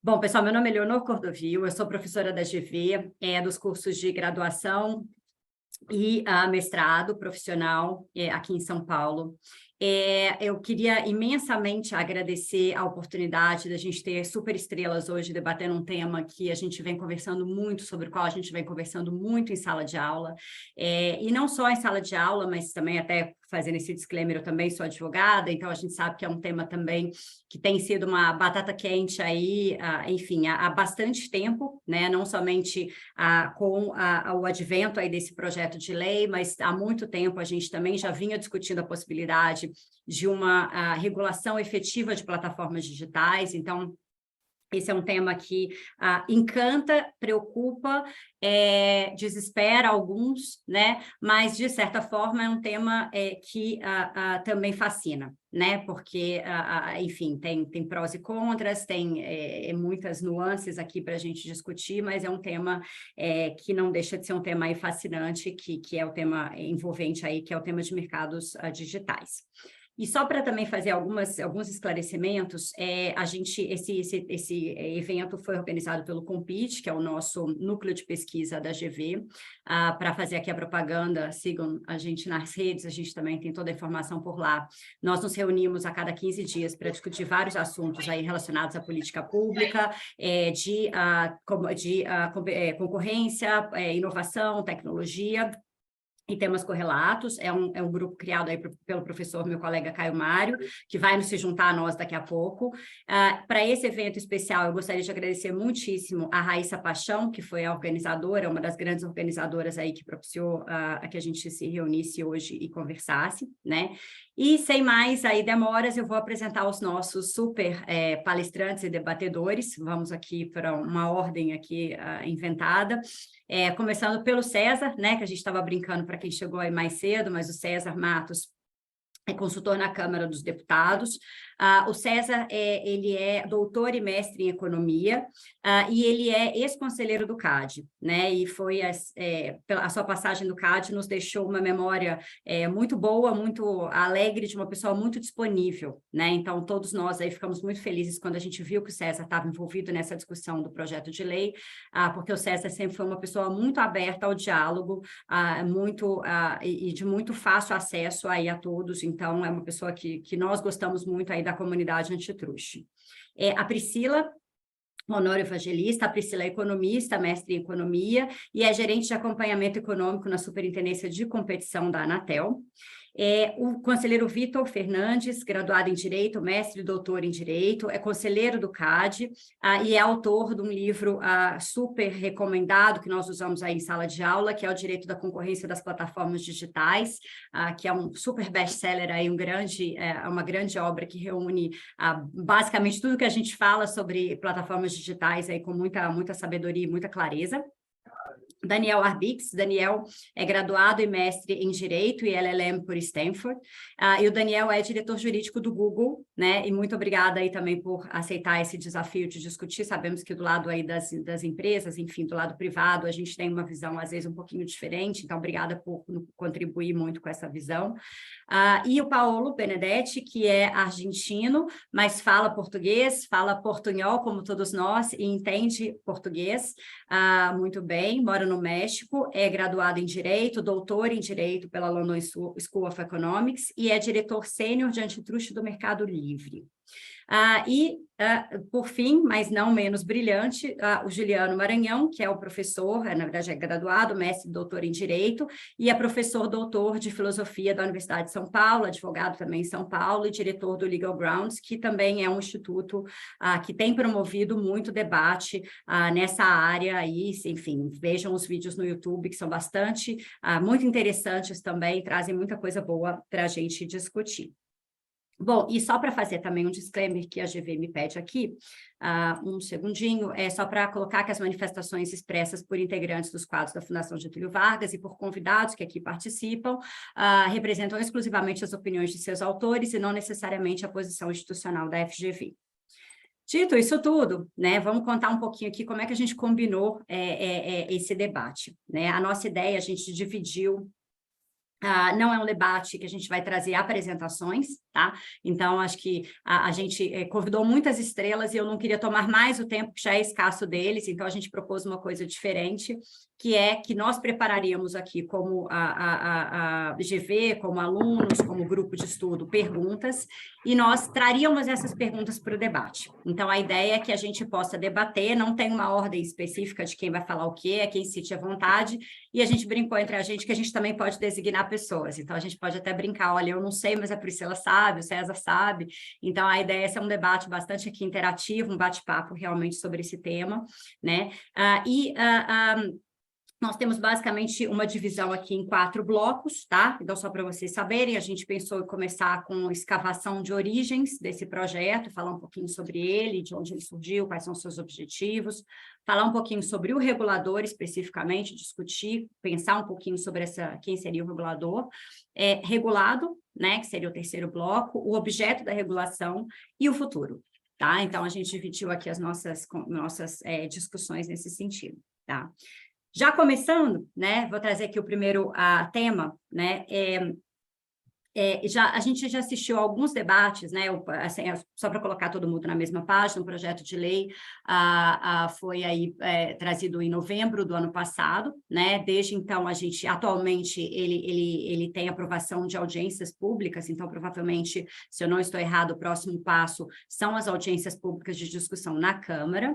Bom, pessoal, meu nome é Leonor Cordovil, eu sou professora da GV, dos cursos de graduação e mestrado profissional aqui em São Paulo. Eu queria imensamente agradecer a oportunidade da gente ter super estrelas hoje debatendo um tema que a gente vem conversando muito, sobre o qual a gente vem conversando muito em sala de aula, e não só em sala de aula, mas também até fazendo esse disclaimer, eu também sou advogada, então a gente sabe que é um tema também que tem sido uma batata quente aí, enfim, há bastante tempo, né? Não somente com o advento aí desse projeto de lei, mas há muito tempo a gente também já vinha discutindo a possibilidade de uma regulação efetiva de plataformas digitais. Então, esse é um tema que encanta, preocupa, desespera alguns, né? Mas, de certa forma, é um tema que também fascina, né? Porque, enfim, tem prós e contras, tem muitas nuances aqui para a gente discutir, mas é um tema que não deixa de ser um tema aí fascinante, que é o tema envolvente aí, que é o tema de mercados digitais. E só para também fazer alguns esclarecimentos, esse evento foi organizado pelo Compete, que é o nosso núcleo de pesquisa da GV, para fazer aqui a propaganda. Sigam a gente nas redes, a gente também tem toda a informação por lá. Nós nos reunimos a cada 15 dias para discutir vários assuntos aí relacionados à política pública, concorrência, inovação, tecnologia, e temas correlatos. É um grupo criado aí pelo professor, meu colega Caio Mário, que vai nos se juntar a nós daqui a pouco. Para esse evento especial, eu gostaria de agradecer muitíssimo a Raíssa Paixão, que foi a organizadora, uma das grandes organizadoras aí que propiciou que a gente se reunisse hoje e conversasse, né? E, sem mais aí demoras, eu vou apresentar os nossos super palestrantes e debatedores. Vamos aqui para uma ordem aqui inventada. Começando pelo César, né, que a gente estava brincando para quem chegou aí mais cedo, mas o César Matos é consultor na Câmara dos Deputados. O César, ele é doutor e mestre em economia, e ele é ex-conselheiro do CAD, né? E foi a sua passagem no CAD nos deixou uma memória muito boa, muito alegre, de uma pessoa muito disponível, né? Então, todos nós aí ficamos muito felizes quando a gente viu que o César estava envolvido nessa discussão do projeto de lei, porque o César sempre foi uma pessoa muito aberta ao diálogo, e de muito fácil acesso aí a todos. Então, é uma pessoa que nós gostamos muito aí da comunidade antitruste. A Priscila Honório Evangelista, a Priscila é economista, mestre em economia, e é gerente de acompanhamento econômico na Superintendência de Competição da Anatel. O conselheiro Vitor Fernandes, graduado em Direito, mestre e doutor em Direito, é conselheiro do CAD e é autor de um livro super recomendado, que nós usamos aí em sala de aula, que é o Direito da Concorrência das Plataformas Digitais, que é um super best-seller, aí, uma grande obra que reúne basicamente tudo que a gente fala sobre plataformas digitais aí, com muita sabedoria e muita clareza. Daniel Arbix. Daniel é graduado e mestre em Direito e LLM por Stanford, e o Daniel é diretor jurídico do Google, né? E muito obrigada aí também por aceitar esse desafio de discutir. Sabemos que do lado aí das empresas, enfim, do lado privado, a gente tem uma visão, às vezes, um pouquinho diferente, então obrigada por contribuir muito com essa visão. E o Paolo Benedetti, que é argentino, mas fala português, fala portunhol, como todos nós, e entende português muito bem, mora no México, é graduado em Direito, doutor em Direito pela London School of Economics e é diretor sênior de antitruste do Mercado Livre. Por fim, mas não menos brilhante, o Juliano Maranhão, que é o professor, na verdade é graduado, mestre e doutor em Direito, e é professor doutor de Filosofia da Universidade de São Paulo, advogado também em São Paulo e diretor do Legal Grounds, que também é um instituto que tem promovido muito debate nessa área aí. Enfim, vejam os vídeos no YouTube, que são muito interessantes também, trazem muita coisa boa para a gente discutir. Bom, e só para fazer também um disclaimer que a GV me pede aqui, um segundinho, só para colocar que as manifestações expressas por integrantes dos quadros da Fundação Getúlio Vargas e por convidados que aqui participam representam exclusivamente as opiniões de seus autores e não necessariamente a posição institucional da FGV. Dito isso tudo, né, vamos contar um pouquinho aqui como é que a gente combinou esse debate, né? A nossa ideia, a gente dividiu Não é um debate que a gente vai trazer apresentações, tá? Então, acho que a gente convidou muitas estrelas e eu não queria tomar mais o tempo que já é escasso deles, então a gente propôs uma coisa diferente, que é que nós prepararíamos aqui como a GV, como alunos, como grupo de estudo, perguntas, e nós traríamos essas perguntas para o debate. Então, a ideia é que a gente possa debater, não tem uma ordem específica de quem vai falar o quê, é quem se sente à vontade, e a gente brincou entre a gente que a gente também pode designar pessoas. Então, a gente pode até brincar, olha, eu não sei, mas a Priscila sabe, o César sabe. Então, a ideia é ser um debate bastante aqui interativo, um bate-papo realmente sobre esse tema, né? Nós temos basicamente uma divisão aqui em 4 blocos, tá? Então, só para vocês saberem, a gente pensou em começar com escavação de origens desse projeto, falar um pouquinho sobre ele, de onde ele surgiu, quais são os seus objetivos, falar um pouquinho sobre o regulador especificamente, discutir, pensar um pouquinho sobre quem seria o regulador, regulado, né, que seria o 3º bloco, o objeto da regulação e o futuro, tá? Então, a gente dividiu aqui as nossas discussões nesse sentido, tá? Já começando, né, vou trazer aqui o primeiro tema, né, a gente já assistiu a alguns debates, né, assim, só para colocar todo mundo na mesma página, um projeto de lei foi aí trazido em novembro do ano passado, né, desde então atualmente, ele tem aprovação de audiências públicas, então provavelmente, se eu não estou errado, o próximo passo são as audiências públicas de discussão na Câmara.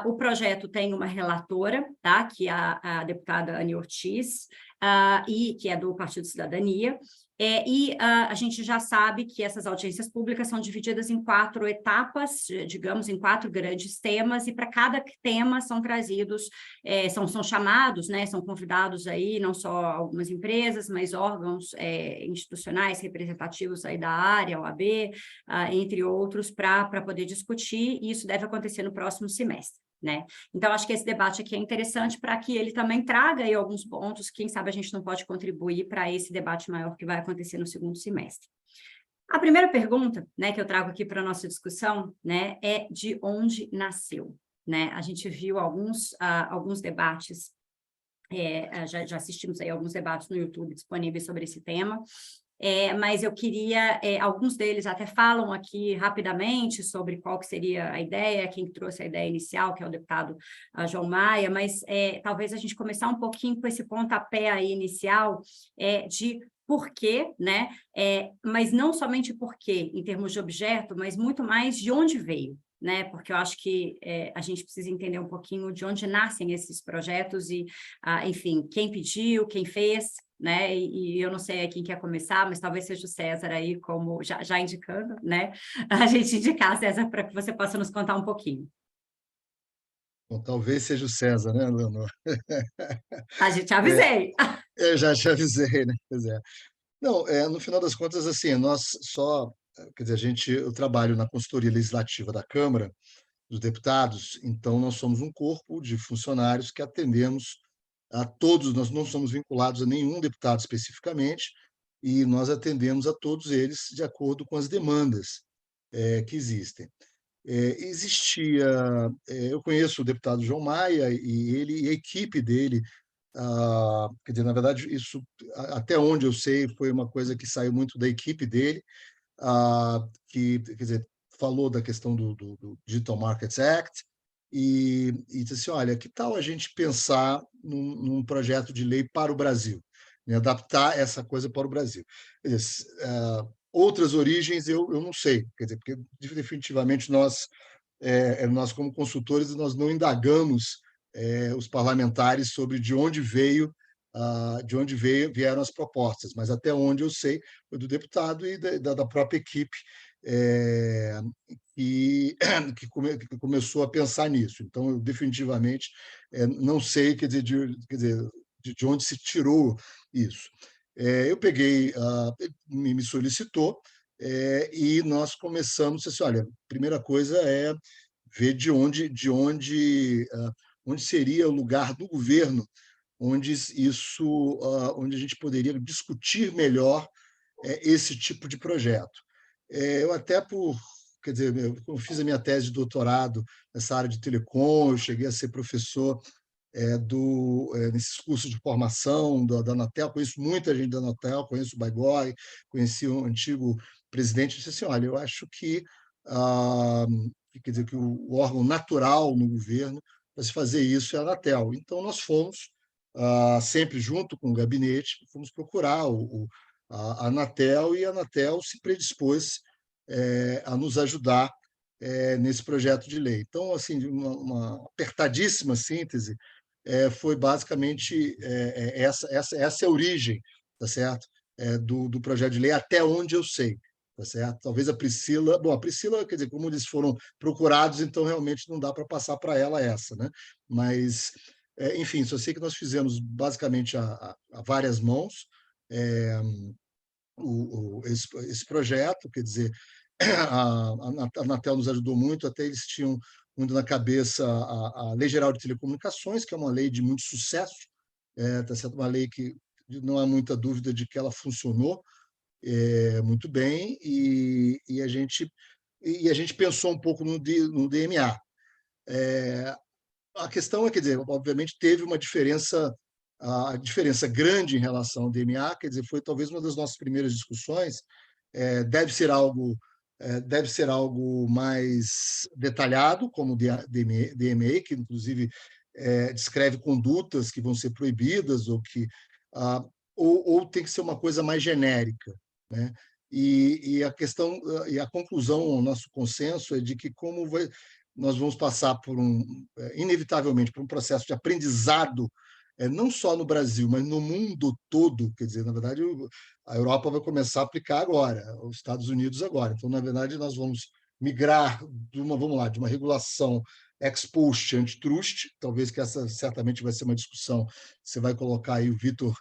O projeto tem uma relatora, tá, que é a deputada Ani Ortiz, e que é do Partido Cidadania, a gente já sabe que essas audiências públicas são divididas em 4 etapas, digamos, em 4 grandes temas, e para cada tema são trazidos, são chamados, né, são convidados aí não só algumas empresas, mas órgãos institucionais representativos aí da área, OAB, entre outros, para poder discutir, e isso deve acontecer no próximo semestre, né? Então, acho que esse debate aqui é interessante para que ele também traga aí alguns pontos, quem sabe a gente não pode contribuir para esse debate maior que vai acontecer no segundo semestre. A primeira pergunta, né, que eu trago aqui para a nossa discussão, né, é de onde nasceu, né? A gente viu alguns debates, já assistimos aí alguns debates no YouTube disponíveis sobre esse tema, mas eu queria, alguns deles até falam aqui rapidamente sobre qual que seria a ideia, quem trouxe a ideia inicial, que é o deputado João Maia, mas talvez a gente começar um pouquinho com esse pontapé aí inicial de por quê, né? Mas não somente por quê, em termos de objeto, mas muito mais de onde veio, né? Porque eu acho que a gente precisa entender um pouquinho de onde nascem esses projetos e, enfim, quem pediu, quem fez, né? E eu não sei quem quer começar, mas talvez seja o César aí, como já indicando, né? A gente indicar, César, para que você possa nos contar um pouquinho. Bom, talvez seja o César, né, Leonor? A gente É, avisei. eu já te avisei, né? Pois é. Não, no final das contas, assim, nós só, quer dizer, eu trabalho na consultoria legislativa da Câmara dos Deputados, então nós somos um corpo de funcionários que atendemos a todos, nós não somos vinculados a nenhum deputado especificamente, e nós atendemos a todos eles de acordo com as demandas que existem. Existia, eu conheço o deputado João Maia e ele e a equipe dele, quer dizer, na verdade, isso, até onde eu sei, foi uma coisa que saiu muito da equipe dele, que, quer dizer, falou da questão do Digital Markets Act e disse assim, olha, que tal a gente pensar num projeto de lei para o Brasil, né, adaptar essa coisa para o Brasil. Quer dizer, outras origens eu não sei, quer dizer, porque definitivamente nós como consultores nós não indagamos os parlamentares sobre vieram as propostas, mas até onde eu sei foi do deputado e da própria equipe que começou a pensar nisso. Então, eu definitivamente não sei, quer dizer, de onde se tirou isso. Eu peguei, me solicitou, e nós começamos assim, olha, a primeira coisa é ver onde seria o lugar do governo, onde a gente poderia discutir melhor esse tipo de projeto. Eu até quer dizer, eu fiz a minha tese de doutorado nessa área de telecom, eu cheguei a ser professor nesses cursos de formação da Anatel. Conheço muita gente da Anatel, conheço o Baigorre, conheci o antigo presidente, e disse assim, olha, eu acho que, quer dizer, que o órgão natural no governo para se fazer isso é a Anatel. Então, nós fomos, sempre junto com o gabinete, fomos procurar a Anatel, e a Anatel se predispôs a nos ajudar nesse projeto de lei. Então, assim, uma apertadíssima síntese, foi basicamente essa é a origem, tá certo? Do projeto de lei, até onde eu sei, tá certo? Talvez a Priscila, bom, a Priscila, quer dizer, como eles foram procurados, então realmente não dá para passar para ela essa, né? Mas, enfim, só sei que nós fizemos basicamente a várias mãos esse projeto, quer dizer, a Anatel nos ajudou muito, até eles tinham muito na cabeça a Lei Geral de Telecomunicações, que é uma lei de muito sucesso, tá certo? Uma lei que não há muita dúvida de que ela funcionou muito bem, e a gente pensou um pouco no DMA. A questão é, quer dizer, obviamente teve uma diferença, a diferença grande em relação ao DMA, quer dizer, foi talvez uma das nossas primeiras discussões. Deve ser algo mais detalhado, como o DMA, que inclusive descreve condutas que vão ser proibidas, ah, ou tem que ser uma coisa mais genérica, né? E a questão, e a conclusão, o nosso consenso é de que nós vamos passar inevitavelmente, por um processo de aprendizado, não só no Brasil, mas no mundo todo. Quer dizer, na verdade, a Europa vai começar a aplicar agora, os Estados Unidos agora. Então, na verdade, nós vamos migrar de uma regulação ex post antitrust, talvez que essa certamente vai ser uma discussão, você vai colocar aí, o Vitor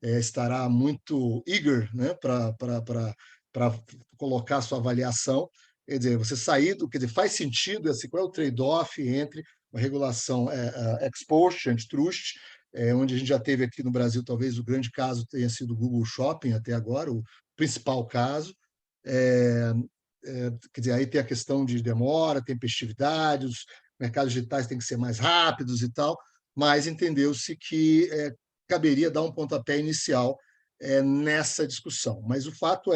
estará muito eager, né, para colocar a sua avaliação. Quer dizer, você sair quer dizer, faz sentido qual é o trade-off entre uma regulação ex post, antitrust, onde a gente já teve aqui no Brasil, talvez o grande caso tenha sido o Google Shopping até agora, o principal caso. Quer dizer, aí tem a questão de demora, tempestividade, os mercados digitais têm que ser mais rápidos e tal, mas entendeu-se que caberia dar um pontapé inicial nessa discussão. Mas o fato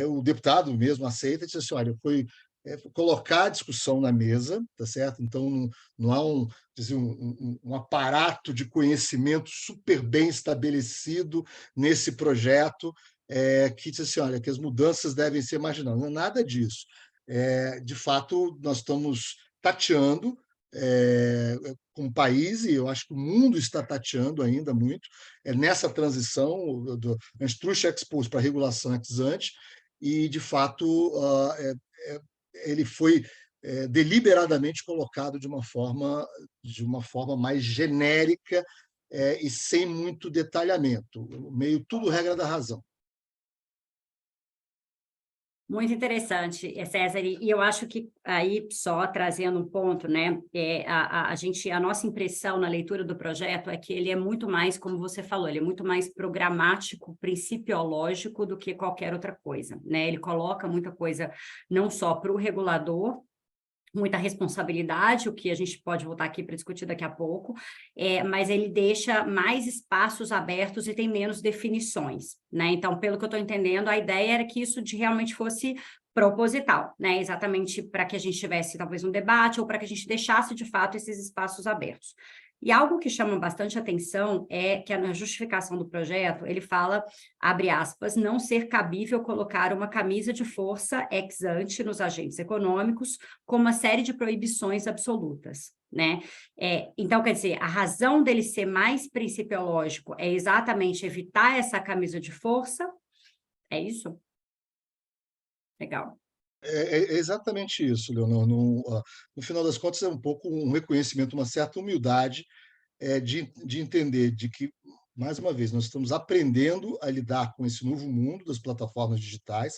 o deputado mesmo aceita e diz assim, olha, foi colocar a discussão na mesa, tá certo? Então, não há dizer, um aparato de conhecimento super bem estabelecido nesse projeto, que diz assim, olha, que as mudanças devem ser marginais. Não é nada disso. De fato, nós estamos tateando com o país, e eu acho que o mundo está tateando ainda muito nessa transição do antitrust ex post para regulação ex ante, e, de fato, ele foi deliberadamente colocado de uma forma mais genérica e sem muito detalhamento, meio tudo regra da razão. Muito interessante, César, e eu acho que aí, só trazendo um ponto, né, a nossa impressão na leitura do projeto é que ele é muito mais, como você falou, ele é muito mais programático, principiológico do que qualquer outra coisa, né? Ele coloca muita coisa não só para o regulador, muita responsabilidade, o que a gente pode voltar aqui para discutir daqui a pouco, mas ele deixa mais espaços abertos e tem menos definições, né? Então, pelo que eu estou entendendo, a ideia era que isso realmente fosse proposital, né? Exatamente para que a gente tivesse talvez um debate ou para que a gente deixasse de fato esses espaços abertos. E algo que chama bastante atenção é que na justificação do projeto, ele fala, abre aspas, não ser cabível colocar uma camisa de força ex ante nos agentes econômicos com uma série de proibições absolutas, né? Então, quer dizer, a razão dele ser mais principiológico é exatamente evitar essa camisa de força? É isso? Legal. É exatamente isso, Leonor. No final das contas, é um pouco um reconhecimento, uma certa humildade de entender de que, mais uma vez, nós estamos aprendendo a lidar com esse novo mundo das plataformas digitais.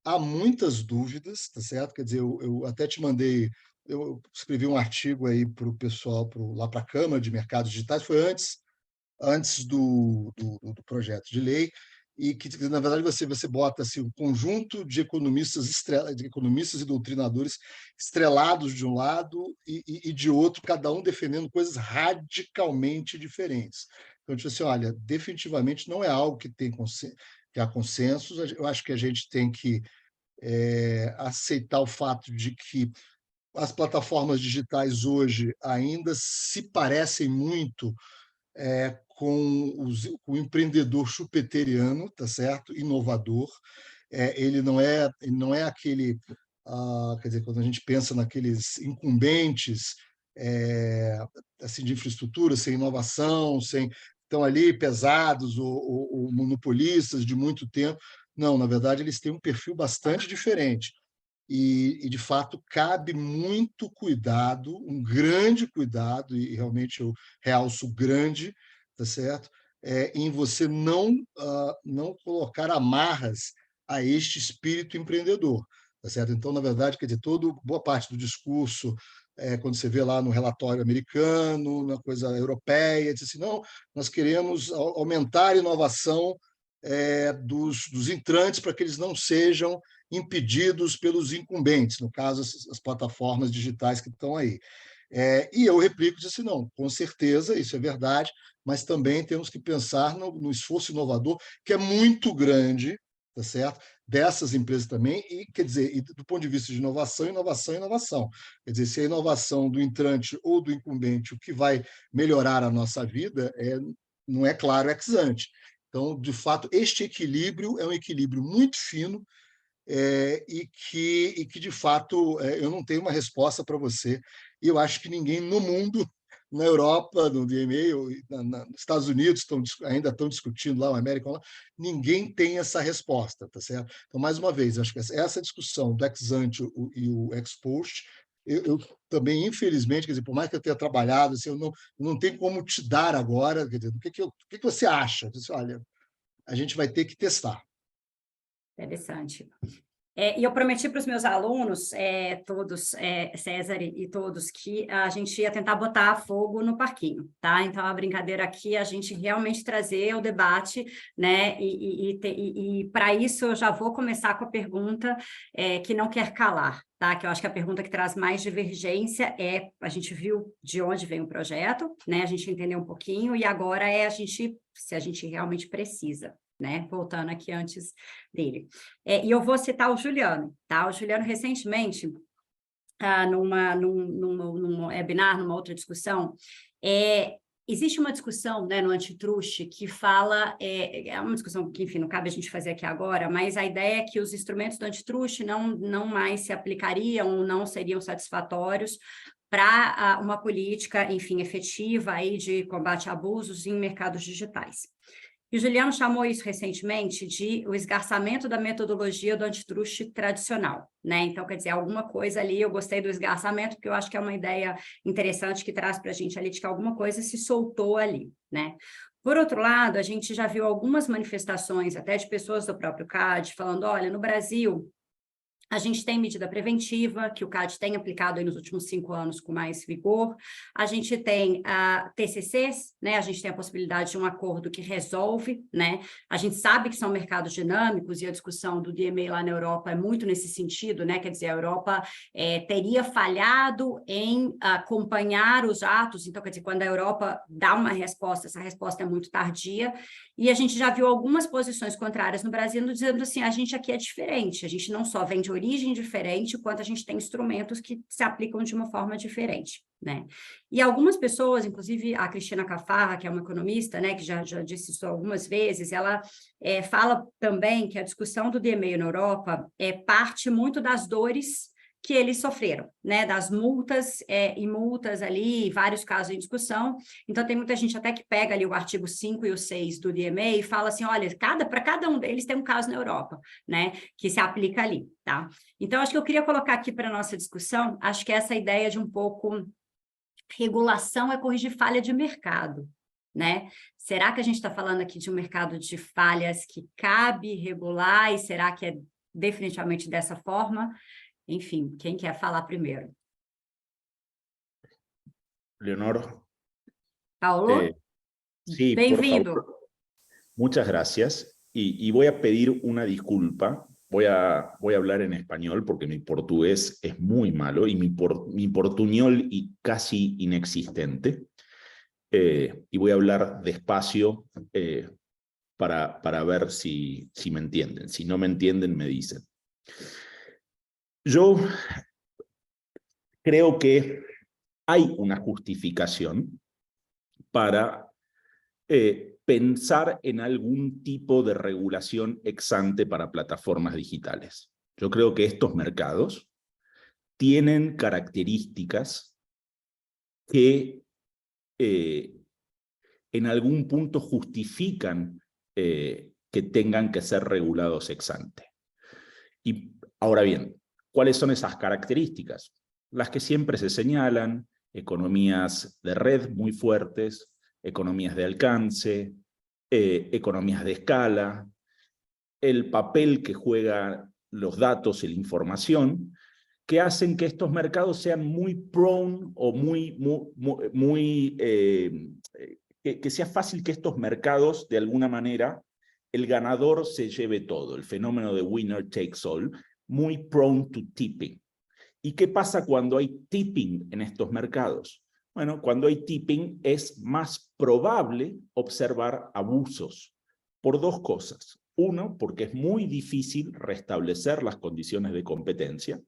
Há muitas dúvidas, tá certo? Quer dizer, eu até te mandei, eu escrevi um artigo aí para o pessoal, lá para a Câmara de Mercados Digitais, foi antes do projeto de lei, e que, na verdade, você bota assim, um conjunto de economistas e doutrinadores estrelados de um lado e de outro, cada um defendendo coisas radicalmente diferentes. Então, tipo assim, olha, definitivamente não é algo que há consensos. Eu acho que a gente tem que aceitar o fato de que as plataformas digitais hoje ainda se parecem muito com o empreendedor chupeteriano, tá certo? Inovador. Ele não é aquele, quer dizer, quando a gente pensa naqueles incumbentes assim, de infraestrutura, sem inovação, sem estão ali pesados ou monopolistas de muito tempo. Não, na verdade, eles têm um perfil bastante diferente. De fato, cabe muito cuidado, um grande cuidado, e realmente eu realço grande, tá certo? Em você não colocar amarras a este espírito empreendedor, tá certo? Então, na verdade, quer dizer, boa parte do discurso, quando você vê lá no relatório americano, na coisa europeia, diz assim, não, nós queremos aumentar a inovação dos entrantes para que eles não sejam impedidos pelos incumbentes, no caso, as plataformas digitais que estão aí. E eu replico, disse, não, com certeza, isso é verdade, mas também temos que pensar no esforço inovador, que é muito grande, tá certo? Dessas empresas também, e quer dizer, do ponto de vista de inovação, inovação, inovação. Quer dizer, se a inovação do entrante ou do incumbente, o que vai melhorar a nossa vida, não é claro ex ante. Então, de fato, este equilíbrio é um equilíbrio muito fino, e que, de fato, eu não tenho uma resposta para você. E eu acho que ninguém no mundo, na Europa, no DMA, nos Estados Unidos, ainda estão discutindo lá, o América, ninguém tem essa resposta, tá certo? Então, mais uma vez, acho que essa discussão do ex ante e o ex post, eu também, infelizmente, quer dizer, por mais que eu tenha trabalhado, assim, eu não tenho como te dar agora, quer dizer, o que você acha? Eu disse, olha, a gente vai ter que testar. Interessante. E eu prometi para os meus alunos, todos, César e todos, que a gente ia tentar botar fogo no parquinho, tá? Então, a brincadeira aqui é a gente realmente trazer o debate, né? E para isso, eu já vou começar com a pergunta que não quer calar, tá? Que eu acho que a pergunta que traz mais divergência a gente viu de onde vem o projeto, né? A gente entendeu um pouquinho, e agora se a gente realmente precisa, né? Voltando aqui antes dele. E eu vou citar o Juliano, tá? O Juliano, recentemente, num webinar, numa outra discussão, existe uma discussão, né, no Antitruste que fala, é uma discussão que, enfim, não cabe a gente fazer aqui agora, mas a ideia é que os instrumentos do Antitruste não mais se aplicariam, não seriam satisfatórios para uma política, enfim, efetiva aí de combate a abusos em mercados digitais. E o Juliano chamou isso recentemente de o esgarçamento da metodologia do antitruste tradicional, né? Então, quer dizer, alguma coisa ali, eu gostei do esgarçamento, porque eu acho que é uma ideia interessante que traz para a gente ali de que alguma coisa se soltou ali, né? Por outro lado, a gente já viu algumas manifestações, até de pessoas do próprio CAD, falando, olha, no Brasil, a gente tem medida preventiva, que o CAD tem aplicado aí nos últimos 5 anos com mais vigor. A gente tem TCCs, né? A gente tem a possibilidade de um acordo que resolve, né? A gente sabe que são mercados dinâmicos e a discussão do DMA lá na Europa é muito nesse sentido, né? Quer dizer, a Europa teria falhado em acompanhar os atos. Então, quer dizer, quando a Europa dá uma resposta, essa resposta é muito tardia. E a gente já viu algumas posições contrárias no Brasil dizendo assim, a gente aqui é diferente, a gente não só vem de origem diferente, quanto a gente tem instrumentos que se aplicam de uma forma diferente, né? E algumas pessoas, inclusive a Cristina Cafarra, que é uma economista, né, que já disse isso algumas vezes, ela fala também que a discussão do DMA na Europa parte muito das dores que eles sofreram, né, das multas e multas ali, vários casos em discussão. Então, tem muita gente até que pega ali o artigo 5 e o 6 do DMA e fala assim, olha, para cada um deles tem um caso na Europa, né, que se aplica ali, tá? Então, acho que eu queria colocar aqui para a nossa discussão, acho que essa ideia de um pouco regulação é corrigir falha de mercado, né? Será que a gente está falando aqui de um mercado de falhas que cabe regular e será que é definitivamente dessa forma? Enfim, quem quer falar primeiro? Leonor, Paulo? sí, por Bem-vindo. favor. Muchas gracias. y voy a pedir una disculpa. Voy a hablar en español porque mi portugués es muy malo y mi portuñol casi inexistente. Y voy a hablar despacio para ver si me entienden. Si no me entienden, me dicen. Yo creo que hay una justificación para pensar en algún tipo de regulación ex ante para plataformas digitales. Yo creo que estos mercados tienen características que en algún punto justifican que tengan que ser regulados ex ante. Y ahora bien, ¿cuáles son esas características? Las que siempre se señalan: economías de red muy fuertes, economías de alcance, economías de escala, el papel que juegan los datos y la información, que hacen que estos mercados sean muy prone o que sea fácil que estos mercados, de alguna manera, el ganador se lleve todo, el fenómeno de winner takes all, muy prone to tipping. ¿Y qué pasa cuando hay tipping en estos mercados? Bueno, cuando hay tipping es más probable observar abusos por dos cosas. Uno, porque es muy difícil restablecer las condiciones de competencia.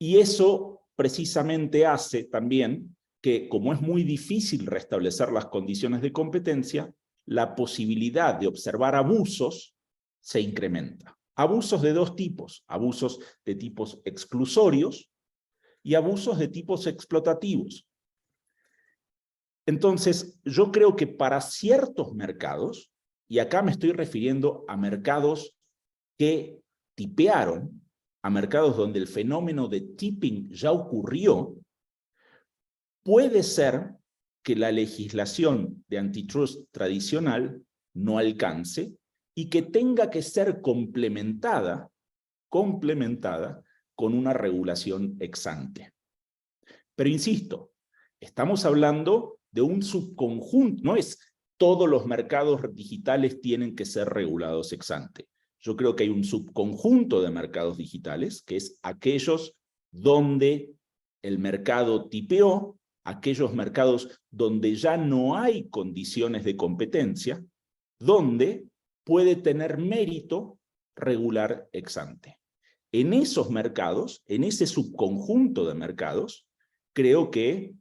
Y eso precisamente hace también que, como es muy difícil restablecer las condiciones de competencia, la posibilidad de observar abusos se incrementa. Abusos de dos tipos: abusos de tipos exclusorios y abusos de tipos explotativos. Entonces, yo creo que para ciertos mercados, y acá me estoy refiriendo a mercados que tipearon, a mercados donde el fenómeno de tipping ya ocurrió, puede ser que la legislación de antitrust tradicional no alcance y que tenga que ser complementada con una regulación ex ante. Pero insisto, estamos hablando de un subconjunto, no es todos los mercados digitales tienen que ser regulados ex ante. Yo creo que hay un subconjunto de mercados digitales, que es aquellos donde el mercado tipeó, aquellos mercados donde ya no hay condiciones de competencia, donde puede tener mérito regular ex ante. En esos mercados, en ese subconjunto de mercados, creo que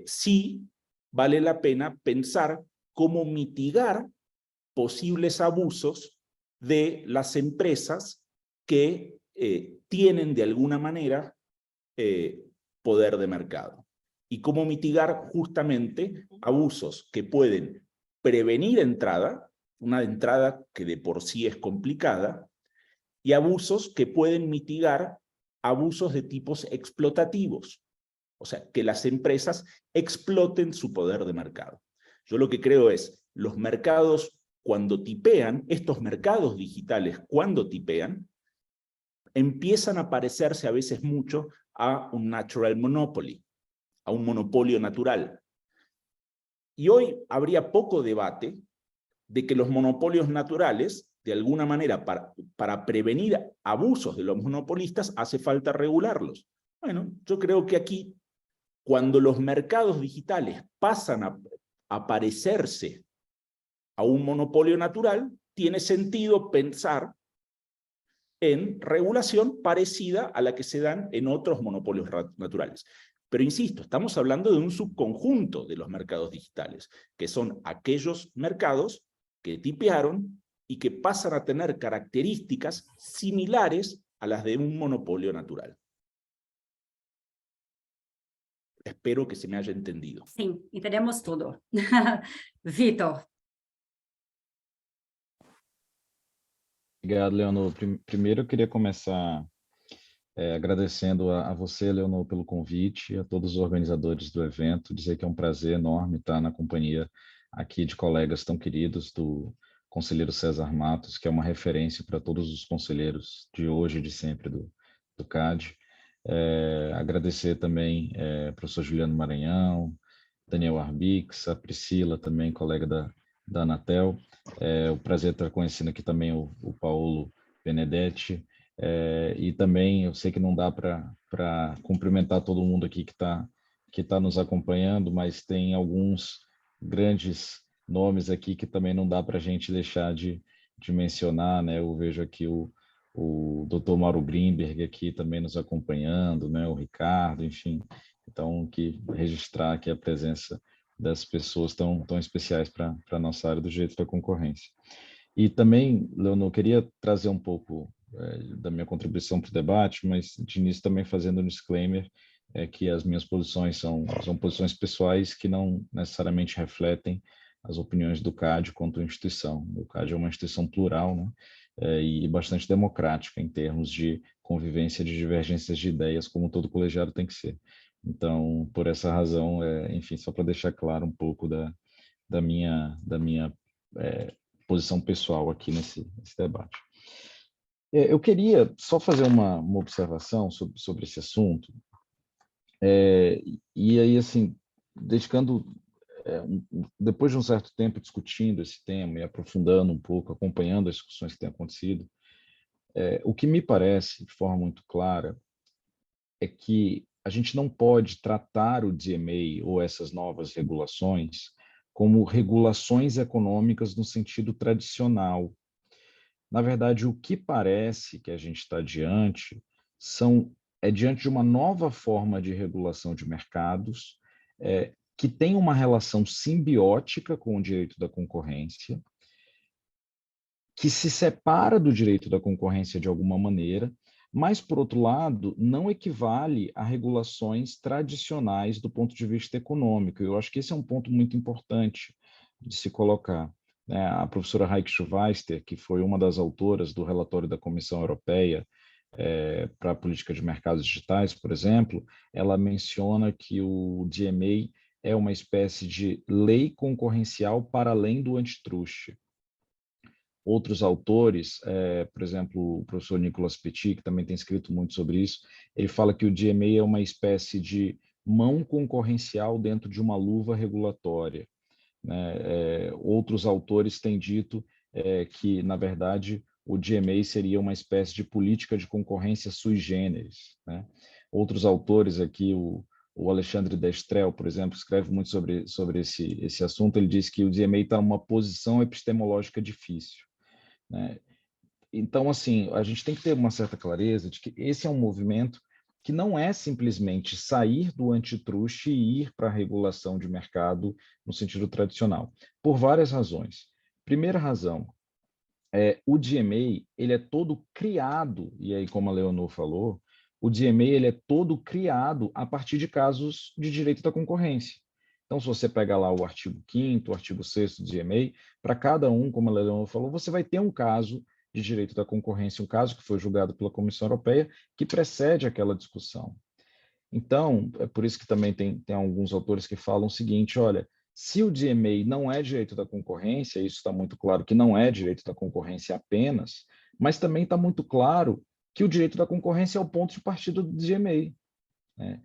sí vale la pena pensar cómo mitigar posibles abusos de las empresas que tienen de alguna manera poder de mercado. Y cómo mitigar justamente abusos que pueden prevenir una entrada que de por sí es complicada, y abusos que pueden mitigar abusos de tipos explotativos. O sea, que las empresas exploten su poder de mercado. Yo lo que creo es, los mercados cuando tipean, estos mercados digitales cuando tipean, empiezan a parecerse a veces mucho a un natural monopoly, a un monopolio natural. Y hoy habría poco debate de que los monopolios naturales, de alguna manera, para prevenir abusos de los monopolistas, hace falta regularlos. Bueno, yo creo que aquí, cuando los mercados digitales pasan a parecerse a un monopolio natural, tiene sentido pensar en regulación parecida a la que se dan en otros monopolios naturales. Pero insisto, estamos hablando de un subconjunto de los mercados digitales, que son aquellos mercados que tipearon y que pasan a tener características similares a las de un monopolio natural. Espero que se me haya entendido. Sim, entendemos tudo. Vitor. Obrigado, Leonor. Primeiro, eu queria começar agradecendo a você, Leonor, pelo convite, a todos os organizadores do evento, dizer que é um prazer enorme estar na companhia aqui de colegas tão queridos, do conselheiro César Matos, que é uma referência para todos os conselheiros de hoje e de sempre do CAD. Agradecer também professor Juliano Maranhão, Daniel Arbix, a Priscila também, colega da Anatel. É um prazer estar conhecendo aqui também o Paulo Benedetti. E também eu sei que não dá para cumprimentar todo mundo aqui que tá nos acompanhando, mas tem alguns grandes nomes aqui que também não dá para a gente deixar de mencionar, né? Eu vejo aqui o Dr. Mauro Grimberg aqui também nos acompanhando, né? O Ricardo, enfim. Então, registrar aqui a presença das pessoas tão especiais para a nossa área do direito da concorrência. E também, Leonor, queria trazer um pouco da minha contribuição para o debate, mas de início também fazendo um disclaimer, que as minhas posições são posições pessoais que não necessariamente refletem as opiniões do CAD quanto instituição. O CAD é uma instituição plural, né? E bastante democrática em termos de convivência de divergências de ideias, como todo colegiado tem que ser. Então, por essa razão, enfim, só para deixar claro um pouco da minha posição pessoal aqui nesse debate. Eu queria só fazer uma observação sobre esse assunto, e aí, assim, dedicando, depois de um certo tempo discutindo esse tema e aprofundando um pouco, acompanhando as discussões que têm acontecido, o que me parece, de forma muito clara, é que a gente não pode tratar o DMA ou essas novas regulações como regulações econômicas no sentido tradicional. Na verdade, o que parece que a gente está diante é diante de uma nova forma de regulação de mercados, que tem uma relação simbiótica com o direito da concorrência, que se separa do direito da concorrência de alguma maneira, mas, por outro lado, não equivale a regulações tradicionais do ponto de vista econômico. Eu acho que esse é um ponto muito importante de se colocar. A professora Heike Schweister, que foi uma das autoras do relatório da Comissão Europeia para a política de mercados digitais, por exemplo, ela menciona que o DMA é uma espécie de lei concorrencial para além do antitruste. Outros autores, por exemplo, o professor Nicolas Petit, que também tem escrito muito sobre isso, ele fala que o DMA é uma espécie de mão concorrencial dentro de uma luva regulatória. Né? Outros autores têm dito que, na verdade, o DMA seria uma espécie de política de concorrência sui generis. Né? Outros autores aqui, o Alexandre Destrel, por exemplo, escreve muito sobre esse assunto. Ele diz que o DMA está numa posição epistemológica difícil. Né? Então, assim, a gente tem que ter uma certa clareza de que esse é um movimento que não é simplesmente sair do antitruste e ir para a regulação de mercado no sentido tradicional, por várias razões. Primeira razão, o DMA ele é todo criado, e aí como a Leonor falou, o DMA ele é todo criado a partir de casos de direito da concorrência. Então, se você pega lá o artigo 5º, o artigo 6º do DMA, para cada um, como a Leonor falou, você vai ter um caso de direito da concorrência, um caso que foi julgado pela Comissão Europeia, que precede aquela discussão. Então, é por isso que também tem alguns autores que falam o seguinte, olha, se o DMA não é direito da concorrência, isso está muito claro que não é direito da concorrência apenas, mas também está muito claro que o direito da concorrência é o ponto de partida do DMA. Né?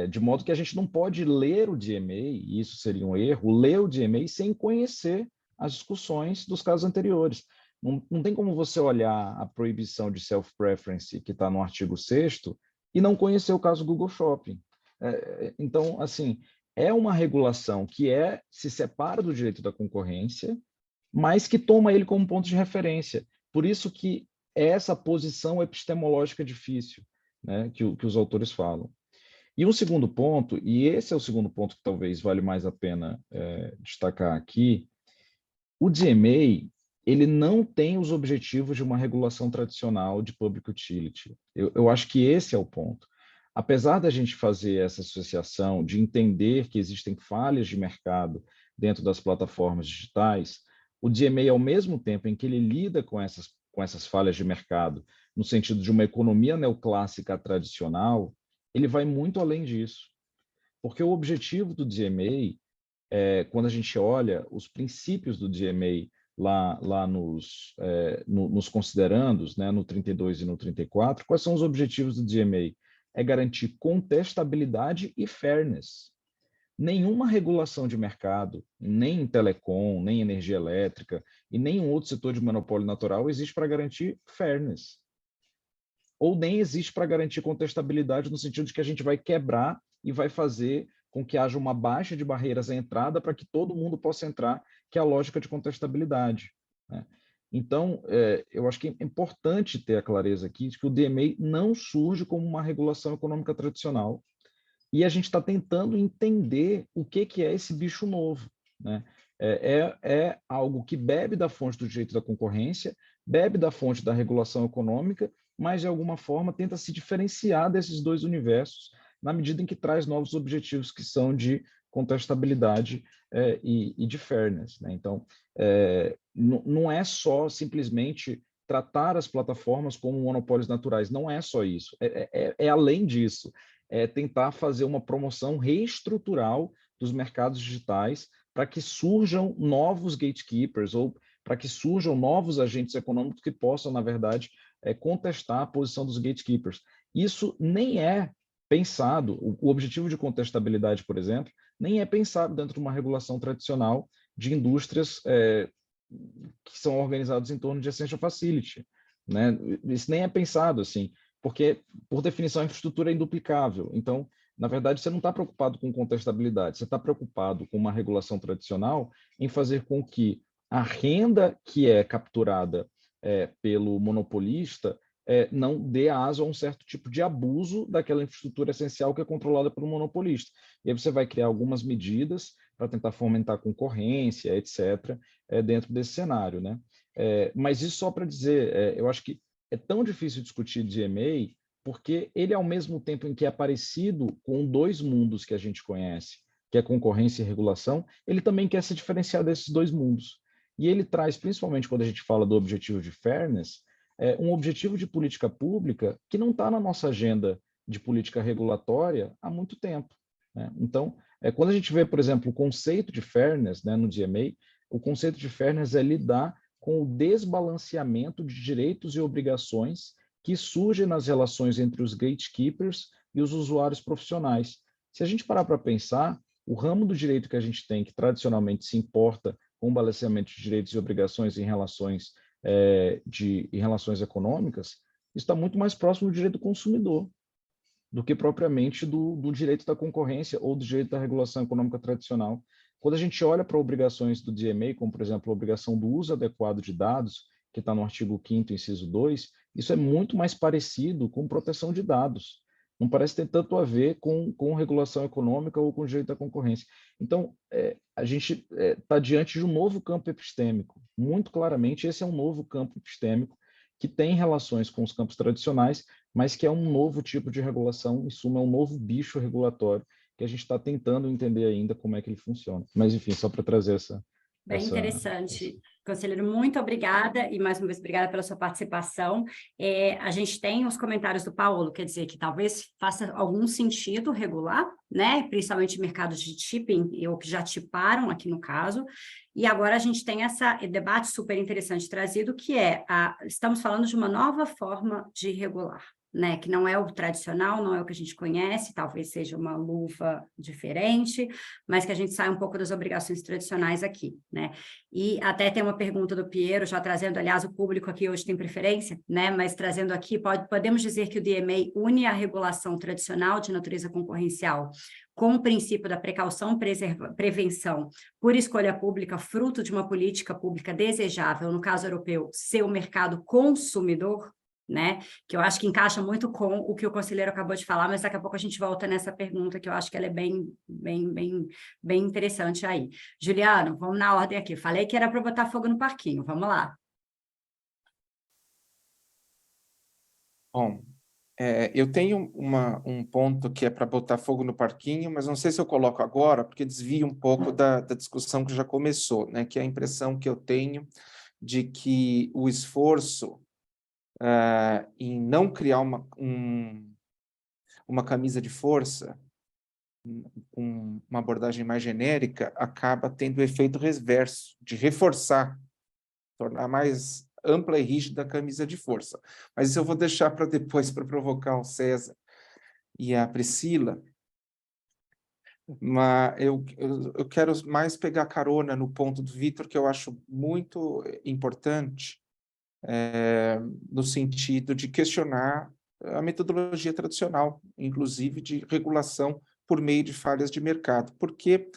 De modo que a gente não pode ler o DMA, e isso seria um erro, ler o DMA sem conhecer as discussões dos casos anteriores. Não tem como você olhar a proibição de self-preference que está no artigo 6º e não conhecer o caso Google Shopping. Então, assim, é uma regulação que se separa do direito da concorrência, mas que toma ele como ponto de referência. Por isso que é essa posição epistemológica difícil, né, que os autores falam. E um segundo ponto, e esse é o segundo ponto que talvez vale mais a pena destacar aqui, o DMA ele não tem os objetivos de uma regulação tradicional de public utility. Eu acho que esse é o ponto. Apesar da gente fazer essa associação, de entender que existem falhas de mercado dentro das plataformas digitais, o DMA, ao mesmo tempo em que ele lida com essas falhas de mercado, no sentido de uma economia neoclássica tradicional, ele vai muito além disso. Porque o objetivo do DMA, quando a gente olha os princípios do DMA lá nos considerandos, né, no 32 e no 34, quais são os objetivos do DMA? É garantir contestabilidade e fairness. nenhuma regulação de mercado, nem em telecom, nem em energia elétrica e nenhum outro setor de monopólio natural existe para garantir fairness. Ou nem existe para garantir contestabilidade no sentido de que a gente vai quebrar e vai fazer com que haja uma baixa de barreiras à entrada para que todo mundo possa entrar, que é a lógica de contestabilidade, né? Então, eu acho que é importante ter a clareza aqui de que o DMA não surge como uma regulação econômica tradicional, e a gente está tentando entender o que é esse bicho novo, né? É algo que bebe da fonte do direito da concorrência, bebe da fonte da regulação econômica, mas de alguma forma tenta se diferenciar desses dois universos, na medida em que traz novos objetivos que são de contestabilidade e de fairness, né? Então, não é só simplesmente tratar as plataformas como monopólios naturais, não é só isso, é além disso, é tentar fazer uma promoção reestrutural dos mercados digitais para que surjam novos gatekeepers ou para que surjam novos agentes econômicos que possam, na verdade, contestar a posição dos gatekeepers. Isso nem é pensado, o objetivo de contestabilidade, por exemplo, nem é pensado dentro de uma regulação tradicional de indústrias que são organizadas em torno de essential facility, né? Isso nem é pensado assim, porque, por definição, a infraestrutura é induplicável. Então, na verdade, você não está preocupado com contestabilidade, você está preocupado com uma regulação tradicional em fazer com que a renda que é capturada pelo monopolista não dê asa a um certo tipo de abuso daquela infraestrutura essencial que é controlada pelo monopolista. E aí você vai criar algumas medidas para tentar fomentar a concorrência, etc., dentro desse cenário, né? Mas isso só para dizer, eu acho que é tão difícil discutir DMA porque ele, ao mesmo tempo em que é parecido com dois mundos que a gente conhece, que é concorrência e regulação, ele também quer se diferenciar desses dois mundos. E ele traz, principalmente quando a gente fala do objetivo de fairness, um objetivo de política pública que não está na nossa agenda de política regulatória há muito tempo, né? Então, quando a gente vê, por exemplo, o conceito de fairness, né, no DMA, o conceito de fairness é lidar com o desbalanceamento de direitos e obrigações que surgem nas relações entre os gatekeepers e os usuários profissionais. Se a gente parar para pensar, o ramo do direito que a gente tem, que tradicionalmente se importa com o balanceamento de direitos e obrigações em relações econômicas, está muito mais próximo do direito do consumidor do que propriamente do direito da concorrência ou do direito da regulação econômica tradicional. Quando a gente olha para obrigações do DMA, como, por exemplo, a obrigação do uso adequado de dados, que está no artigo 5º, inciso 2, isso é muito mais parecido com proteção de dados. Não parece ter tanto a ver com regulação econômica ou com direito da concorrência. Então, a gente está diante de um novo campo epistêmico. Muito claramente, esse é um novo campo epistêmico que tem relações com os campos tradicionais, mas que é um novo tipo de regulação, em suma, é um novo bicho regulatório que a gente está tentando entender ainda como é que ele funciona. Mas, enfim, só para trazer essa... Bem interessante. Conselheiro, muito obrigada e mais uma vez obrigada pela sua participação. A gente tem os comentários do Paulo, quer dizer que talvez faça algum sentido regular, né? Principalmente mercados de tipping, ou que já tiparam aqui no caso. E agora a gente tem esse debate super interessante trazido, que estamos falando de uma nova forma de regular, né, que não é o tradicional, não é o que a gente conhece, talvez seja uma luva diferente, mas que a gente sai um pouco das obrigações tradicionais aqui, né? E até tem uma pergunta do Piero, já trazendo, aliás, o público aqui hoje tem preferência, né? Mas trazendo aqui, podemos dizer que o DMA une a regulação tradicional de natureza concorrencial com o princípio da precaução, prevenção por escolha pública, fruto de uma política pública desejável, no caso europeu, ser o mercado consumidor, né? Que eu acho que encaixa muito com o que o conselheiro acabou de falar, mas daqui a pouco a gente volta nessa pergunta, que eu acho que ela é bem interessante aí. Juliano, vamos na ordem aqui. Falei que era para botar fogo no parquinho, vamos lá. Bom, eu tenho um ponto que é para botar fogo no parquinho, mas não sei se eu coloco agora, porque desvia um pouco da discussão que já começou, né? Que é a impressão que eu tenho de que o esforço em não criar uma camisa de força, uma abordagem mais genérica, acaba tendo o efeito reverso, de reforçar, tornar mais ampla e rígida a camisa de força. Mas isso eu vou deixar para depois, para provocar o César e a Priscila. Mas eu quero mais pegar carona no ponto do Vitor, que eu acho muito importante, no sentido de questionar a metodologia tradicional, inclusive de regulação por meio de falhas de mercado, porque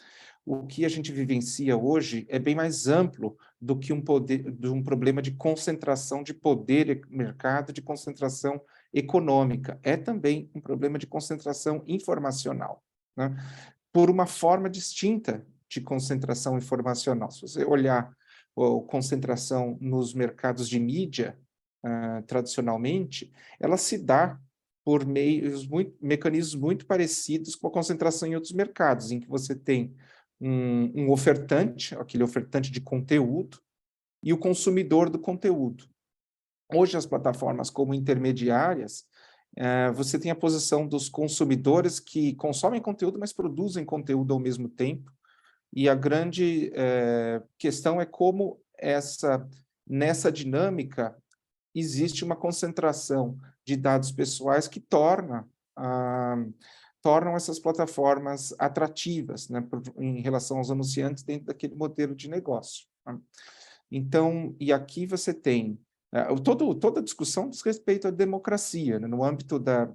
o que a gente vivencia hoje é bem mais amplo do que um problema de concentração de poder no mercado, de concentração econômica. É também um problema de concentração informacional, né? Por uma forma distinta de concentração informacional. Se você olhar a concentração nos mercados de mídia, tradicionalmente, ela se dá por mecanismos muito parecidos com a concentração em outros mercados, em que você tem um ofertante, aquele ofertante de conteúdo, e o consumidor do conteúdo. Hoje, as plataformas como intermediárias, você tem a posição dos consumidores que consomem conteúdo, mas produzem conteúdo ao mesmo tempo, e a grande questão é como nessa dinâmica existe uma concentração de dados pessoais que tornam essas plataformas atrativas, né, em relação aos anunciantes dentro daquele modelo de negócio, né? Então, e aqui você tem toda a discussão diz respeito à democracia, né? No âmbito da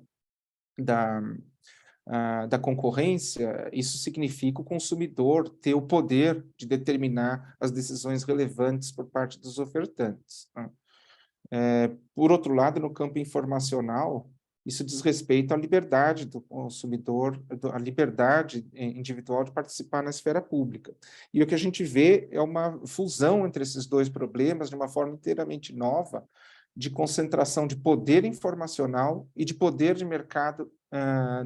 concorrência, isso significa o consumidor ter o poder de determinar as decisões relevantes por parte dos ofertantes, né? Por outro lado, no campo informacional, isso diz respeito à liberdade do consumidor, à liberdade individual de participar na esfera pública. E o que a gente vê é uma fusão entre esses dois problemas de uma forma inteiramente nova, de concentração de poder informacional e de poder de mercado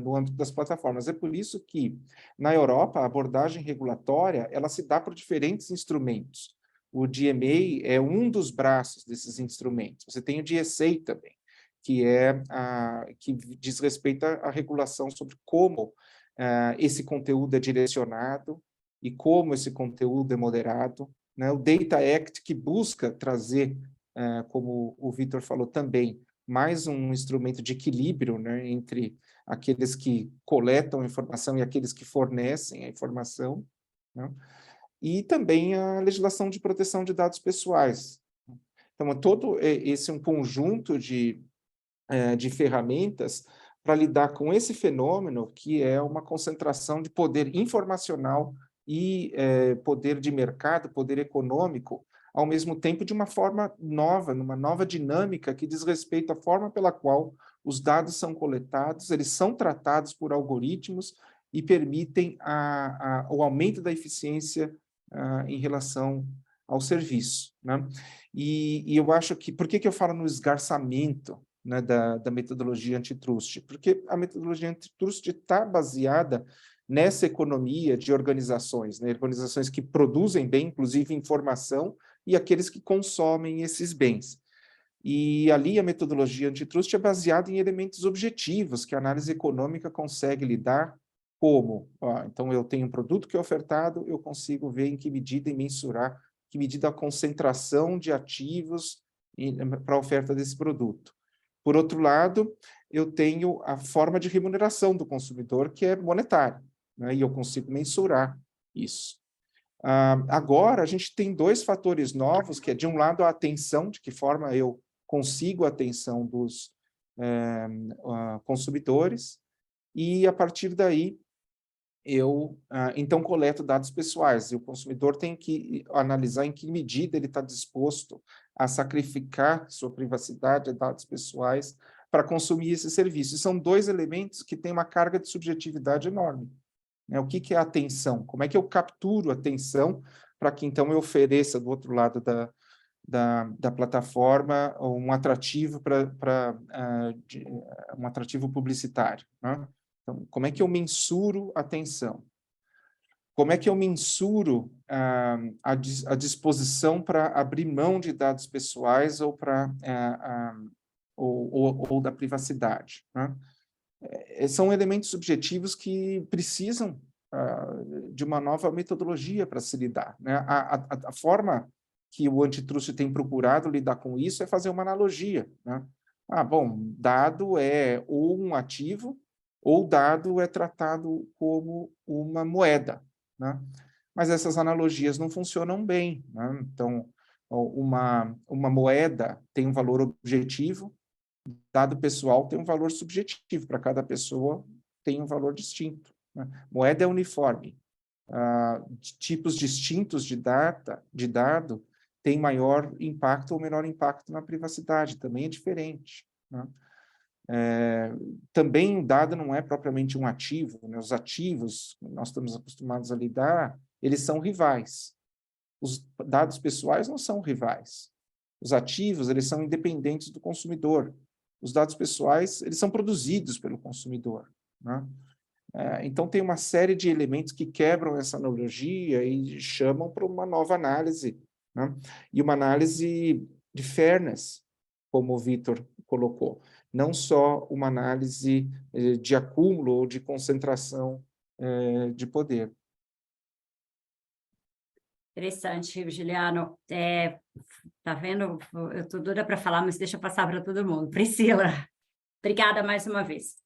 no âmbito das plataformas. É por isso que, na Europa, a abordagem regulatória ela se dá por diferentes instrumentos. O DMA é um dos braços desses instrumentos. Você tem o DSA também, que diz respeito à regulação sobre como esse conteúdo é direcionado e como esse conteúdo é moderado, né? O Data Act, que busca trazer, como o Vitor falou também, mais um instrumento de equilíbrio, né, entre aqueles que coletam a informação e aqueles que fornecem a informação, né? E também a legislação de proteção de dados pessoais. Então, todo esse é um conjunto de ferramentas para lidar com esse fenômeno, que é uma concentração de poder informacional e poder de mercado, poder econômico, ao mesmo tempo de uma forma nova, numa nova dinâmica que diz respeito à forma pela qual os dados são coletados, eles são tratados por algoritmos e permitem o aumento da eficiência em relação ao serviço, né? E eu acho que... Por que eu falo no esgarçamento, né, da metodologia antitrust? Porque a metodologia antitrust está baseada nessa economia de organizações, né? Organizações que produzem bem, inclusive informação, e aqueles que consomem esses bens. E ali a metodologia antitrust é baseada em elementos objetivos que a análise econômica consegue lidar. Como? Então, eu tenho um produto que é ofertado, eu consigo ver em que medida e mensurar que medida a concentração de ativos para a oferta desse produto. Por outro lado, eu tenho a forma de remuneração do consumidor, que é monetária, né? E eu consigo mensurar isso. Agora, a gente tem dois fatores novos, que é, de um lado, a atenção, de que forma eu consigo a atenção dos consumidores, e, a partir daí, eu, então, coleto dados pessoais, e o consumidor tem que analisar em que medida ele está disposto a sacrificar sua privacidade, dados pessoais, para consumir esse serviço. E são dois elementos que têm uma carga de subjetividade enorme, né? O que é a atenção? Como é que eu capturo a atenção para que, então, eu ofereça, do outro lado da plataforma, um atrativo um atrativo publicitário, né? Então, como é que eu mensuro a atenção? Como é que eu mensuro a disposição para abrir mão de dados pessoais ou da privacidade, né? São elementos subjetivos que precisam de uma nova metodologia para se lidar, né? A forma que o antitrust tem procurado lidar com isso é fazer uma analogia, né? Bom, dado é ou um ativo ou o dado é tratado como uma moeda, né? Mas essas analogias não funcionam bem, né? Então, uma moeda tem um valor objetivo, dado pessoal tem um valor subjetivo, para cada pessoa tem um valor distinto, né? Moeda é uniforme. Tipos distintos de dado têm maior impacto ou menor impacto na privacidade, também é diferente, né? Também dado não é propriamente um ativo, né? Os ativos, nós estamos acostumados a lidar, eles são rivais. Os dados pessoais não são rivais. Os ativos, eles são independentes do consumidor. Os dados pessoais, eles são produzidos pelo consumidor, né? Então, tem uma série de elementos que quebram essa analogia e chamam para uma nova análise, né? E uma análise de fairness, como o Vitor colocou. Não só uma análise de acúmulo ou de concentração de poder. Interessante, Juliano. Tá vendo? Eu estou dura para falar, mas deixa eu passar para todo mundo. Priscila, obrigada mais uma vez.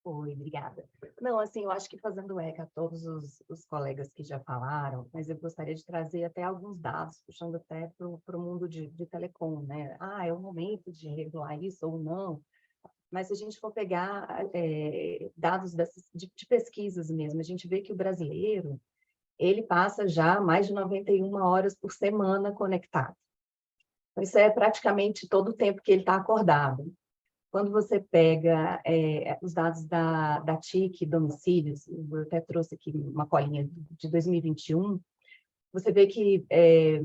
Oi, obrigada. Não, assim, eu acho que fazendo eco a todos os colegas que já falaram, mas eu gostaria de trazer até alguns dados, puxando até para o mundo de telecom, né? É o momento de regular isso ou não, mas se a gente for pegar dados de pesquisas mesmo, a gente vê que o brasileiro, ele passa já mais de 91 horas por semana conectado. Então, isso é praticamente todo o tempo que ele está acordado. Quando você pega os dados da TIC, domicílios, eu até trouxe aqui uma colinha de 2021, você vê que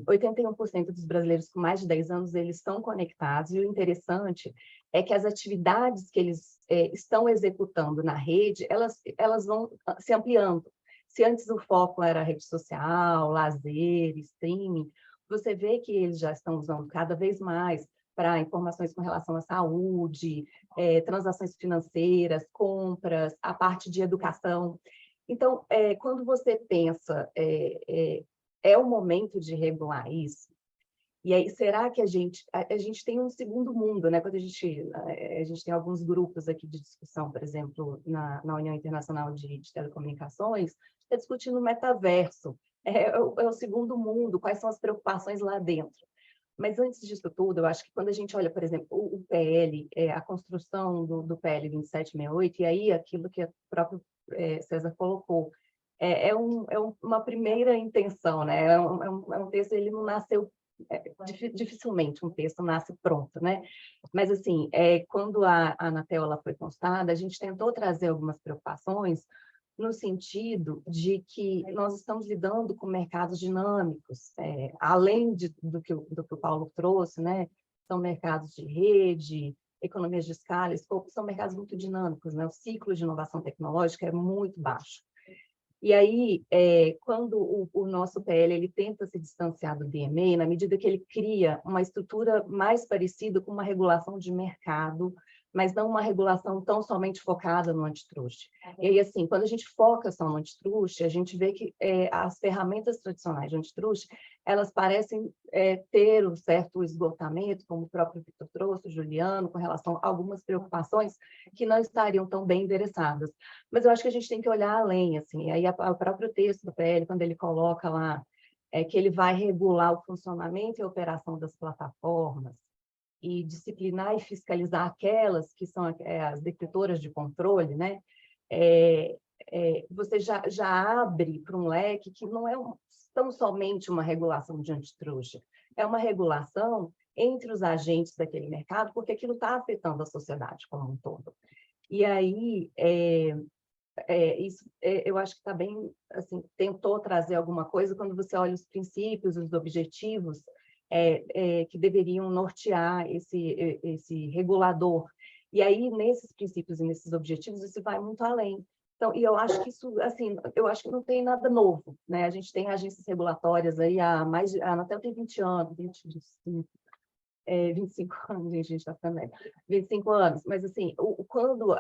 81% dos brasileiros com mais de 10 anos eles estão conectados, e o interessante é que as atividades que eles estão executando na rede, elas vão se ampliando. Se antes o foco era rede social, lazer, streaming, você vê que eles já estão usando cada vez mais para informações com relação à saúde, transações financeiras, compras, a parte de educação. Então, quando você pensa, é o momento de regular isso? E aí, será que a gente tem um segundo mundo, né? Quando a gente tem alguns grupos aqui de discussão, por exemplo, na União Internacional de Telecomunicações, está discutindo o metaverso, é o segundo mundo, quais são as preocupações lá dentro. Mas antes disso tudo, eu acho que quando a gente olha, por exemplo, o PL, a construção do PL 2768, e aí aquilo que o próprio César colocou, uma primeira intenção, né? É um texto, ele não nasceu, dificilmente um texto nasce pronto, né? Mas, assim, quando a Anatel ela foi constada, a gente tentou trazer algumas preocupações no sentido de que nós estamos lidando com mercados dinâmicos, além do que o Paulo trouxe, né? São mercados de rede, economias de escala, escopo, são mercados muito dinâmicos, né? O ciclo de inovação tecnológica é muito baixo. E aí, quando o nosso PL ele tenta se distanciar do DMA, na medida que ele cria uma estrutura mais parecida com uma regulação de mercado, mas não uma regulação tão somente focada no antitruste. E aí, assim, quando a gente foca só no antitruste, a gente vê que as ferramentas tradicionais de antitruste, elas parecem ter um certo esgotamento, como o próprio Vitor trouxe, o Juliano, com relação a algumas preocupações que não estariam tão bem endereçadas. Mas eu acho que a gente tem que olhar além, assim, aí o próprio texto do PL, quando ele coloca lá que ele vai regular o funcionamento e a operação das plataformas, e disciplinar e fiscalizar aquelas que são as detetoras de controle, né? Você já abre para um leque que não é tão somente uma regulação de antitruste, é uma regulação entre os agentes daquele mercado, porque aquilo está afetando a sociedade como um todo. E aí, isso, eu acho que está bem, assim, tentou trazer alguma coisa quando você olha os princípios, os objetivos, que deveriam nortear esse regulador. E aí, nesses princípios e nesses objetivos, isso vai muito além. Então, e eu acho que isso, assim, eu acho que não tem nada novo, né? A gente tem agências regulatórias aí a Anatel tem 20 anos, 25 anos, gente está ficando velho, 25 anos, mas assim, quando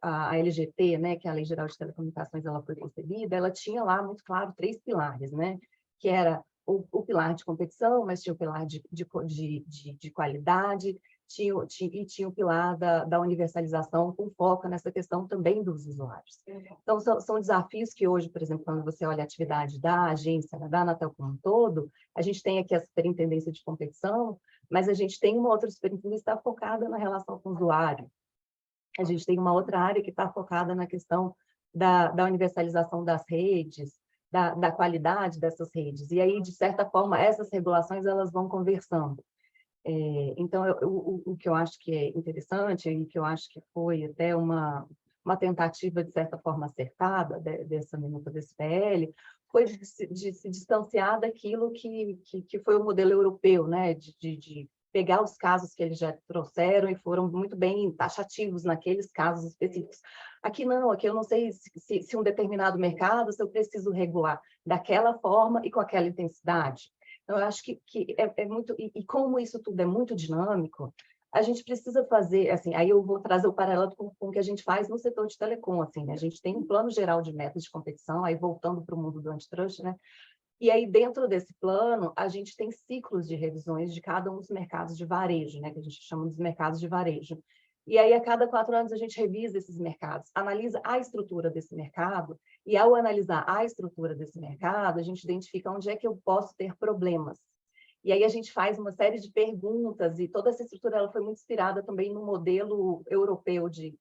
a LGT, né, que é a Lei Geral de Telecomunicações, ela foi concebida, ela tinha lá muito claro 3 pilares, né, que era o pilar de competição, mas tinha o pilar de qualidade, tinha o pilar da universalização, com foco nessa questão também dos usuários. Então, são desafios que hoje, por exemplo, quando você olha a atividade da agência, da Anatel como um todo, a gente tem aqui a superintendência de competição, mas a gente tem uma outra superintendência que está focada na relação com o usuário. A gente tem uma outra área que está focada na questão da universalização das redes, da qualidade dessas redes. E aí, de certa forma, essas regulações elas vão conversando. Então, o que eu acho que é interessante e que eu acho que foi até uma tentativa, de certa forma, acertada dessa minuta desse PL, foi de se distanciar daquilo que foi o modelo europeu, né? De pegar os casos que eles já trouxeram e foram muito bem taxativos naqueles casos específicos. Aqui não, aqui eu não sei se um determinado mercado, se eu preciso regular daquela forma e com aquela intensidade. Então, eu acho que é muito... E como isso tudo é muito dinâmico, a gente precisa fazer, assim, aí eu vou trazer o paralelo com o que a gente faz no setor de telecom, assim, né? A gente tem um plano geral de metas de competição, aí voltando para o mundo do antitrust, né? E aí, dentro desse plano, a gente tem ciclos de revisões de cada um dos mercados de varejo, né? Que a gente chama dos mercados de varejo. E aí, a cada 4 anos, a gente revisa esses mercados, analisa a estrutura desse mercado, e ao analisar a estrutura desse mercado, a gente identifica onde é que eu posso ter problemas. E aí a gente faz uma série de perguntas, e toda essa estrutura ela foi muito inspirada também no modelo europeu de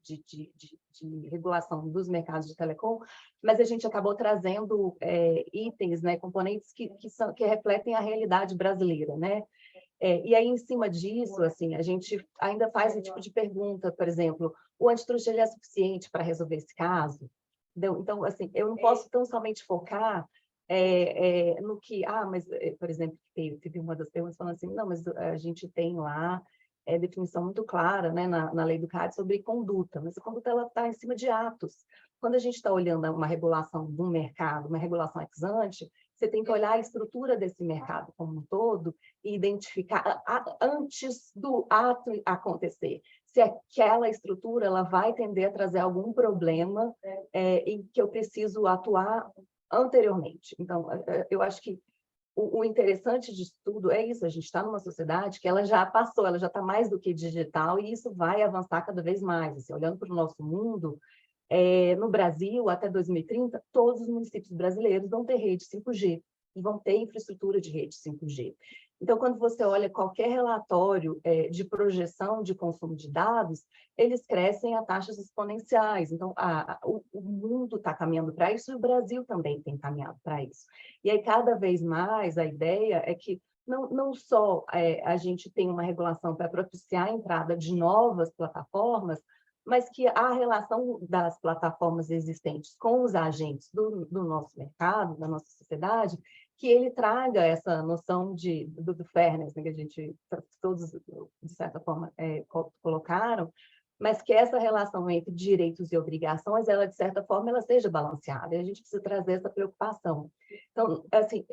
regulação dos mercados de telecom, mas a gente acabou trazendo itens, né, componentes que refletem a realidade brasileira, né? E aí, em cima disso, assim, a gente ainda faz um tipo de pergunta, por exemplo, o antitrust ele é suficiente para resolver esse caso? Entendeu? Então, assim, eu não posso tão somente focar no que, mas, por exemplo, teve uma das perguntas falando assim, não, mas a gente tem lá definição muito clara, né, na lei do CAD sobre conduta, mas a conduta está em cima de atos. Quando a gente está olhando uma regulação de um mercado, uma regulação ex ante, você tem que olhar a estrutura desse mercado como um todo e identificar antes do ato acontecer, se aquela estrutura ela vai tender a trazer algum problema em que eu preciso atuar anteriormente. Então, eu acho que o interessante disso tudo é isso, a gente está numa sociedade que ela já passou, ela já está mais do que digital, e isso vai avançar cada vez mais. Assim, olhando para o nosso mundo, no Brasil, até 2030, todos os municípios brasileiros vão ter rede 5G, e vão ter infraestrutura de rede 5G. Então, quando você olha qualquer relatório de projeção de consumo de dados, eles crescem a taxas exponenciais. Então, o mundo está caminhando para isso e o Brasil também tem caminhado para isso. E aí, cada vez mais, a ideia é que não só a gente tem uma regulação para propiciar a entrada de novas plataformas, mas que a relação das plataformas existentes com os agentes do nosso mercado, da nossa sociedade, que ele traga essa noção do fairness, né, que a gente, todos, de certa forma, colocaram, mas que essa relação entre direitos e obrigações, ela, de certa forma, ela seja balanceada, e a gente precisa trazer essa preocupação. Então, assim,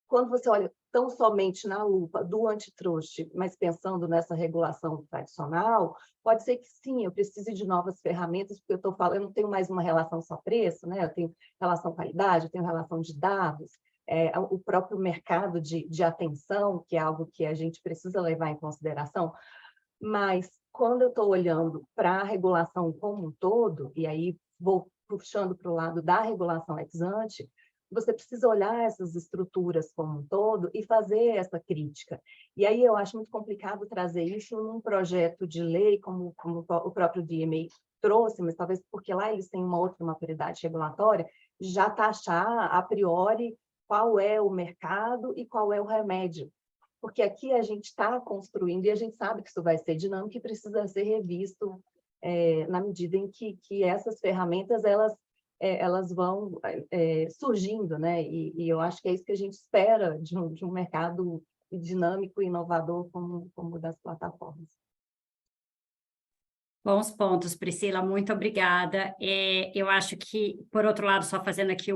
quando você olha tão somente na lupa do antitrust, mas pensando nessa regulação tradicional, pode ser que sim, eu precise de novas ferramentas, porque eu não tenho mais uma relação só preço, né? Eu tenho relação qualidade, eu tenho relação de dados, o próprio mercado de atenção, que é algo que a gente precisa levar em consideração, mas quando eu estou olhando para a regulação como um todo, e aí vou puxando para o lado da regulação ex ante, você precisa olhar essas estruturas como um todo e fazer essa crítica. E aí eu acho muito complicado trazer isso num projeto de lei, como o próprio DMA trouxe, mas talvez porque lá eles têm uma outra maturidade regulatória, já taxar a priori qual é o mercado e qual é o remédio. Porque aqui a gente está construindo e a gente sabe que isso vai ser dinâmico e precisa ser revisto na medida em que essas ferramentas elas vão surgindo, né? E eu acho que é isso que a gente espera de um mercado dinâmico e inovador como o das plataformas. Bons pontos, Priscila, muito obrigada. Eu acho que, por outro lado, só fazendo aqui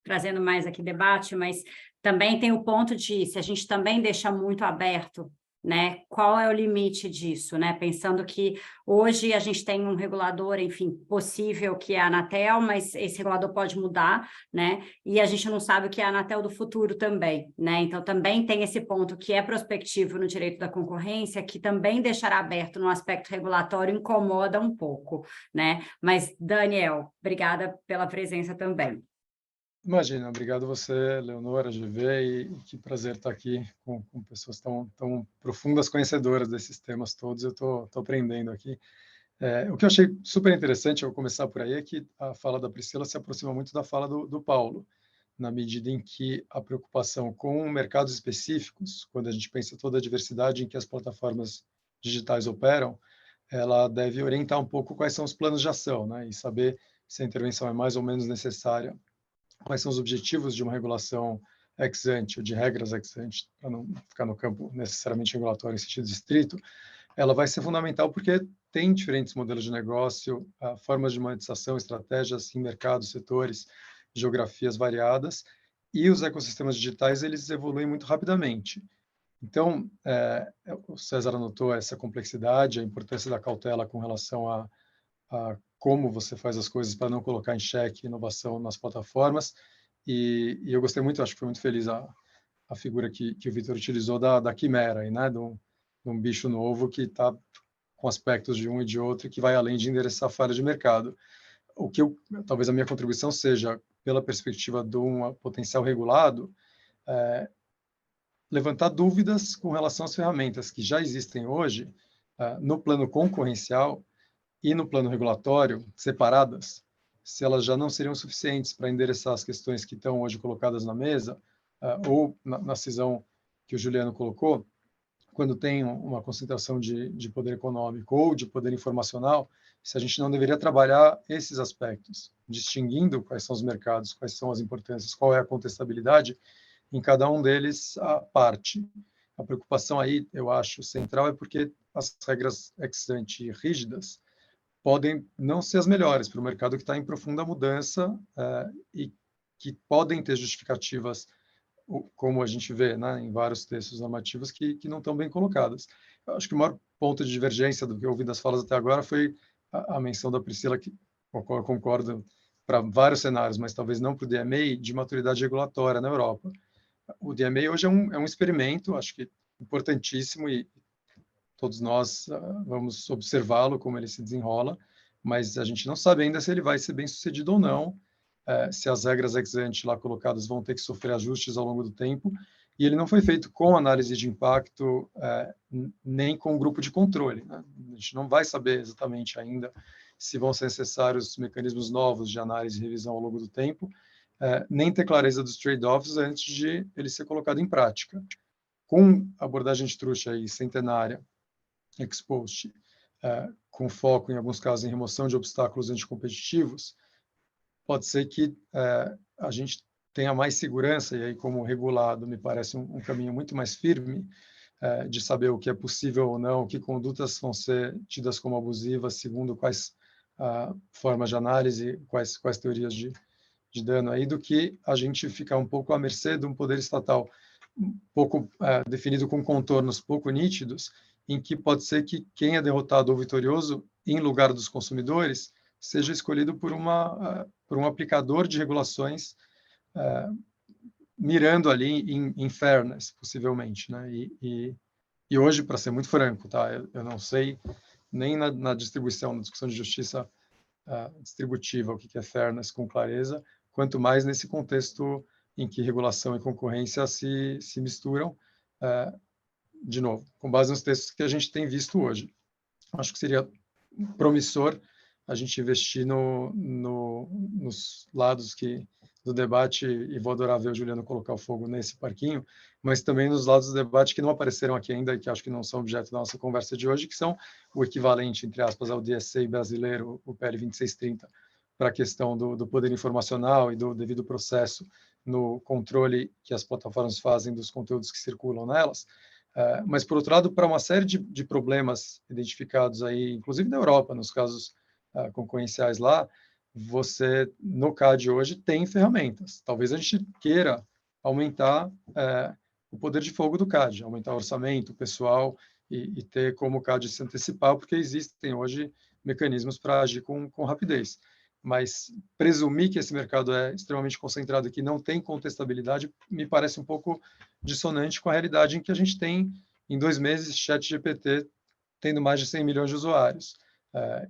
trazendo mais aqui debate, mas também tem o ponto de, se a gente também deixa muito aberto né? Qual é o limite disso, né? Pensando que hoje a gente tem um regulador, enfim, possível que é a Anatel, mas esse regulador pode mudar, né? E a gente não sabe o que é a Anatel do futuro também, né? Então também tem esse ponto que é prospectivo no direito da concorrência, que também deixará aberto no aspecto regulatório, incomoda um pouco, né? Mas, Daniel, obrigada pela presença também. Imagina, obrigado você, Leonora, GV, e que prazer estar aqui com pessoas tão profundas conhecedoras desses temas todos. Eu estou aprendendo aqui. O que eu achei super interessante, eu vou começar por aí, é que a fala da Priscila se aproxima muito da fala do Paulo, na medida em que a preocupação com mercados específicos, quando a gente pensa toda a diversidade em que as plataformas digitais operam, ela deve orientar um pouco quais são os planos de ação, né? E saber se a intervenção é mais ou menos necessária, quais são os objetivos de uma regulação ex ante, ou de regras ex ante, para não ficar no campo necessariamente regulatório em sentido estrito, ela vai ser fundamental porque tem diferentes modelos de negócio, formas de monetização, estratégias em mercados, setores, geografias variadas, e os ecossistemas digitais eles evoluem muito rapidamente. Então, o César anotou essa complexidade, a importância da cautela com relação a como você faz as coisas para não colocar em xeque inovação nas plataformas, e eu gostei muito, acho que foi muito feliz a figura que o Vitor utilizou da quimera, né, de um bicho novo que está com aspectos de um e de outro, e que vai além de endereçar a falha de mercado. O que talvez a minha contribuição seja, pela perspectiva de um potencial regulado, levantar dúvidas com relação às ferramentas que já existem hoje, no plano concorrencial e no plano regulatório, separadas, se elas já não seriam suficientes para endereçar as questões que estão hoje colocadas na mesa, ou na cisão que o Juliano colocou, quando tem uma concentração de poder econômico ou de poder informacional, se a gente não deveria trabalhar esses aspectos, distinguindo quais são os mercados, quais são as importâncias, qual é a contestabilidade, em cada um deles a parte. A preocupação aí, eu acho, central é porque as regras ex ante rígidas podem não ser as melhores para o mercado que está em profunda mudança, e que podem ter justificativas, como a gente vê, né, em vários textos normativos, que não estão bem colocadas. Eu acho que o maior ponto de divergência do que eu ouvi das falas até agora foi a menção da Priscila, que eu concordo para vários cenários, mas talvez não para o DMA, de maturidade regulatória na Europa. O DMA hoje é um experimento, acho que importantíssimo, e todos nós vamos observá-lo, como ele se desenrola, mas a gente não sabe ainda se ele vai ser bem sucedido ou não, se as regras ex ante lá colocadas vão ter que sofrer ajustes ao longo do tempo, e ele não foi feito com análise de impacto, nem com grupo de controle, né? A gente não vai saber exatamente ainda se vão ser necessários mecanismos novos de análise e revisão ao longo do tempo, nem ter clareza dos trade-offs antes de ele ser colocado em prática. Com abordagem de trouxa aí, centenária, ex post, com foco, em alguns casos, em remoção de obstáculos anticompetitivos, pode ser que a gente tenha mais segurança, e aí, como regulado, me parece um caminho muito mais firme, de saber o que é possível ou não, que condutas vão ser tidas como abusivas, segundo quais formas de análise, quais teorias de dano aí, do que a gente ficar um pouco à mercê de um poder estatal um pouco definido com contornos pouco nítidos, em que pode ser que quem é derrotado ou vitorioso, em lugar dos consumidores, seja escolhido por um aplicador de regulações, mirando ali em fairness, possivelmente, né? E hoje, para ser muito franco, tá? Eu não sei nem na distribuição, na discussão de justiça distributiva, o que é fairness com clareza, quanto mais nesse contexto em que regulação e concorrência se misturam, de novo, com base nos textos que a gente tem visto hoje. Acho que seria promissor a gente investir nos lados do debate, e vou adorar ver o Juliano colocar o fogo nesse parquinho, mas também nos lados do debate que não apareceram aqui ainda e que acho que não são objeto da nossa conversa de hoje, que são o equivalente, entre aspas, ao DSA brasileiro, o PL 2630, para a questão do poder informacional e do devido processo no controle que as plataformas fazem dos conteúdos que circulam nelas. Mas, por outro lado, para uma série de problemas identificados aí, inclusive na Europa, nos casos concorrenciais lá, você, no CAD hoje, tem ferramentas. Talvez a gente queira aumentar o poder de fogo do CAD, aumentar o orçamento, o pessoal e ter como o CAD se antecipar, porque existem hoje mecanismos para agir com rapidez. Mas presumir que esse mercado é extremamente concentrado e que não tem contestabilidade me parece um pouco dissonante com a realidade em que a gente tem, em 2 meses, ChatGPT tendo mais de 100 milhões de usuários.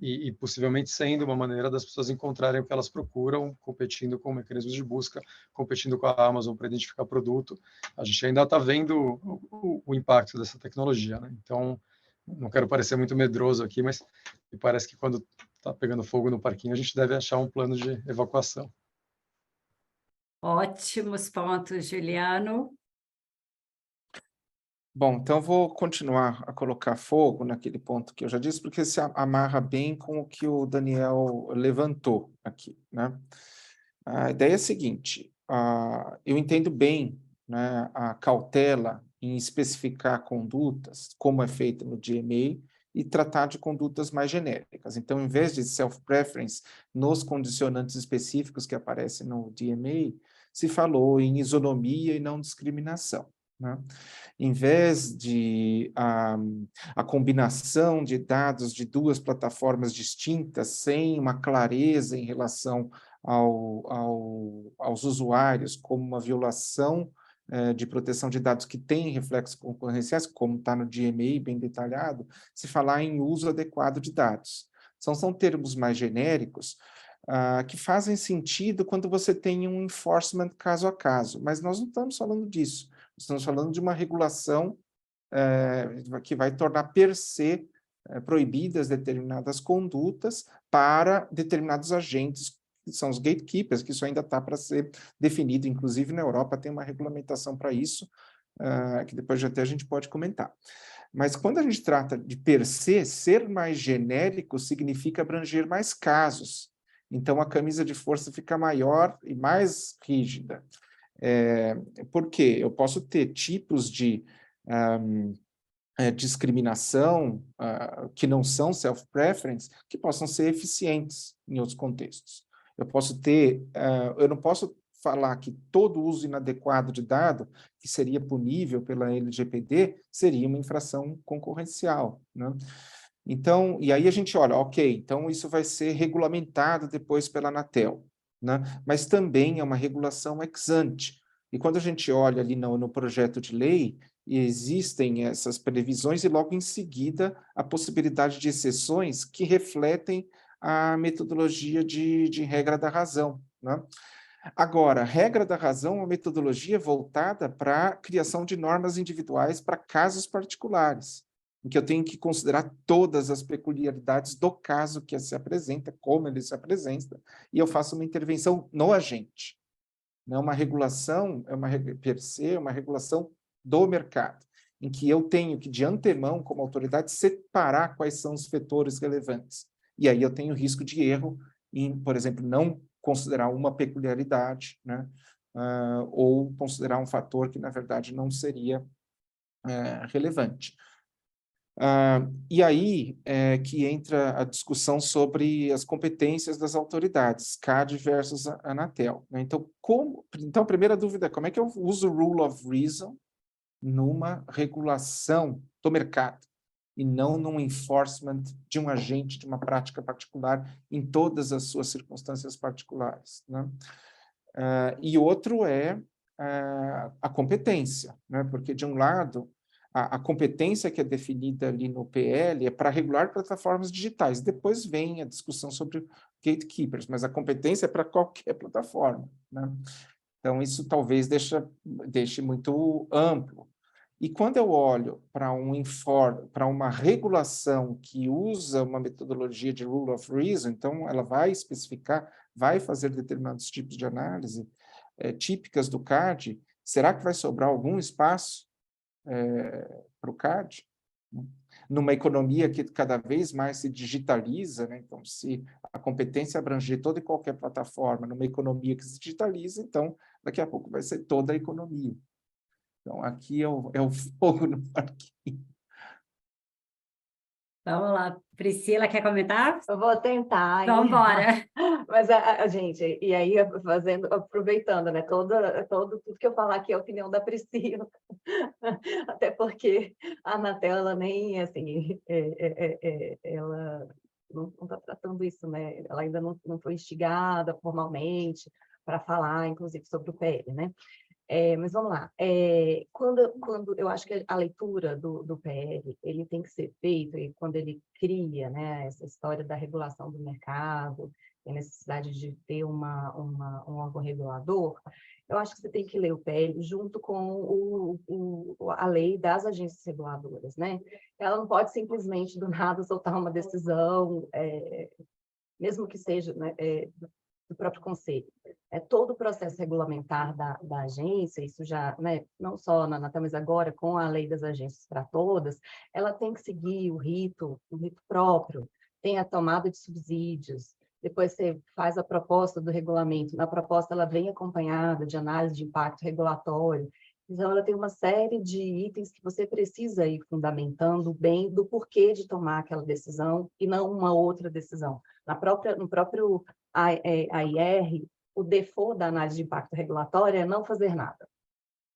E possivelmente sendo uma maneira das pessoas encontrarem o que elas procuram, competindo com mecanismos de busca, competindo com a Amazon para identificar produto. A gente ainda está vendo o impacto dessa tecnologia, né? Então, não quero parecer muito medroso aqui, mas me parece que quando está pegando fogo no parquinho, a gente deve achar um plano de evacuação. Ótimos pontos, Juliano. Bom, então eu vou continuar a colocar fogo naquele ponto que eu já disse, porque se amarra bem com o que o Daniel levantou aqui, né? A ideia é a seguinte, eu entendo bem, né, a cautela em especificar condutas, como é feita no DMA, e tratar de condutas mais genéricas. Então, em vez de self-preference nos condicionantes específicos que aparecem no DMA, se falou em isonomia e não discriminação, né? Em vez de a combinação de dados de 2 plataformas distintas, sem uma clareza em relação aos usuários, como uma violação de proteção de dados que tem reflexos concorrenciais, como está no DMA, bem detalhado, se falar em uso adequado de dados. São termos mais genéricos, que fazem sentido quando você tem um enforcement caso a caso, mas nós não estamos falando disso. Estamos falando de uma regulação que vai tornar per se proibidas determinadas condutas para determinados agentes, que são os gatekeepers, que isso ainda está para ser definido. Inclusive, na Europa tem uma regulamentação para isso, que depois até a gente pode comentar. Mas quando a gente trata de per se, ser mais genérico significa abranger mais casos. Então, a camisa de força fica maior e mais rígida. Por quê? Eu posso ter tipos de discriminação que não são self-preference, que possam ser eficientes em outros contextos. Eu não posso falar que todo uso inadequado de dado, que seria punível pela LGPD, seria uma infração concorrencial, né? Então, e aí a gente olha, ok, então isso vai ser regulamentado depois pela Anatel, né? Mas também é uma regulação ex ante. E quando a gente olha ali no projeto de lei, existem essas previsões e logo em seguida a possibilidade de exceções que refletem a metodologia de regra da razão, né? Agora, regra da razão é uma metodologia voltada para a criação de normas individuais para casos particulares, em que eu tenho que considerar todas as peculiaridades do caso que se apresenta, como ele se apresenta, e eu faço uma intervenção no agente. Não é uma regulação, per se, é uma regulação do mercado, em que eu tenho que, de antemão, como autoridade, separar quais são os vetores relevantes. E aí eu tenho risco de erro em, por exemplo, não considerar uma peculiaridade, né? Ou considerar um fator que, na verdade, não seria relevante. E aí que entra a discussão sobre as competências das autoridades, CAD versus Anatel, né? Então, a primeira dúvida é como é que eu uso o rule of reason numa regulação do mercado e não num enforcement de um agente, de uma prática particular em todas as suas circunstâncias particulares, né? E outro é a competência, né? Porque, de um lado, a competência que é definida ali no PL é para regular plataformas digitais. Depois vem a discussão sobre gatekeepers, mas a competência é para qualquer plataforma, né? Então, isso talvez deixe muito amplo. E quando eu olho para uma regulação que usa uma metodologia de rule of reason, então ela vai especificar, vai fazer determinados tipos de análise típicas do CAD, será que vai sobrar algum espaço para o CAD? Numa economia que cada vez mais se digitaliza, né? Então, se a competência abranger toda e qualquer plataforma, numa economia que se digitaliza, então, daqui a pouco vai ser toda a economia. Então, aqui é o fogo no parquinho. Vamos lá. Priscila, quer comentar? Eu vou tentar. Vamos embora. Mas gente, e aí aproveitando, né? Tudo que eu falar aqui é a opinião da Priscila, até porque a Anatel, ela nem assim, ela não está tratando isso, né? Ela ainda não foi instigada formalmente para falar, inclusive, sobre o PL, né? Mas vamos lá. Quando eu acho que a leitura do PL ele tem que ser feito, e quando ele cria, né, essa história da regulação do mercado, a necessidade de ter um órgão regulador, eu acho que você tem que ler o PL junto com a lei das agências reguladoras, né? Ela não pode simplesmente, do nada, soltar uma decisão, mesmo que seja, né, do próprio conselho. Todo o processo regulamentar da agência, isso já, né, não só na Anatel, mas agora com a lei das agências para todas, ela tem que seguir o rito próprio, tem a tomada de subsídios, depois você faz a proposta do regulamento, na proposta ela vem acompanhada de análise de impacto regulatório, então ela tem uma série de itens que você precisa ir fundamentando bem do porquê de tomar aquela decisão e não uma outra decisão. No próprio AIR, o default da análise de impacto regulatório é não fazer nada.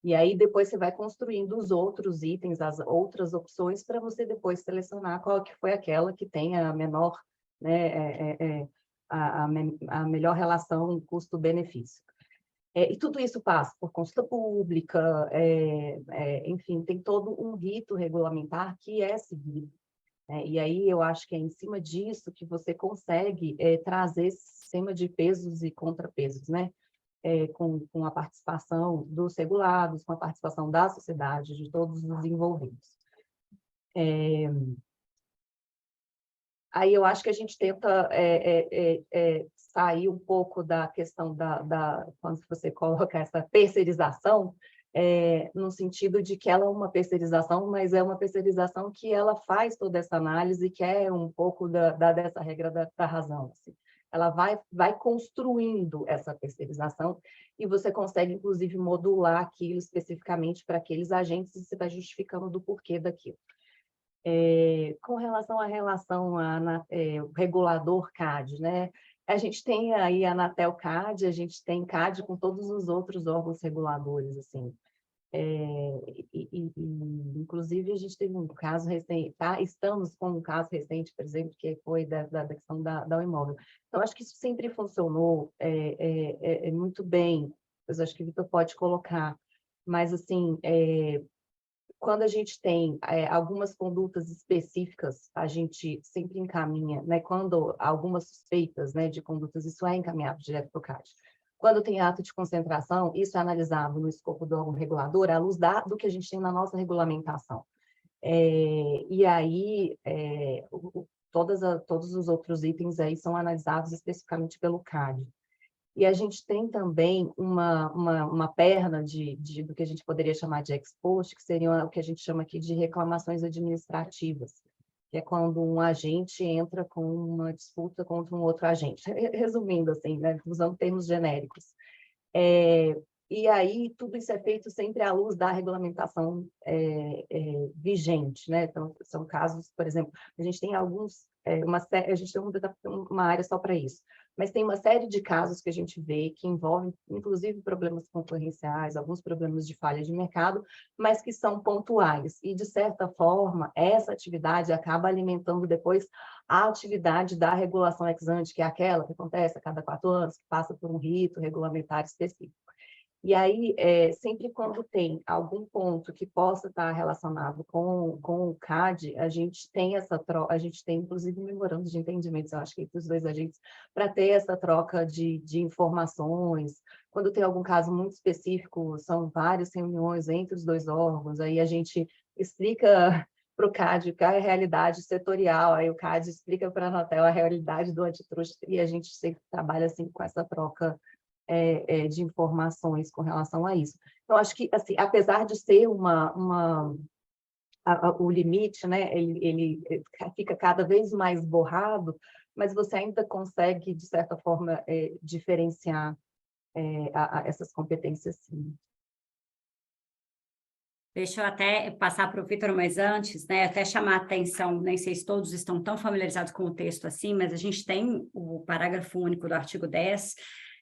E aí depois você vai construindo os outros itens, as outras opções, para você depois selecionar qual que foi aquela que tem a menor, né, a melhor relação custo-benefício. E tudo isso passa por consulta pública, enfim, tem todo um rito regulamentar que é seguido. E aí eu acho que é em cima disso que você consegue trazer esse sistema de pesos e contrapesos, né? Com a participação dos regulados, com a participação da sociedade, de todos os envolvidos. Aí eu acho que a gente tenta sair um pouco da questão quando você coloca essa terceirização, no sentido de que ela é uma terceirização, mas é uma terceirização que ela faz toda essa análise, que é um pouco dessa regra da razão. Assim. Ela vai construindo essa terceirização e você consegue, inclusive, modular aquilo especificamente para aqueles agentes e você vai justificando do porquê daquilo. Com relação ao regulador CAD, né? A gente tem aí a Anatel CAD, a gente tem CAD com todos os outros órgãos reguladores, assim. Inclusive, a gente teve um caso recente, estamos com um caso recente, por exemplo, que foi da questão da imóvel. Então, acho que isso sempre funcionou muito bem, eu acho que o Vitor pode colocar, mas, assim, quando a gente tem algumas condutas específicas, a gente sempre encaminha, né? Quando algumas suspeitas, né, de condutas, isso é encaminhado direto para o CAD. Quando tem ato de concentração, isso é analisado no escopo do órgão regulador, à luz do que a gente tem na nossa regulamentação. E aí, todos os outros itens aí são analisados especificamente pelo CAD. E a gente tem também uma perna do que a gente poderia chamar de ex post, que seria o que a gente chama aqui de reclamações administrativas, que é quando um agente entra com uma disputa contra um outro agente. Resumindo, assim, né, usando termos genéricos. E aí, tudo isso é feito sempre à luz da regulamentação vigente, né? Então, são casos, por exemplo, a gente tem alguns, a gente tem uma área só para isso, mas tem uma série de casos que a gente vê que envolvem, inclusive, problemas concorrenciais, alguns problemas de falha de mercado, mas que são pontuais. E, de certa forma, essa atividade acaba alimentando depois a atividade da regulação ex ante, que é aquela que acontece a cada 4 anos, que passa por um rito regulamentar específico. E aí, sempre quando tem algum ponto que possa estar relacionado com o CAD, a gente tem essa troca, a gente tem, inclusive, memorandos de entendimentos, eu acho que entre os dois agentes, para ter essa troca de informações. Quando tem algum caso muito específico, são várias reuniões entre os dois órgãos, aí a gente explica para o CAD qual é a realidade setorial, aí o CAD explica para a Anatel a realidade do antitruste, e a gente sempre trabalha assim com essa troca de informações com relação a isso. Então, acho que, assim, apesar de ser o limite, né, ele fica cada vez mais borrado, mas você ainda consegue, de certa forma, diferenciar essas competências, sim. Deixa eu até passar para o Vitor, mas antes, né, até chamar a atenção, nem sei se todos estão tão familiarizados com o texto assim, mas a gente tem o parágrafo único do artigo 10,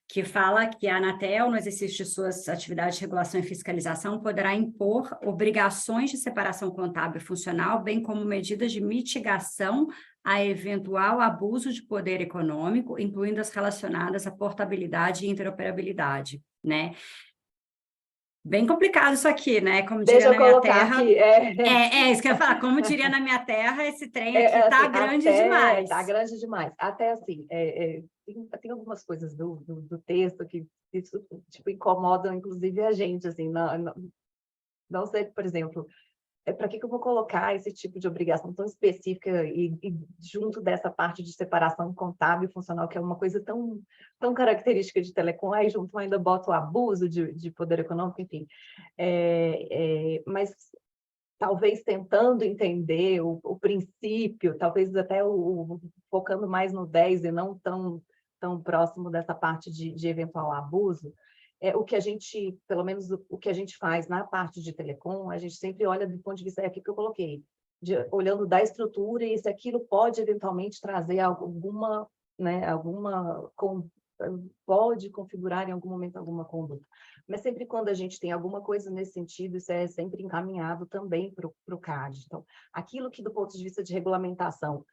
que fala que a Anatel, no exercício de suas atividades de regulação e fiscalização, poderá impor obrigações de separação contábil e funcional, bem como medidas de mitigação a eventual abuso de poder econômico, incluindo as relacionadas à portabilidade e interoperabilidade, né? Bem complicado isso aqui, né? Como diria Deixa eu na minha colocar terra. aqui. Isso que eu ia falar. Como diria na minha terra, esse trem aqui Assim, tá grande demais. Tá grande demais. Até assim, tem algumas coisas do texto que isso, tipo, incomodam, inclusive, a gente, assim, não sei, por exemplo, para que eu vou colocar esse tipo de obrigação tão específica e junto dessa parte de separação contábil e funcional, que é uma coisa tão característica de telecom, aí junto ainda bota o abuso de poder econômico, enfim. Mas talvez tentando entender o princípio, talvez até focando mais no 10 e não tão próximo dessa parte de eventual abuso, o que a gente, pelo menos o que a gente faz na parte de telecom, a gente sempre olha do ponto de vista, aqui que eu coloquei, olhando da estrutura e se aquilo pode eventualmente trazer alguma, né, pode configurar em algum momento alguma conduta. Mas sempre quando a gente tem alguma coisa nesse sentido, isso é sempre encaminhado também para o CAD. Então, aquilo que do ponto de vista de regulamentação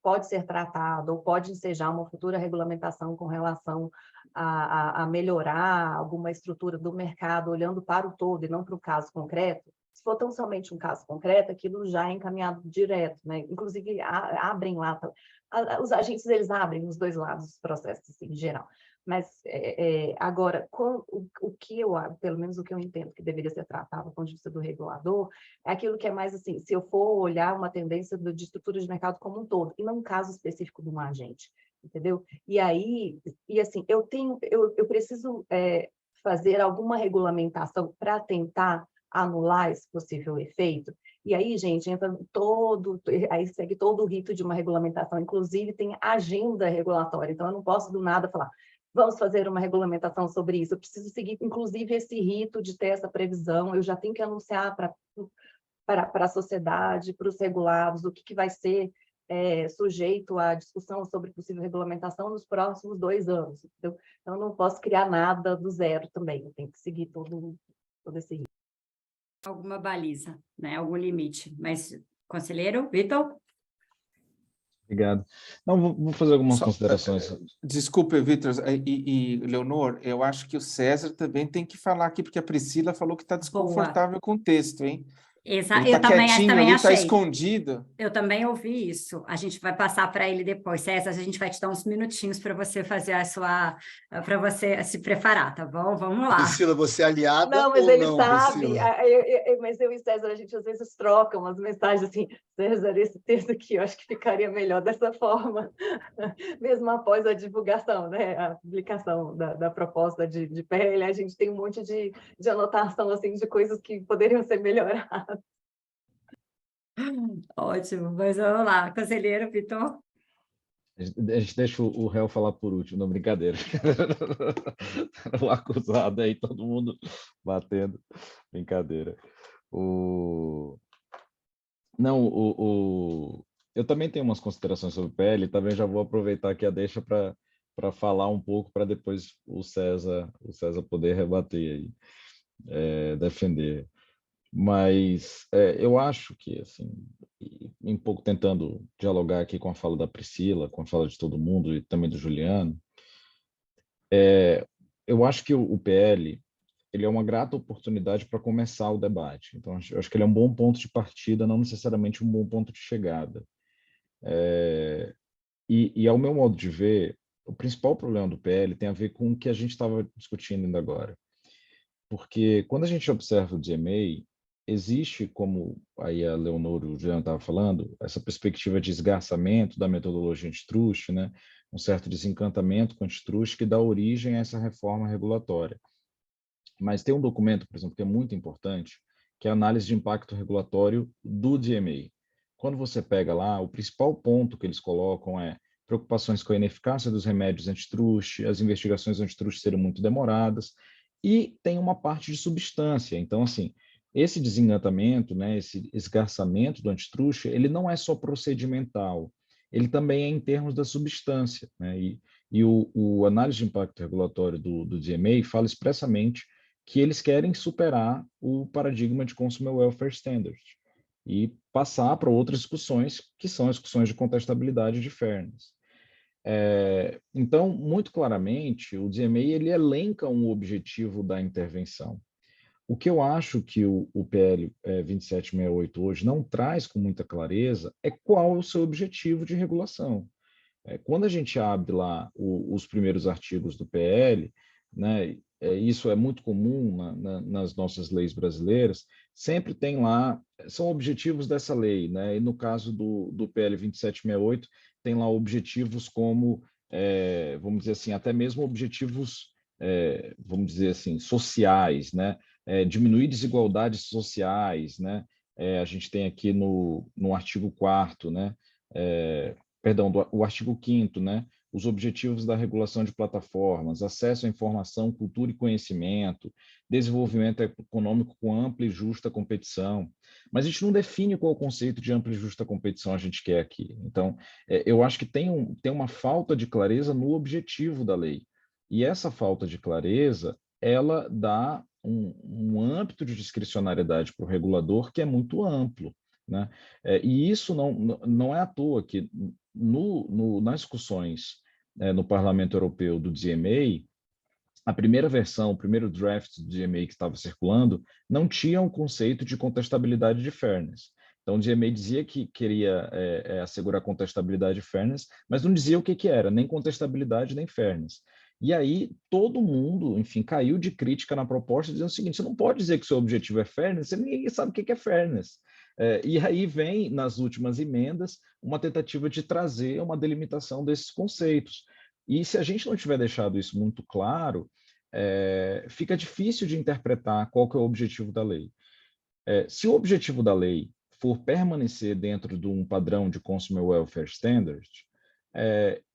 pode ser tratado ou pode ensejar uma futura regulamentação com relação a melhorar alguma estrutura do mercado, olhando para o todo e não para o caso concreto, se for tão somente um caso concreto, aquilo já é encaminhado direto, né? Inclusive, abrem lá, os agentes, eles abrem nos dois lados dos processos, assim, em geral. Mas, agora, o que pelo menos o que eu entendo que deveria ser tratado do ponto de vista do regulador, é aquilo que é mais assim, se eu for olhar uma tendência de estrutura de mercado como um todo, e não um caso específico de um agente, entendeu? E aí, assim, eu preciso fazer alguma regulamentação para tentar anular esse possível efeito. E aí, gente, aí segue todo o rito de uma regulamentação, inclusive tem agenda regulatória, então eu não posso do nada falar, vamos fazer uma regulamentação sobre isso, eu preciso seguir, inclusive, esse rito de ter essa previsão, eu já tenho que anunciar para a sociedade, para os regulados, o que vai ser sujeito à discussão sobre possível regulamentação nos próximos 2 anos. Então, eu não posso criar nada do zero também, eu tenho que seguir todo esse rito. Alguma baliza, né? Algum limite. Mas, conselheiro, Vitor? Obrigado. Não, vou fazer algumas considerações. Desculpe, Vitor e Leonor, eu acho que o César também tem que falar aqui, porque a Priscila falou que está desconfortável com o texto, hein? Ele está quietinho ali, está escondido. Eu também ouvi isso. A gente vai passar para ele depois. César, a gente vai te dar uns minutinhos para você fazer para você se preparar, tá bom? Vamos lá. Priscila, você é aliada não, mas ou ele não, sabe. Priscila? Mas eu e César, a gente às vezes troca umas mensagens assim, César, esse texto aqui, eu acho que ficaria melhor dessa forma, mesmo após a divulgação, né? A publicação da proposta de PL, a gente tem um monte de anotação assim, de coisas que poderiam ser melhoradas. Ótimo, mas vamos lá. Conselheiro, Vitor? A gente deixa o réu falar por último, não, brincadeira. O acusado aí, todo mundo batendo, brincadeira. Eu também tenho umas considerações sobre o PL, também já vou aproveitar aqui a deixa para falar um pouco, para depois o César poder rebater aí, defender. Mas eu acho que, assim, um pouco tentando dialogar aqui com a fala da Priscila, com a fala de todo mundo e também do Juliano, eu acho que o PL ele é uma grata oportunidade para começar o debate. Então, eu acho que ele é um bom ponto de partida, não necessariamente um bom ponto de chegada. E ao meu modo de ver, o principal problema do PL tem a ver com o que a gente estava discutindo ainda agora. Porque quando a gente observa o DMA, existe, como aí a Leonor e o Juliano estavam falando, essa perspectiva de esgarçamento da metodologia antitrust, né? Um certo desencantamento com a antitrust que dá origem a essa reforma regulatória. Mas tem um documento, por exemplo, que é muito importante, que é a análise de impacto regulatório do DMA. Quando você pega lá, o principal ponto que eles colocam é preocupações com a ineficácia dos remédios antitrust, as investigações antitrust serem muito demoradas, e tem uma parte de substância. Então, assim, esse desengatamento, né, esse esgarçamento do antitruste, ele não é só procedimental, ele também é em termos da substância, né? E o análise de impacto regulatório do DMA fala expressamente que eles querem superar o paradigma de Consumer Welfare Standards e passar para outras discussões, que são as discussões de contestabilidade e de fairness. Então, muito claramente, o DMA ele elenca um objetivo da intervenção. O que eu acho que o PL 2768 hoje não traz com muita clareza é qual é o seu objetivo de regulação. Quando a gente abre lá os primeiros artigos do PL, né, isso é muito comum nas nossas leis brasileiras, sempre tem lá, são objetivos dessa lei, né, e no caso do PL 2768, tem lá objetivos como, vamos dizer assim, até mesmo objetivos, vamos dizer assim, sociais, né, diminuir desigualdades sociais, né, a gente tem aqui no artigo 4º, né, perdão, o artigo 5º, né, os objetivos da regulação de plataformas, acesso à informação, cultura e conhecimento, desenvolvimento econômico com ampla e justa competição. Mas a gente não define qual o conceito de ampla e justa competição a gente quer aqui. Então, eu acho que tem uma falta de clareza no objetivo da lei. E essa falta de clareza, ela dá um âmbito de discricionariedade para o regulador que é muito amplo, né? E isso não é à toa que nas discussões no Parlamento Europeu do DMA, a primeira versão, o primeiro draft do DMA que estava circulando, não tinha um conceito de contestabilidade de fairness. Então, o DMA dizia que queria assegurar contestabilidade e fairness, mas não dizia o que era, nem contestabilidade, nem fairness. E aí, todo mundo, enfim, caiu de crítica na proposta, dizendo o seguinte, você não pode dizer que o seu objetivo é fairness, você ninguém sabe o que é fairness. E aí vem, nas últimas emendas, uma tentativa de trazer uma delimitação desses conceitos. E se a gente não tiver deixado isso muito claro, fica difícil de interpretar qual que é o objetivo da lei. Se o objetivo da lei for permanecer dentro de um padrão de Consumer Welfare Standards,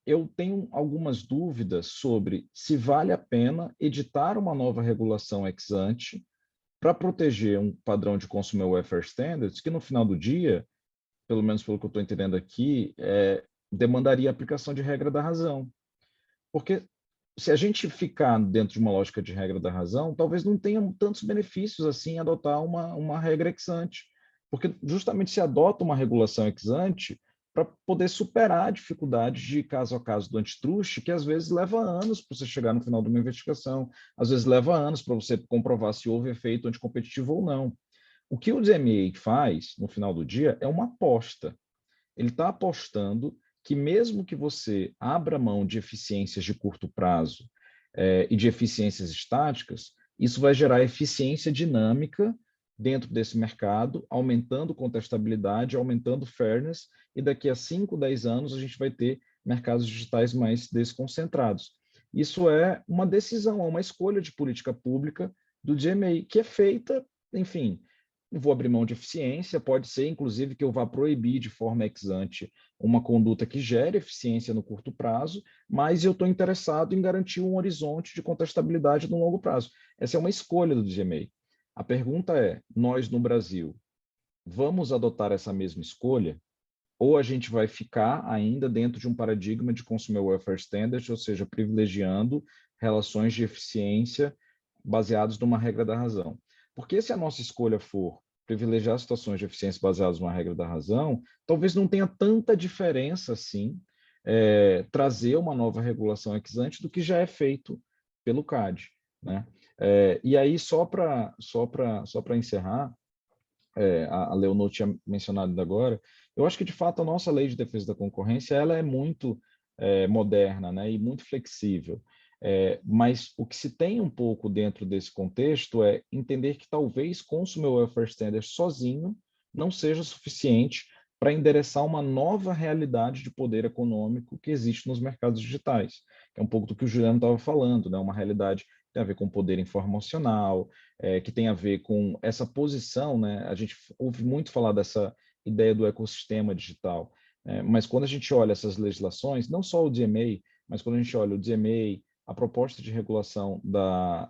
eu tenho algumas dúvidas sobre se vale a pena editar uma nova regulação ex ante para proteger um padrão de Consumer Welfare Standards que, no final do dia, pelo menos pelo que eu estou entendendo aqui, demandaria a aplicação de regra da razão. Porque se a gente ficar dentro de uma lógica de regra da razão, talvez não tenha tantos benefícios assim adotar uma regra ex ante. Porque justamente se adota uma regulação ex ante para poder superar a dificuldade de caso a caso do antitruste, que às vezes leva anos para você chegar no final de uma investigação, às vezes leva anos para você comprovar se houve efeito anticompetitivo ou não. O que o DMA faz, no final do dia, é uma aposta. Ele está apostando que mesmo que você abra mão de eficiências de curto prazo e de eficiências estáticas, isso vai gerar eficiência dinâmica dentro desse mercado, aumentando contestabilidade, aumentando fairness, e daqui a 5, 10 anos a gente vai ter mercados digitais mais desconcentrados. Isso é uma decisão, é uma escolha de política pública do DMA, que é feita, enfim, não vou abrir mão de eficiência, pode ser, inclusive, que eu vá proibir de forma ex ante uma conduta que gere eficiência no curto prazo, mas eu estou interessado em garantir um horizonte de contestabilidade no longo prazo. Essa é uma escolha do DMA. A pergunta é, nós no Brasil, vamos adotar essa mesma escolha? Ou a gente vai ficar ainda dentro de um paradigma de Consumer Welfare Standards, ou seja, privilegiando relações de eficiência baseadas numa regra da razão? Porque se a nossa escolha for privilegiar situações de eficiência baseadas numa regra da razão, talvez não tenha tanta diferença assim trazer uma nova regulação ex ante do que já é feito pelo CAD, né? E aí, só para encerrar, a Leonor tinha mencionado agora, eu acho que, de fato, a nossa lei de defesa da concorrência ela é muito moderna, né, e muito flexível. Mas o que se tem um pouco dentro desse contexto é entender que talvez Consumer Welfare Standards sozinho não seja suficiente para endereçar uma nova realidade de poder econômico que existe nos mercados digitais, que é um pouco do que o Juliano estava falando, né, uma realidade que tem a ver com poder informacional, que tem a ver com essa posição, né? A gente ouve muito falar dessa ideia do ecossistema digital, mas quando a gente olha essas legislações, não só o DMA, mas quando a gente olha o DMA, a proposta de regulação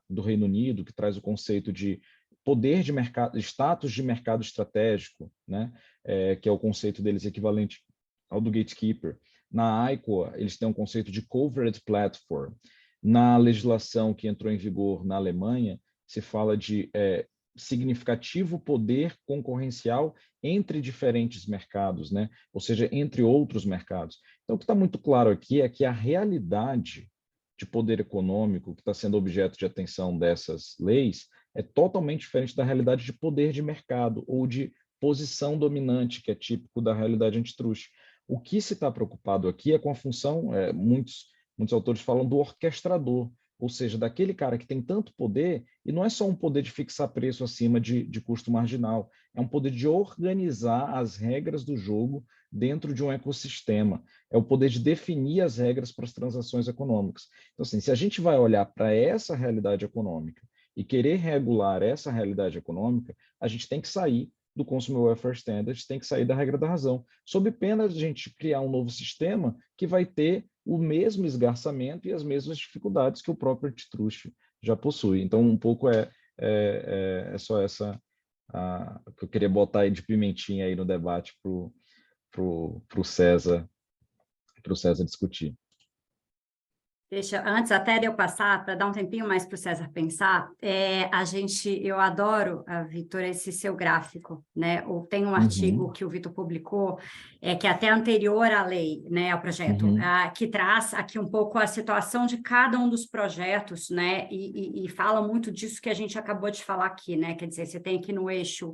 do Reino Unido, que traz o conceito de poder de mercado, status de mercado estratégico, né? Que é o conceito deles equivalente ao do gatekeeper. Na ICOA, eles têm um conceito de covered platform. Na legislação que entrou em vigor na Alemanha, se fala de significativo poder concorrencial entre diferentes mercados, né? Ou seja, entre outros mercados. Então, o que está muito claro aqui é que a realidade de poder econômico que está sendo objeto de atenção dessas leis é totalmente diferente da realidade de poder de mercado ou de posição dominante, que é típico da realidade antitruste. O que se está preocupado aqui é com a função, muitos autores falam do orquestrador, ou seja, daquele cara que tem tanto poder, e não é só um poder de fixar preço acima de custo marginal, é um poder de organizar as regras do jogo dentro de um ecossistema, é o poder de definir as regras para as transações econômicas. Então, assim, se a gente vai olhar para essa realidade econômica e querer regular essa realidade econômica, a gente tem que sair do Consumer Welfare Standards, tem que sair da regra da razão, sob pena de a gente criar um novo sistema que vai ter o mesmo esgarçamento e as mesmas dificuldades que o próprio antitruste já possui. Então, um pouco é só essa que eu queria botar aí de pimentinha aí no debate para o César discutir. Antes até de eu passar, para dar um tempinho mais para o César pensar, eu adoro, Vitor, esse seu gráfico, né? Tem um artigo que o Vitor publicou, que é até anterior à lei, né, ao projeto, que traz aqui um pouco a situação de cada um dos projetos, né? E fala muito disso que a gente acabou de falar aqui, né? Quer dizer, você tem aqui no eixo,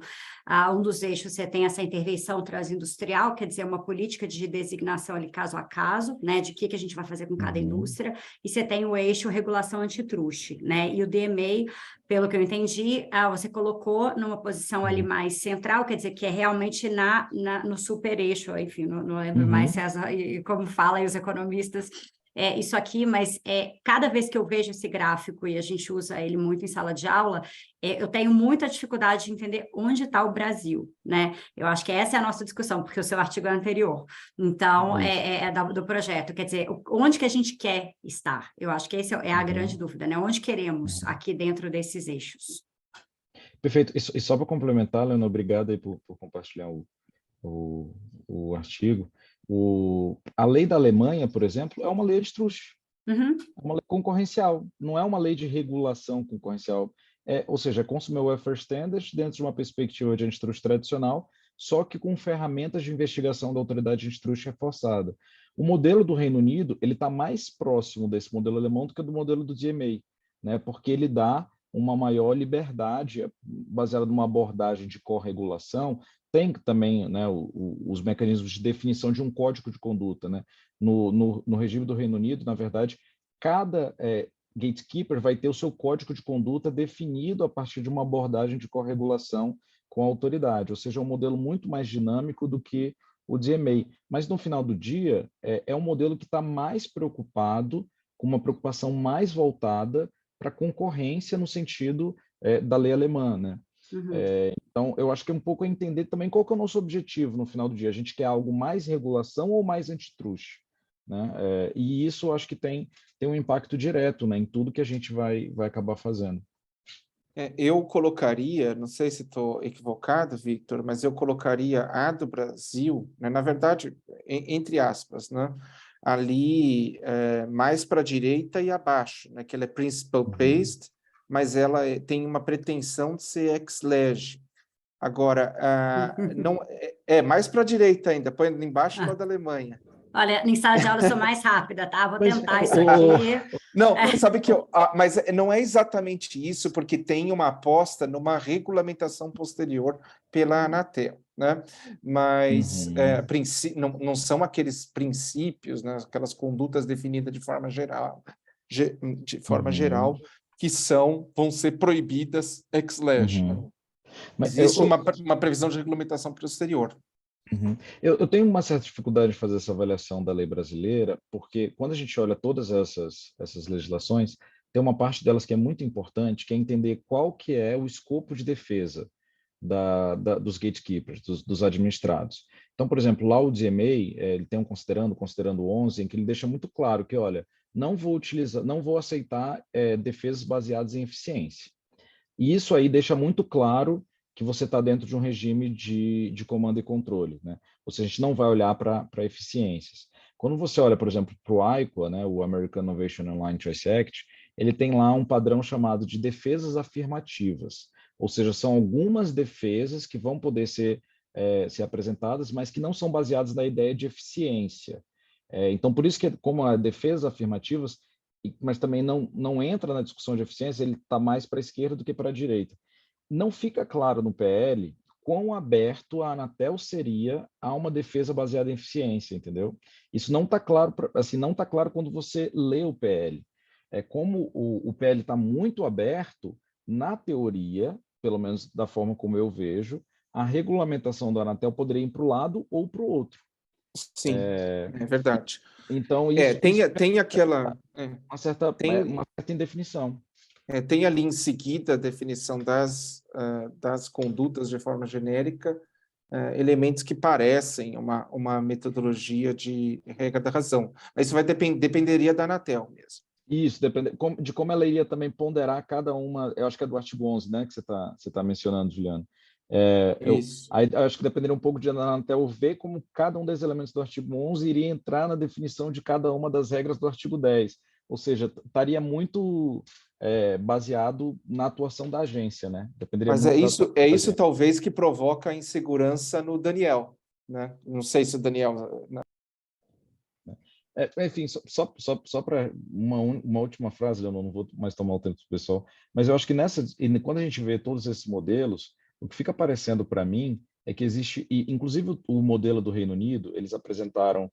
um dos eixos, você tem essa intervenção transindustrial, quer dizer, uma política de designação ali caso a caso, né? De que a gente vai fazer com cada indústria. E você tem o eixo regulação antitruste, né? E o DMA, pelo que eu entendi, você colocou numa posição ali mais central, quer dizer, que é realmente no super eixo, enfim, não lembro mais, César, e como falam os economistas, isso aqui, mas cada vez que eu vejo esse gráfico e a gente usa ele muito em sala de aula, eu tenho muita dificuldade de entender onde está o Brasil, né? Eu acho que essa é a nossa discussão, porque o seu artigo é anterior. Então, do projeto, quer dizer, onde que a gente quer estar? Eu acho que essa é a grande dúvida, né? Onde queremos aqui dentro desses eixos? Perfeito. E só para complementar, Leonor, obrigado aí por compartilhar o artigo. A lei da Alemanha, por exemplo, é uma lei antitruste. É uma lei concorrencial, não é uma lei de regulação concorrencial. Ou seja, é Consumer Welfare Standards dentro de uma perspectiva de antitruste tradicional, só que com ferramentas de investigação da autoridade antitruste reforçada. O modelo do Reino Unido ele está mais próximo desse modelo alemão do que do modelo do DMA, né? Porque ele dá uma maior liberdade, baseada numa abordagem de corregulação. Tem também, né, os mecanismos de definição de um código de conduta, né? No regime do Reino Unido, na verdade, cada gatekeeper vai ter o seu código de conduta definido a partir de uma abordagem de corregulação com a autoridade, ou seja, é um modelo muito mais dinâmico do que o DMA. Mas, no final do dia, é um modelo que está mais preocupado, com uma preocupação mais voltada para a concorrência no sentido da lei alemã, né? Então, eu acho que é um pouco entender também qual que é o nosso objetivo no final do dia. A gente quer algo mais regulação ou mais antitruste, né? E isso eu acho que tem um impacto direto, né, em tudo que a gente vai acabar fazendo. Eu colocaria, não sei se estou equivocado, Victor, mas eu colocaria a do Brasil, né, na verdade, entre aspas, né, ali mais para a direita e abaixo, né, que ela é principle-based, mas ela tem uma pretensão de ser ex-lege. Agora, não, mais para a direita ainda, põe embaixo lá da Alemanha. Olha, em sala de aula eu sou mais rápida, tá? Vou tentar isso aqui. Não, sabe que mas não é exatamente isso, porque tem uma aposta numa regulamentação posterior pela Anatel, né? Mas não são aqueles princípios, né? Aquelas condutas definidas de forma geral, que vão ser proibidas ex lege. Mas existe uma previsão de regulamentação posterior. Eu tenho uma certa dificuldade de fazer essa avaliação da lei brasileira, porque quando a gente olha todas essas legislações, tem uma parte delas que é muito importante, que é entender qual que é o escopo de defesa dos gatekeepers, dos administrados. Então, por exemplo, lá o DMA, ele tem considerando 11, em que ele deixa muito claro que, olha, não vou aceitar defesas baseadas em eficiência. E isso aí deixa muito claro que você está dentro de um regime de comando e controle, né? Ou seja, a gente não vai olhar para eficiências. Quando você olha, por exemplo, para o ICLA, né, o American Innovation Online Choice Act, ele tem lá um padrão chamado de defesas afirmativas, ou seja, são algumas defesas que vão poder ser apresentadas, mas que não são baseadas na ideia de eficiência. Então, por isso que, como a defesas afirmativas, mas também não entra na discussão de eficiência, ele está mais para a esquerda do que para a direita. Não fica claro no PL quão aberto a Anatel seria a uma defesa baseada em eficiência, entendeu? Isso não está claro, assim, não está claro quando você lê o PL. Como o PL está muito aberto, na teoria, pelo menos da forma como eu vejo, a regulamentação da Anatel poderia ir para o lado ou para o outro. Sim, é verdade. Então, isso tem aquela... uma certa indefinição. Tem ali em seguida a definição das condutas de forma genérica, elementos que parecem uma metodologia de regra da razão. Mas isso dependeria da Anatel mesmo. Isso, depende de como ela iria também ponderar cada uma, eu acho que é do artigo 11, né, que você tá mencionando, Juliano. Isso. Eu acho que dependeria um pouco de Anatel ver como cada um dos elementos do artigo 11 iria entrar na definição de cada uma das regras do artigo 10. Ou seja, estaria muito baseado na atuação da agência, né? Dependeria Mas muito isso talvez que provoca a insegurança no Daniel, né? Não sei se o Daniel... Enfim, só para uma última frase, eu não vou mais tomar o tempo do pessoal, mas eu acho que quando a gente vê todos esses modelos, o que fica aparecendo para mim é que existe, e inclusive o modelo do Reino Unido, eles apresentaram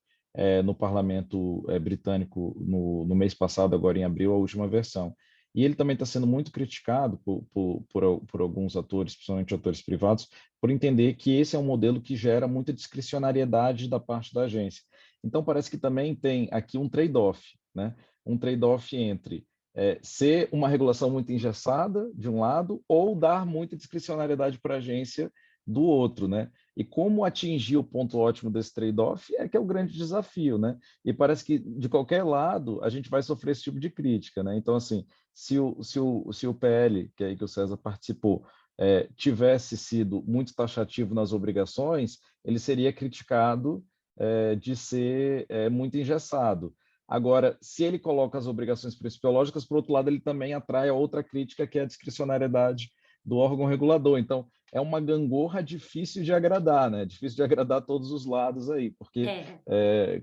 no parlamento britânico no mês passado, agora em abril, a última versão. E ele também está sendo muito criticado por alguns atores, principalmente atores privados, por entender que esse é um modelo que gera muita discricionariedade da parte da agência. Então, parece que também tem aqui um trade-off, né? Um trade-off entre ser uma regulação muito engessada, de um lado, ou dar muita discricionariedade para a agência do outro, né? E como atingir o ponto ótimo desse trade-off que é o grande desafio, né? E parece que, de qualquer lado, a gente vai sofrer esse tipo de crítica, né? Então, assim, se o PL, que é aí que o César participou, tivesse sido muito taxativo nas obrigações, ele seria criticado de ser muito engessado. Agora, se ele coloca as obrigações principiológicas, por outro lado, ele também atrai a outra crítica, que é a discricionariedade do órgão regulador. Então, é uma gangorra difícil de agradar, né? Difícil de agradar todos os lados aí, porque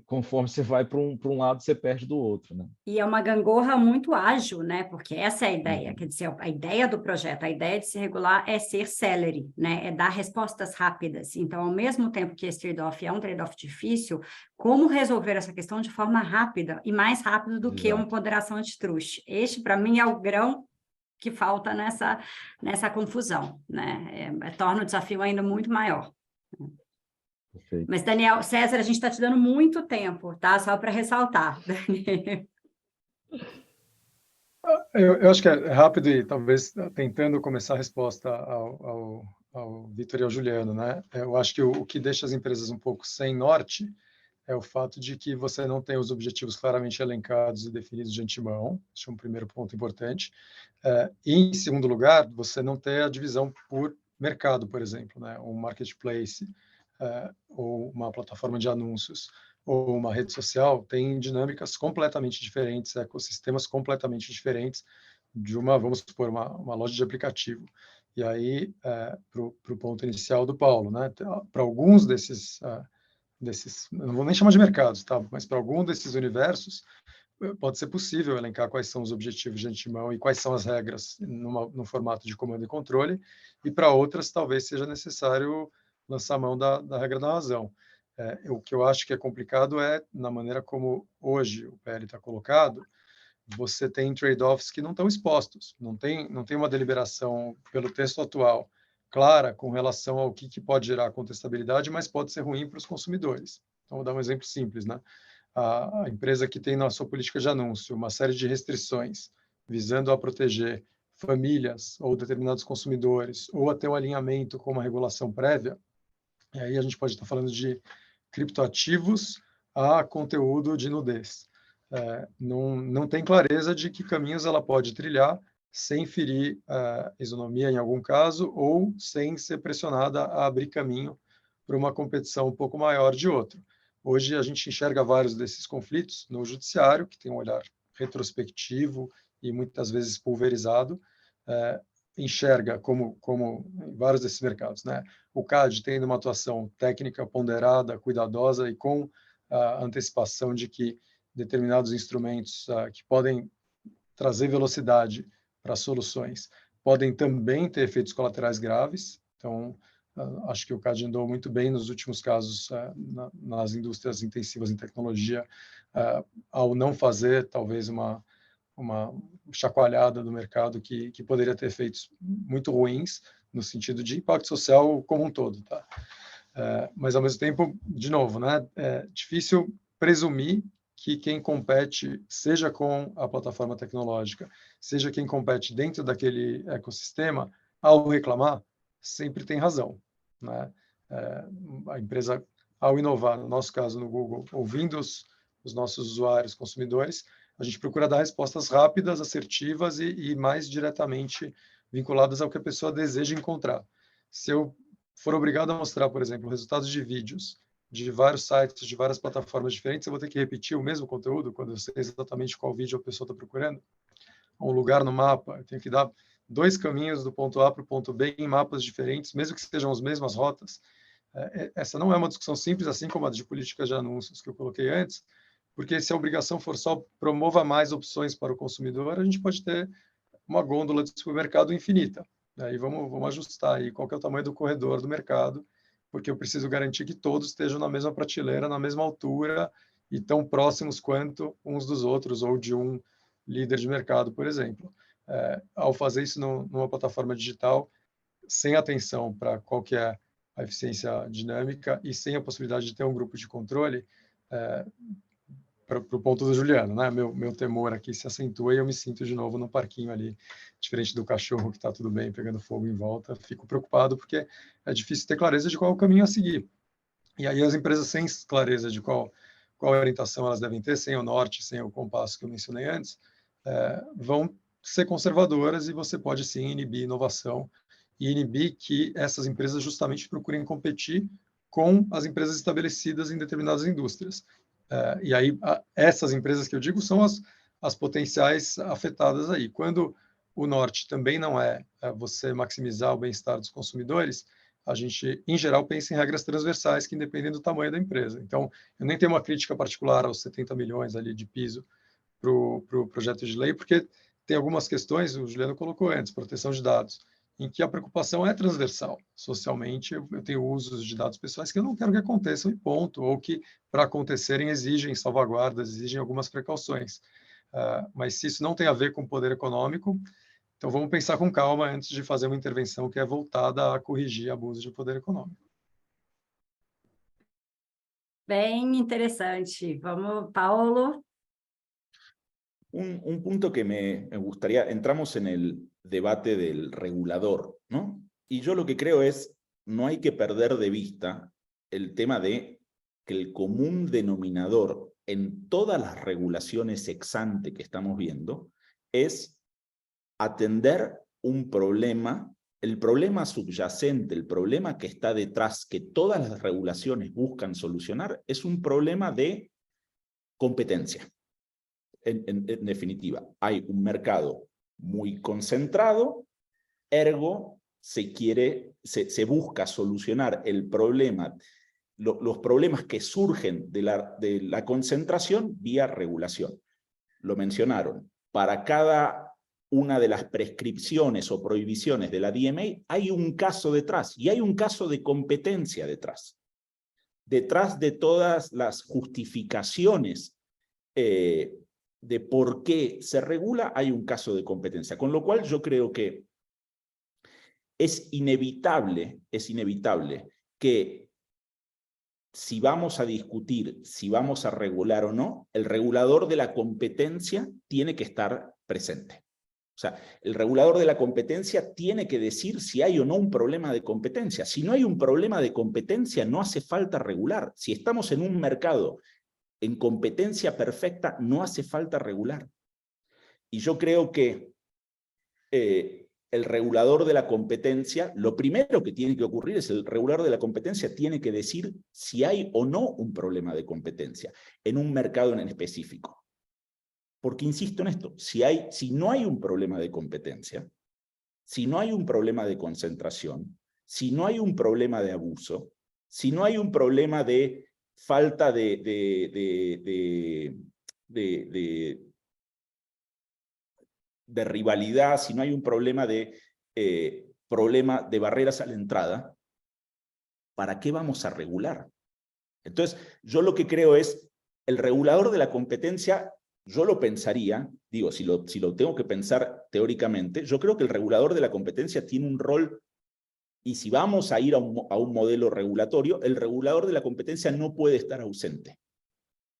conforme você vai para um lado, você perde do outro, né? E é uma gangorra muito ágil, né? Porque essa é a ideia, quer dizer, a ideia do projeto, a ideia de se regular é ser celery, né? É dar respostas rápidas. Então, ao mesmo tempo que esse trade-off é um trade-off difícil, como resolver essa questão de forma rápida e mais rápido do que uma ponderação antitruste? Este, para mim, é o grão que falta nessa confusão, né? Torna o desafio ainda muito maior. Perfeito. Mas, Daniel, César, a gente está te dando muito tempo, tá? Só para ressaltar. Eu acho que é rápido e talvez tentando começar a resposta ao Vitor e ao Juliano, né? Eu acho que o que deixa as empresas um pouco sem norte é o fato de que você não tem os objetivos claramente elencados e definidos de antemão. Esse é um primeiro ponto importante. E, em segundo lugar, você não tem a divisão por mercado, por exemplo, né? Um marketplace ou uma plataforma de anúncios ou uma rede social tem dinâmicas completamente diferentes, ecossistemas completamente diferentes de vamos supor, uma loja de aplicativo. E aí, para o ponto inicial do Paulo, né? Para alguns desses, não vou nem chamar de mercados, tá? Mas para algum desses universos, pode ser possível elencar quais são os objetivos de antemão e quais são as regras no formato de comando e controle, e para outras talvez seja necessário lançar mão da regra da razão. O que eu acho que é complicado na maneira como hoje o PL está colocado, você tem trade-offs que não estão expostos, não tem uma deliberação pelo texto atual clara com relação ao que pode gerar contestabilidade, mas pode ser ruim para os consumidores. Então, vou dar um exemplo simples, né? A empresa que tem na sua política de anúncio uma série de restrições visando a proteger famílias ou determinados consumidores, ou até um alinhamento com uma regulação prévia, e aí a gente pode estar falando de criptoativos a conteúdo de nudez. não tem clareza de que caminhos ela pode trilhar sem ferir a isonomia em algum caso ou sem ser pressionada a abrir caminho para uma competição um pouco maior de outro. Hoje a gente enxerga vários desses conflitos no judiciário, que tem um olhar retrospectivo e muitas vezes pulverizado, enxerga como em vários desses mercados, né? O CAD tendo uma atuação técnica ponderada, cuidadosa e com a antecipação de que determinados instrumentos que podem trazer velocidade para soluções podem também ter efeitos colaterais graves. Então, acho que o CAD andou muito bem nos últimos casos nas indústrias intensivas em tecnologia, ao não fazer, talvez, uma chacoalhada do mercado que poderia ter efeitos muito ruins no sentido de impacto social como um todo, tá? Mas, ao mesmo tempo, de novo, né, é difícil presumir que quem compete, seja com a plataforma tecnológica, seja quem compete dentro daquele ecossistema, ao reclamar, sempre tem razão, né? A empresa, ao inovar, no nosso caso, no Google, ouvindo os nossos usuários, consumidores, a gente procura dar respostas rápidas, assertivas e mais diretamente vinculadas ao que a pessoa deseja encontrar. Se eu for obrigado a mostrar, por exemplo, resultados de vídeos de vários sites, de várias plataformas diferentes, eu vou ter que repetir o mesmo conteúdo quando eu sei exatamente qual vídeo a pessoa está procurando? Um lugar no mapa, eu tenho que dar 2 caminhos do ponto A para o ponto B em mapas diferentes, mesmo que sejam as mesmas rotas. Essa não é uma discussão simples, assim como a de política de anúncios que eu coloquei antes, porque se a obrigação for só promova mais opções para o consumidor, a gente pode ter uma gôndola de supermercado infinita. Aí vamos ajustar aí qual que é o tamanho do corredor do mercado, porque eu preciso garantir que todos estejam na mesma prateleira, na mesma altura e tão próximos quanto uns dos outros, ou de um líder de mercado, por exemplo. Ao fazer isso numa plataforma digital, sem atenção para qual que é a eficiência dinâmica e sem a possibilidade de ter um grupo de controle, para o ponto do Juliano, né? Meu temor aqui se acentua e eu me sinto de novo no parquinho ali, diferente do cachorro que está tudo bem, pegando fogo em volta. Fico preocupado porque é difícil ter clareza de qual é o caminho a seguir. E aí as empresas sem clareza de qual orientação elas devem ter, sem o norte, sem o compasso que eu mencionei antes, vão ser conservadoras e você pode sim inibir inovação e inibir que essas empresas justamente procurem competir com as empresas estabelecidas em determinadas indústrias. E aí, essas empresas que eu digo são as potenciais afetadas aí. Quando o norte também não é você maximizar o bem-estar dos consumidores, a gente, em geral, pensa em regras transversais que independem do tamanho da empresa. Então, eu nem tenho uma crítica particular aos 70 milhões ali de piso para o projeto de lei, porque tem algumas questões, o Juliano colocou antes, proteção de dados, em que a preocupação é transversal. Socialmente, eu tenho usos de dados pessoais que eu não quero que aconteçam e ponto, ou que, para acontecerem, exigem salvaguardas, exigem algumas precauções. Mas se isso não tem a ver com poder econômico, então vamos pensar com calma antes de fazer uma intervenção que é voltada a corrigir abuso de poder econômico. Bem interessante. Vamos, Paulo? Un punto que me gustaría, entramos en el debate del regulador, ¿no? Y yo lo que creo es, no hay que perder de vista el tema de que el común denominador en todas las regulaciones ex ante que estamos viendo es atender un problema, el problema subyacente, el problema que está detrás, que todas las regulaciones buscan solucionar, es un problema de competencia. En definitiva, hay un mercado muy concentrado, ergo se busca solucionar el problema, los problemas que surgen de la concentración vía regulación. Lo mencionaron, para cada una de las prescripciones o prohibiciones de la DMA hay un caso detrás, y hay un caso de competencia detrás. Detrás de todas las justificaciones de por qué se regula, hay un caso de competencia. Con lo cual yo creo que es inevitable que si vamos a discutir, si vamos a regular o no, el regulador de la competencia tiene que estar presente. O sea, el regulador de la competencia tiene que decir si hay o no un problema de competencia. Si no hay un problema de competencia, no hace falta regular. Si estamos en un mercado en competencia perfecta no hace falta regular. Y yo creo que el regulador de la competencia, lo primero que tiene que ocurrir es el regulador de la competencia tiene que decir si hay o no un problema de competencia en un mercado en específico. Porque insisto en esto, si no hay un problema de competencia, si no hay un problema de concentración, si no hay un problema de abuso, si no hay un problema de falta de rivalidad, si no hay un problema de barreras a la entrada, ¿para qué vamos a regular? Entonces, yo lo que creo es, el regulador de la competencia, yo lo pensaría, digo, si lo tengo que pensar teóricamente, yo creo que el regulador de la competencia tiene un rol, y si vamos a ir a un modelo regulatorio, el regulador de la competencia no puede estar ausente,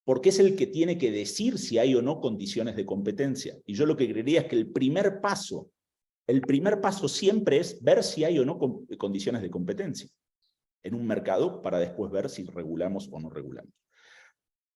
porque es el que tiene que decir si hay o no condiciones de competencia. Y yo lo que creería es que el primer paso siempre es ver si hay o no condiciones de competencia en un mercado para después ver si regulamos o no regulamos.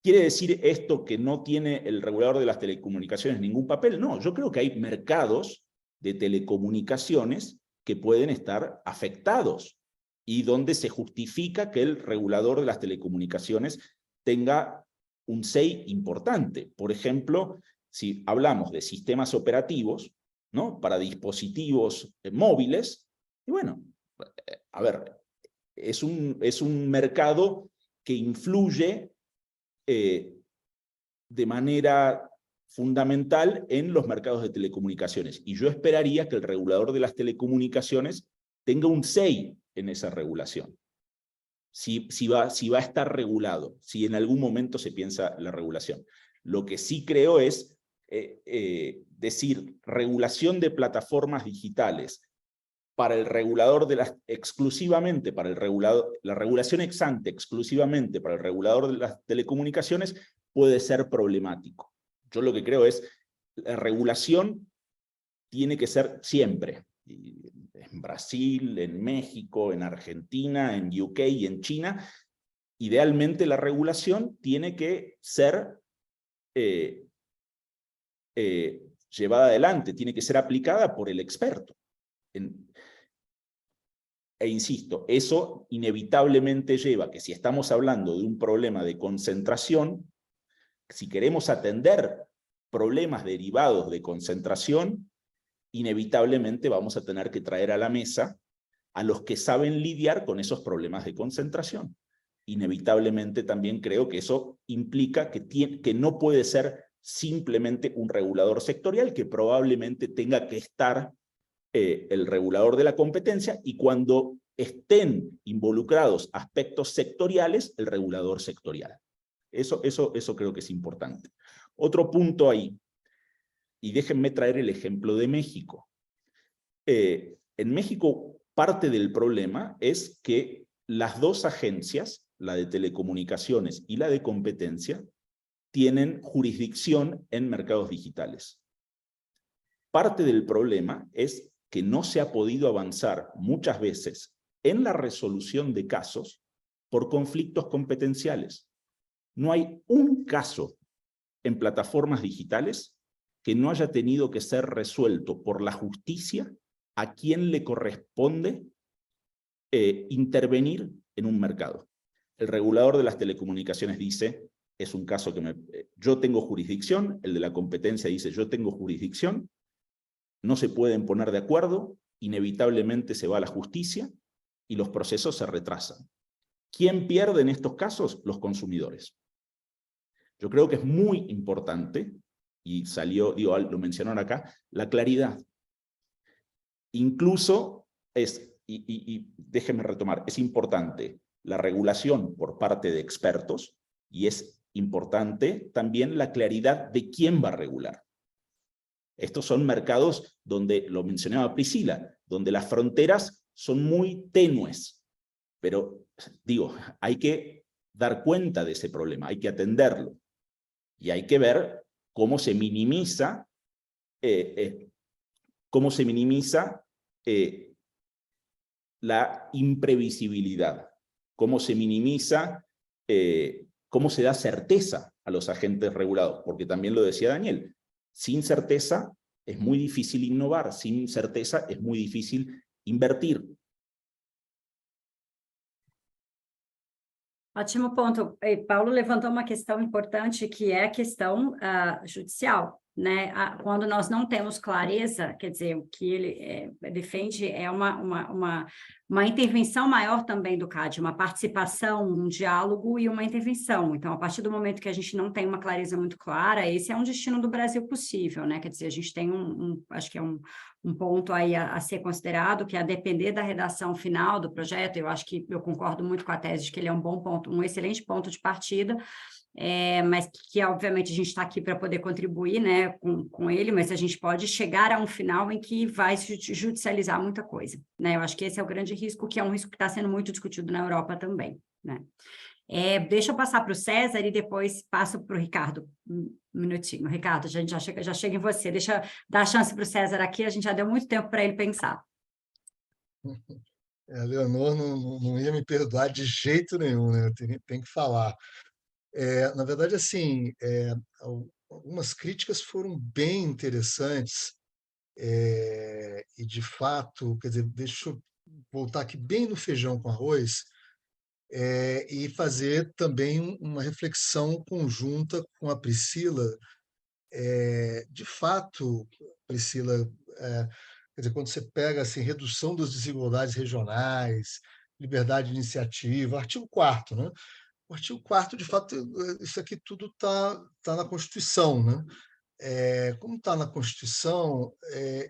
¿Quiere decir esto que no tiene el regulador de las telecomunicaciones ningún papel? No, yo creo que hay mercados de telecomunicaciones que pueden estar afectados y donde se justifica que el regulador de las telecomunicaciones tenga un say importante. Por ejemplo, si hablamos de sistemas operativos, ¿no? Para dispositivos móviles, y bueno, a ver, es un mercado que influye de manera fundamental en los mercados de telecomunicaciones. Y yo esperaría que el regulador de las telecomunicaciones tenga un say en esa regulación. Si va a estar regulado, si en algún momento se piensa la regulación. Lo que sí creo es decir, regulación de plataformas digitales para el regulador de las, exclusivamente para el regulador, la regulación ex ante exclusivamente para el regulador de las telecomunicaciones puede ser problemático. Yo lo que creo es, la regulación tiene que ser siempre, en Brasil, en México, en Argentina, en UK y en China, idealmente la regulación tiene que ser llevada adelante, tiene que ser aplicada por el experto. E insisto, eso inevitablemente lleva que si estamos hablando de un problema de concentración, si queremos atender problemas derivados de concentración, inevitablemente vamos a tener que traer a la mesa a los que saben lidiar con esos problemas de concentración. Inevitablemente también creo que eso implica que no puede ser simplemente un regulador sectorial, que probablemente tenga que estar el regulador de la competencia, y cuando estén involucrados aspectos sectoriales, el regulador sectorial. Eso creo que es importante. Otro punto ahí, y déjenme traer el ejemplo de México. En México, parte del problema es que las dos agencias, la de telecomunicaciones y la de competencia, tienen jurisdicción en mercados digitales. Parte del problema es que no se ha podido avanzar muchas veces en la resolución de casos por conflictos competenciales. No hay un caso en plataformas digitales que no haya tenido que ser resuelto por la justicia a quien le corresponde intervenir en un mercado. El regulador de las telecomunicaciones dice, es un caso que yo tengo jurisdicción, el de la competencia dice, yo tengo jurisdicción, no se pueden poner de acuerdo, inevitablemente se va a la justicia y los procesos se retrasan. ¿Quién pierde en estos casos? Los consumidores. Yo creo que es muy importante, y salió, digo, lo mencionaron acá, la claridad. Incluso y déjenme retomar, es importante la regulación por parte de expertos, y es importante también la claridad de quién va a regular. Estos son mercados donde, lo mencionaba Priscila, donde las fronteras son muy tenues, pero digo, hay que dar cuenta de ese problema, hay que atenderlo, y hay que ver cómo se minimiza, la imprevisibilidad, cómo se minimiza, cómo se da certeza a los agentes regulados, porque también lo decía Daniel, sin certeza es muy difícil innovar, sin certeza es muy difícil invertir. Ótimo ponto. E Paulo levantou uma questão importante, que é a questão judicial, né? Quando nós não temos clareza, quer dizer, o que ele defende é uma intervenção maior também do CAD, uma participação, um diálogo e uma intervenção. Então, a partir do momento que a gente não tem uma clareza muito clara, esse é um destino do Brasil possível, né? Quer dizer, a gente tem acho que é um ponto aí a ser considerado, que a depender da redação final do projeto, eu acho que eu concordo muito com a tese de que ele é um bom ponto, um excelente ponto de partida, mas que obviamente a gente está aqui para poder contribuir, né, com ele, mas a gente pode chegar a um final em que vai se judicializar muita coisa, né? Eu acho que esse é o grande risco, que é um risco que está sendo muito discutido na Europa também, né? Deixa eu passar para o César e depois passo para o Ricardo. Um minutinho. Ricardo, a gente já chega em você. Deixa eu dar a chance para o César aqui, a gente já deu muito tempo para ele pensar. Leonor não ia me perdoar de jeito nenhum, né? Eu tenho que falar. Na verdade, assim, algumas críticas foram bem interessantes e, de fato, quer dizer, deixa eu voltar aqui bem no feijão com arroz e fazer também uma reflexão conjunta com a Priscila. De fato, Priscila, quer dizer, quando você pega assim, redução das desigualdades regionais, liberdade de iniciativa, artigo 4º, né? O artigo 4º, de fato, isso aqui tudo tá na Constituição, né? Como está na Constituição,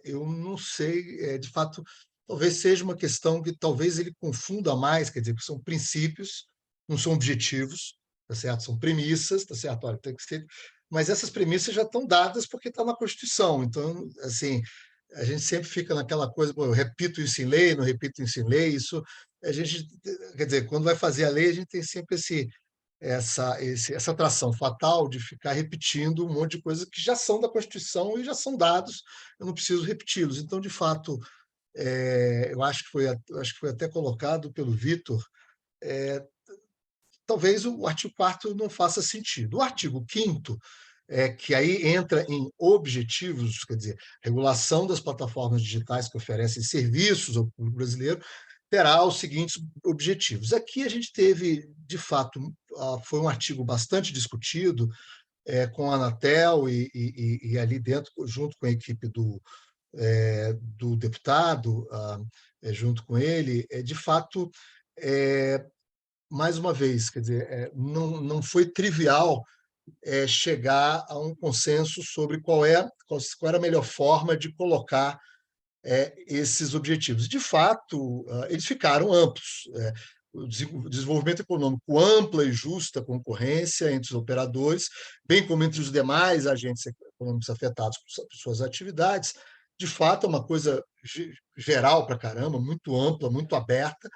eu não sei, de fato, talvez seja uma questão que talvez ele confunda mais, quer dizer, que são princípios, não são objetivos, tá certo? São premissas, tá certo? Olha, tem que ser, mas essas premissas já estão dadas porque está na Constituição. Então, assim, a gente sempre fica naquela coisa, eu repito isso em lei, não repito isso em lei, isso a gente, quer dizer, quando vai fazer a lei, a gente tem sempre essa atração fatal de ficar repetindo um monte de coisas que já são da Constituição e já são dados, eu não preciso repeti-los. Então, de fato, eu acho que foi até colocado pelo Vitor, talvez o artigo 4º não faça sentido. O artigo 5º, que aí entra em objetivos, quer dizer, regulação das plataformas digitais que oferecem serviços ao público brasileiro, terá os seguintes objetivos. Aqui a gente teve, de fato, foi um artigo bastante discutido com a Anatel e ali dentro, junto com a equipe do deputado, junto com ele, de fato, mais uma vez, quer dizer, não foi trivial chegar a um consenso sobre qual era a melhor forma de colocar esses objetivos. De fato, eles ficaram amplos. O desenvolvimento econômico, ampla e justa concorrência entre os operadores, bem como entre os demais agentes econômicos afetados por suas atividades, de fato é uma coisa geral para caramba, muito ampla, muito aberta,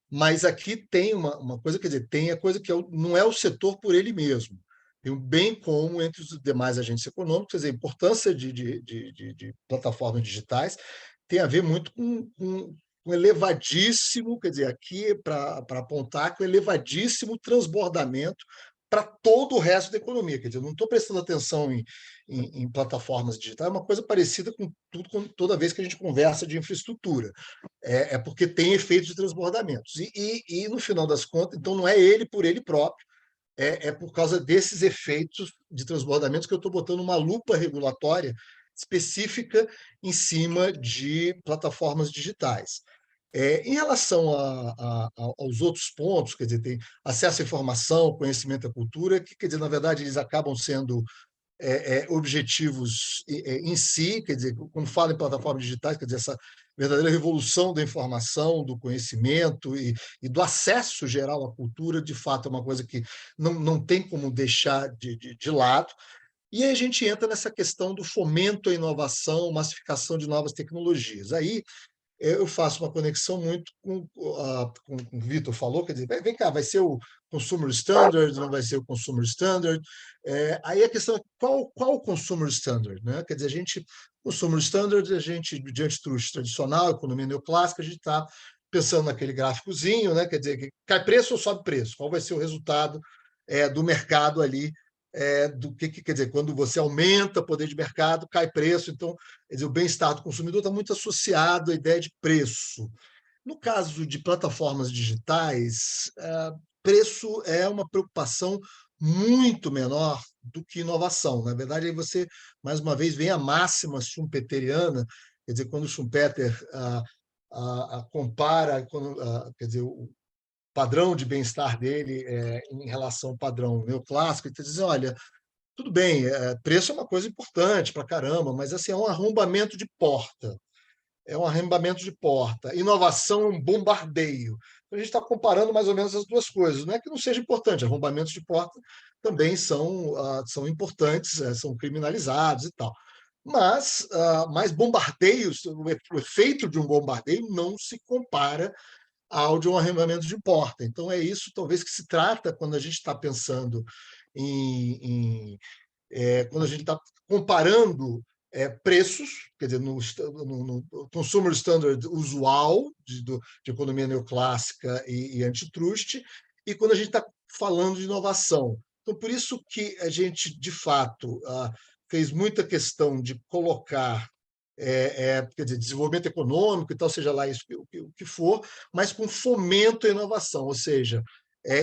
mas aqui tem uma coisa, quer dizer, tem a coisa que não é o setor por ele mesmo, tem um bem comum entre os demais agentes econômicos, quer dizer, a importância de plataformas digitais tem a ver muito com elevadíssimo, quer dizer, aqui para apontar, com elevadíssimo transbordamento para todo o resto da economia. Quer dizer, eu não estou prestando atenção em plataformas digitais, é uma coisa parecida com toda vez que a gente conversa de infraestrutura. Porque tem efeitos de transbordamentos. E, no final das contas, então, não é ele por ele próprio, é por causa desses efeitos de transbordamentos que eu estou botando uma lupa regulatória específica em cima de plataformas digitais. Em relação aos outros pontos, quer dizer, tem acesso à informação, conhecimento à cultura, que, quer dizer, na verdade, eles acabam sendo objetivos em si, quer dizer, quando falo em plataformas digitais, quer dizer, essa verdadeira revolução da informação, do conhecimento e do acesso geral à cultura, de fato, é uma coisa que não tem como deixar de lado. E aí a gente entra nessa questão do fomento à inovação, massificação de novas tecnologias. Aí eu faço uma conexão muito com o que o Vitor falou, quer dizer, vem cá, vai ser o Consumer Standard, não vai ser o Consumer Standard? Aí a questão é qual o Consumer Standard? Né? Quer dizer, Consumer Standard, a gente, diante do tradicional, economia neoclássica, a gente está pensando naquele gráficozinho, né? Quer dizer, cai preço ou sobe preço? Qual vai ser o resultado do mercado ali do que quer dizer, quando você aumenta o poder de mercado, cai preço. Então, quer dizer, o bem-estar do consumidor está muito associado à ideia de preço. No caso de plataformas digitais, preço é uma preocupação muito menor do que inovação. Na verdade, aí você, mais uma vez, vem a máxima schumpeteriana, quer dizer, quando o Schumpeter compara, quer dizer, o padrão de bem-estar dele em relação ao padrão neoclássico, ele diz, olha, tudo bem, preço é uma coisa importante para caramba, mas assim, é um arrombamento de porta. É um arrombamento de porta. Inovação é um bombardeio. A gente está comparando mais ou menos as duas coisas. Não é que não seja importante, arrombamentos de porta também são importantes, são criminalizados e tal. Mas mais bombardeios, o efeito de um bombardeio não se compara ao de um arrendamento de porta. Então, é isso, talvez, que se trata quando a gente está pensando quando a gente está comparando preços, quer dizer, no consumer standard usual de economia neoclássica e antitrust, e quando a gente está falando de inovação. Então, por isso que a gente, de fato, fez muita questão de colocar quer dizer, desenvolvimento econômico e tal, seja lá isso o que for, mas com fomento à inovação, ou seja,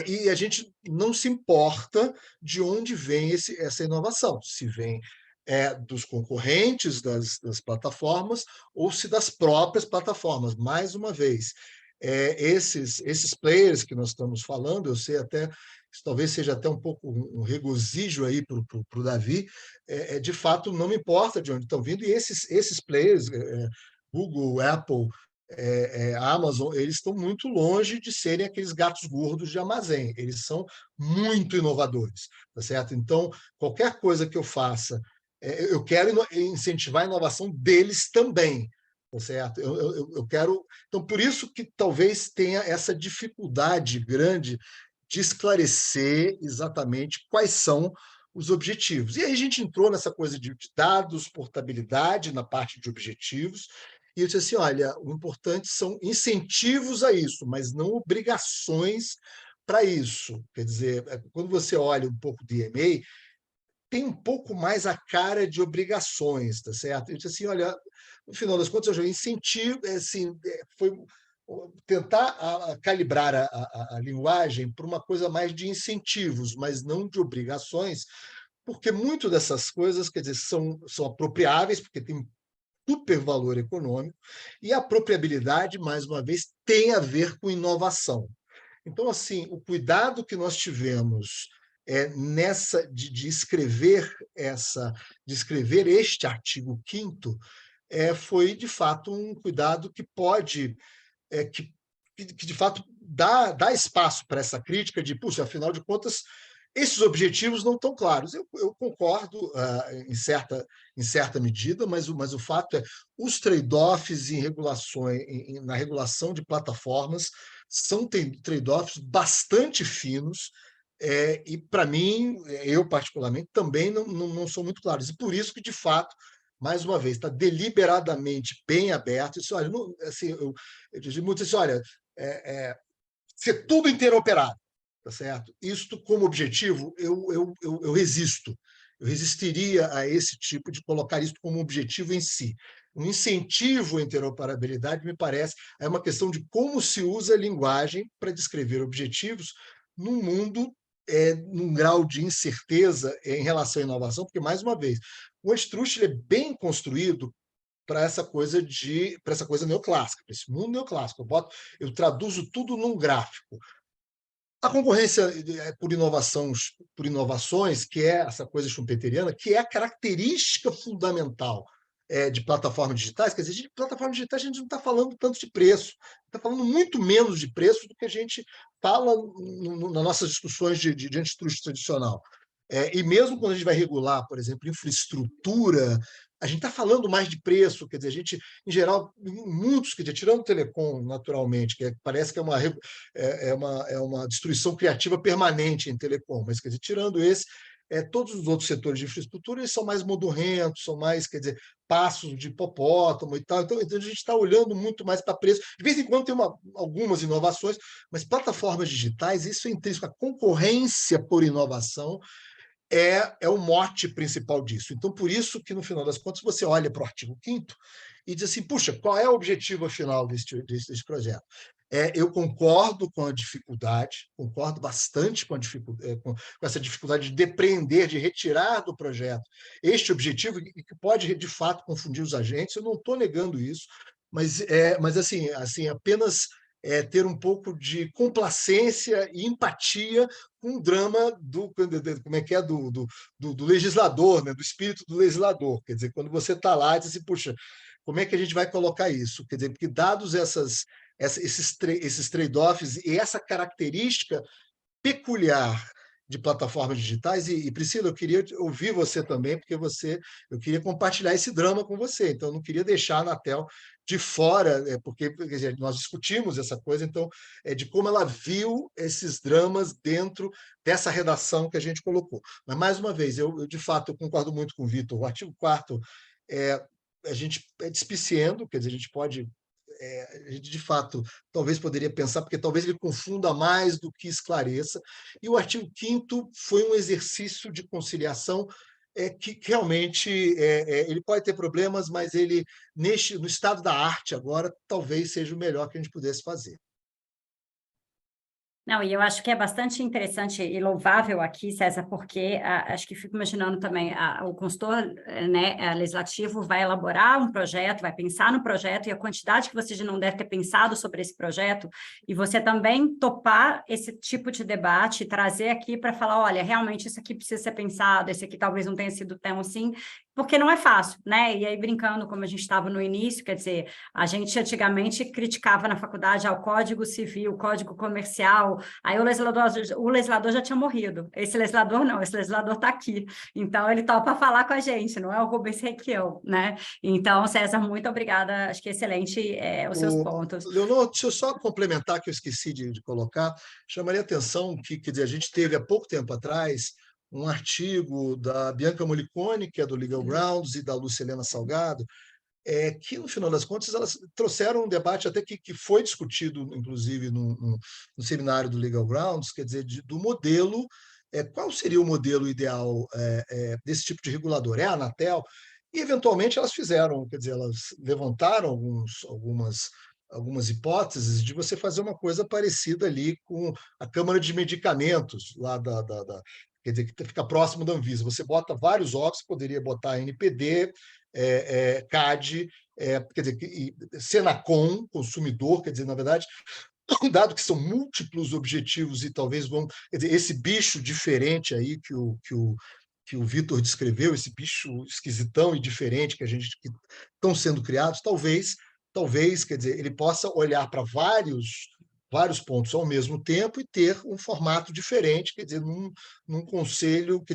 e a gente não se importa de onde vem essa inovação, se vem dos concorrentes das plataformas ou se das próprias plataformas. Mais uma vez, esses players que nós estamos falando, eu sei até, isso talvez seja até um pouco um regozijo aí para o Davi, de fato não me importa de onde estão vindo, e esses players, Google, Apple, Amazon, eles estão muito longe de serem aqueles gatos gordos de armazém, eles são muito inovadores, tá certo? Então, qualquer coisa que eu faça, eu quero incentivar a inovação deles também, tá certo? Eu quero... Então, por isso que talvez tenha essa dificuldade grande de esclarecer exatamente quais são os objetivos. E aí a gente entrou nessa coisa de dados, portabilidade, na parte de objetivos, e eu disse assim, olha, o importante são incentivos a isso, mas não obrigações para isso. Quer dizer, quando você olha um pouco de EMEI, tem um pouco mais a cara de obrigações, tá certo? Eu disse assim, olha, no final das contas, eu já incentivo, assim, foi tentar calibrar a linguagem para uma coisa mais de incentivos, mas não de obrigações, porque muito dessas coisas, quer dizer, são apropriáveis, porque tem super valor econômico, e a apropriabilidade, mais uma vez, tem a ver com inovação. Então, assim, o cuidado que nós tivemos nessa de escrever este artigo 5º foi, de fato, um cuidado que pode, que de fato dá espaço para essa crítica de, puxa, afinal de contas, esses objetivos não estão claros. Eu concordo em certa medida, mas o fato é os trade-offs na regulação de plataformas são trade-offs bastante finos e, para mim, eu particularmente, também não sou muito claros. E por isso que, de fato, mais uma vez, está deliberadamente bem aberto. Isso, olha, assim, eu digo muito assim, olha, ser tudo interoperado. Tá certo? Isto, como objetivo, eu resisto. Eu resistiria a esse tipo de colocar isso como objetivo em si. Um incentivo à interoperabilidade, me parece, é uma questão de como se usa a linguagem para descrever objetivos num mundo num grau de incerteza em relação à inovação, porque, mais uma vez, o antitrust é bem construído para essa coisa neoclássica, para esse mundo neoclássico. Eu traduzo tudo num gráfico. A concorrência por inovações, que é essa coisa schumpeteriana, que é a característica fundamental de plataformas digitais, quer dizer, de plataformas digitais a gente não está falando tanto de preço, está falando muito menos de preço do que a gente fala nas nossas discussões de antitrust tradicional. E mesmo quando a gente vai regular, por exemplo, infraestrutura, a gente está falando mais de preço, quer dizer, a gente, em geral, muitos, quer dizer, tirando o telecom, naturalmente, que parece que é uma destruição criativa permanente em telecom, mas, quer dizer, tirando esse, todos os outros setores de infraestrutura eles são mais modorrentos, são mais, quer dizer, passos de hipopótamo e tal, então a gente está olhando muito mais para preço. De vez em quando tem algumas inovações, mas plataformas digitais, isso é intrínseco, a concorrência por inovação é o mote principal disso. Então, por isso que, no final das contas, você olha para o artigo 5º e diz assim, puxa, qual é o objetivo final desse projeto? Eu concordo com a dificuldade, concordo bastante com essa dificuldade de depreender, de retirar do projeto este objetivo, que pode, de fato, confundir os agentes, eu não estou negando isso, mas assim apenas ter um pouco de complacência e empatia com o drama do legislador, né? Do espírito do legislador. Quer dizer, quando você está lá, diz assim, puxa, como é que a gente vai colocar isso? Quer dizer, porque dados esses trade-offs e essa característica peculiar de plataformas digitais, e Priscila, eu queria ouvir você também, porque eu queria compartilhar esse drama com você, então eu não queria deixar a Anatel de fora, porque quer dizer, nós discutimos essa coisa, então, de como ela viu esses dramas dentro dessa redação que a gente colocou. Mas, mais uma vez, eu de fato, eu concordo muito com o Vitor, o artigo 4º a gente é despiciando, quer dizer, a gente pode... a gente, de fato, talvez poderia pensar, porque talvez ele confunda mais do que esclareça. E o artigo 5º foi um exercício de conciliação que realmente ele pode ter problemas, mas ele, no estado da arte agora, talvez seja o melhor que a gente pudesse fazer. Não, e eu acho que é bastante interessante e louvável aqui, César, porque acho que fico imaginando também, o consultor, né, legislativo vai elaborar um projeto, vai pensar no projeto e a quantidade que você já não deve ter pensado sobre esse projeto, e você também topar esse tipo de debate, trazer aqui para falar, olha, realmente isso aqui precisa ser pensado, esse aqui talvez não tenha sido tão assim, porque não é fácil, né? E aí, brincando, como a gente estava no início, quer dizer, a gente antigamente criticava na faculdade ao Código Civil, Código Comercial, aí o legislador já tinha morrido. Esse legislador não, esse legislador está aqui. Então, ele topa falar com a gente, não é o Rubens Requião, né? Então, César, muito obrigada, acho que excelente os seus pontos. Leonor, deixa eu só complementar, que eu esqueci de colocar, chamaria a atenção que, quer dizer, a gente teve há pouco tempo atrás um artigo da Bianca Molicone, que é do Legal Grounds, e da Lucilena Salgado, que, no final das contas, elas trouxeram um debate até que foi discutido, inclusive, no seminário do Legal Grounds, quer dizer, do modelo, qual seria o modelo ideal desse tipo de regulador? É a Anatel? E, eventualmente, elas fizeram, quer dizer, elas levantaram algumas hipóteses de você fazer uma coisa parecida ali com a Câmara de Medicamentos, lá quer dizer, que fica próximo da Anvisa. Você bota vários órgãos, poderia botar NPD, CAD, quer dizer, Senacom, consumidor, quer dizer, na verdade, dado que são múltiplos objetivos e talvez quer dizer, esse bicho diferente aí que o Vitor descreveu, esse bicho esquisitão e diferente que estão sendo criados, talvez, quer dizer, ele possa olhar para vários pontos ao mesmo tempo e ter um formato diferente, quer dizer, num conselho, quer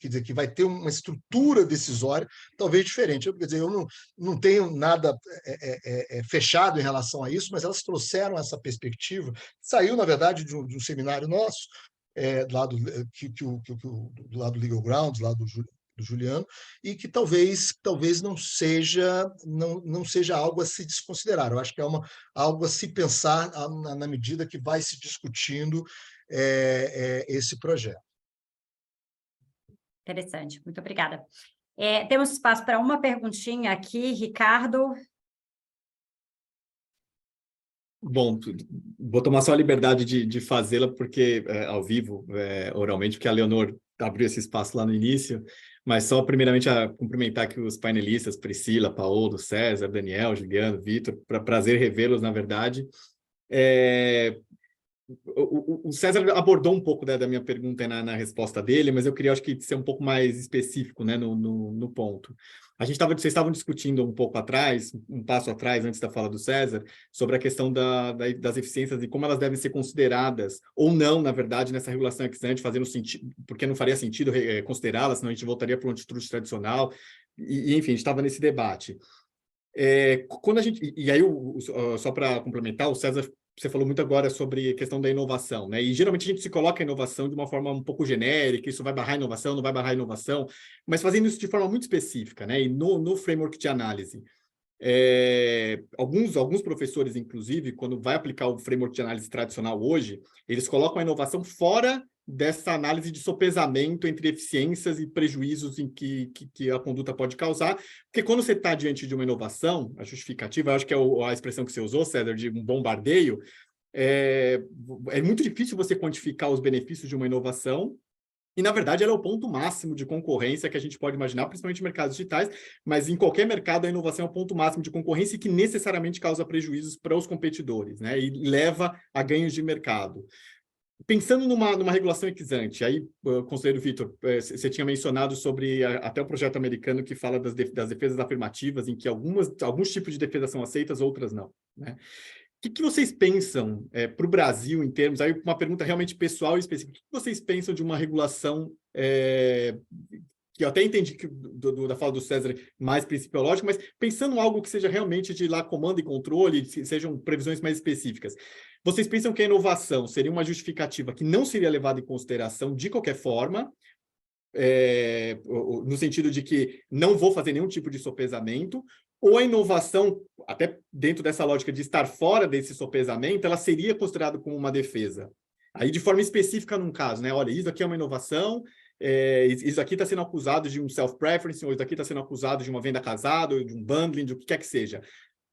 dizer, que vai ter uma estrutura decisória talvez diferente. Quer dizer, eu não tenho nada fechado em relação a isso, mas elas trouxeram essa perspectiva, saiu, na verdade, de um seminário nosso, do lado do Legal Grounds, lá do Juliano, e que talvez não seja algo a se desconsiderar. Eu acho que é algo a se pensar na medida que vai se discutindo esse projeto. Interessante, muito obrigada. Temos espaço para uma perguntinha aqui, Ricardo. Bom, vou tomar só a liberdade de fazê-la, porque ao vivo, oralmente, porque a Leonor abriu esse espaço lá no início, mas só primeiramente a cumprimentar aqui os painelistas, Priscila, Paolo, César, Daniel, Juliano, Vitor, prazer revê-los, na verdade. O César abordou um pouco da minha pergunta na resposta dele, mas eu queria, acho que, ser um pouco mais específico, né, no ponto. Vocês estavam discutindo um pouco atrás, um passo atrás, antes da fala do César, sobre a questão das eficiências e como elas devem ser consideradas, ou não, na verdade, nessa regulação ex-ante, fazendo sentido, porque não faria sentido considerá-las, senão a gente voltaria para um antitruste tradicional, e enfim, a gente estava nesse debate. Quando a gente, e aí, só para complementar, o César, você falou muito agora sobre a questão da inovação, né? E geralmente a gente se coloca a inovação de uma forma um pouco genérica, isso vai barrar a inovação, não vai barrar a inovação, mas fazendo isso de forma muito específica, né? E no framework de análise. Alguns professores, inclusive, quando vai aplicar o framework de análise tradicional hoje, eles colocam a inovação fora dessa análise de sopesamento entre eficiências e prejuízos em que a conduta pode causar, porque quando você está diante de uma inovação, a justificativa, eu acho que é a expressão que você usou, César, de um bombardeio, é muito difícil você quantificar os benefícios de uma inovação, e, na verdade, ela é o ponto máximo de concorrência que a gente pode imaginar, principalmente em mercados digitais, mas em qualquer mercado a inovação é o ponto máximo de concorrência e que necessariamente causa prejuízos para os competidores, né? E leva a ganhos de mercado. Pensando numa regulação ex-ante, aí, conselheiro Vitor, você tinha mencionado sobre até o projeto americano que fala das defesas afirmativas, em que alguns tipos de defesa são aceitas, outras não, né? O que vocês pensam para o Brasil em termos, aí uma pergunta realmente pessoal e específica, o que vocês pensam de uma regulação, que eu até entendi que da fala do César mais principiológica, mas pensando em algo que seja realmente de lá comando e controle, sejam previsões mais específicas. Vocês pensam que a inovação seria uma justificativa que não seria levada em consideração de qualquer forma, no sentido de que não vou fazer nenhum tipo de sopesamento, ou a inovação, até dentro dessa lógica de estar fora desse sopesamento, ela seria considerada como uma defesa? Aí, de forma específica num caso, né? Olha, isso aqui é uma inovação, isso aqui está sendo acusado de um self-preference, ou isso aqui está sendo acusado de uma venda casada, ou de um bundling, de o que quer que seja.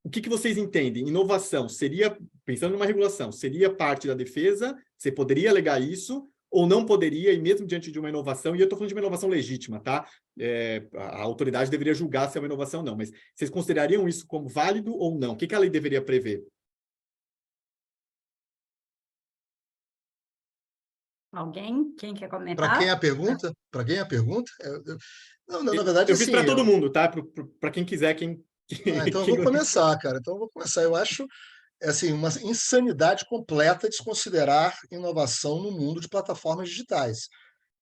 O que vocês entendem? Inovação seria, pensando numa regulação, seria parte da defesa? Você poderia alegar isso? Ou não poderia, e mesmo diante de uma inovação, e eu estou falando de uma inovação legítima, tá? A autoridade deveria julgar se é uma inovação ou não, mas vocês considerariam isso como válido ou não? O que a lei deveria prever? Alguém? Quem quer comentar? Para quem é a pergunta? Para quem é a pergunta? Não, na verdade, eu fiz para todo mundo, tá? Para quem quiser, então eu vou começar, cara. Então eu vou começar. Eu acho assim, uma insanidade completa desconsiderar inovação no mundo de plataformas digitais.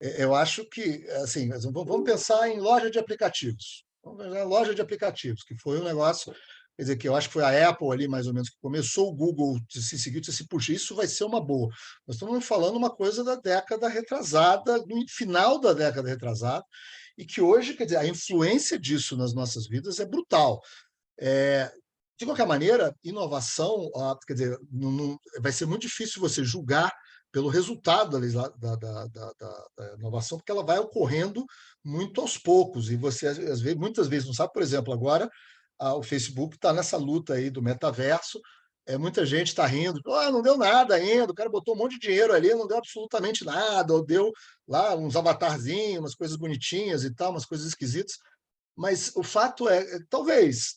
Eu acho que, assim, vamos pensar em loja de aplicativos. Vamos pensar em loja de aplicativos, que foi um negócio, quer dizer, que eu acho que foi a Apple ali, mais ou menos, que começou, o Google se seguiu, disse assim, puxa, isso vai ser uma boa. Nós estamos falando uma coisa da década retrasada, no final da década retrasada, e que hoje, quer dizer, a influência disso nas nossas vidas é brutal. De qualquer maneira, inovação, quer dizer, vai ser muito difícil você julgar pelo resultado da inovação, porque ela vai ocorrendo muito aos poucos, e você muitas vezes não sabe. Por exemplo, agora o Facebook está nessa luta aí do metaverso, muita gente está rindo, não deu nada ainda, o cara botou um monte de dinheiro ali, não deu absolutamente nada, ou deu lá uns avatarzinhos, umas coisas bonitinhas e tal, umas coisas esquisitas. Mas o fato talvez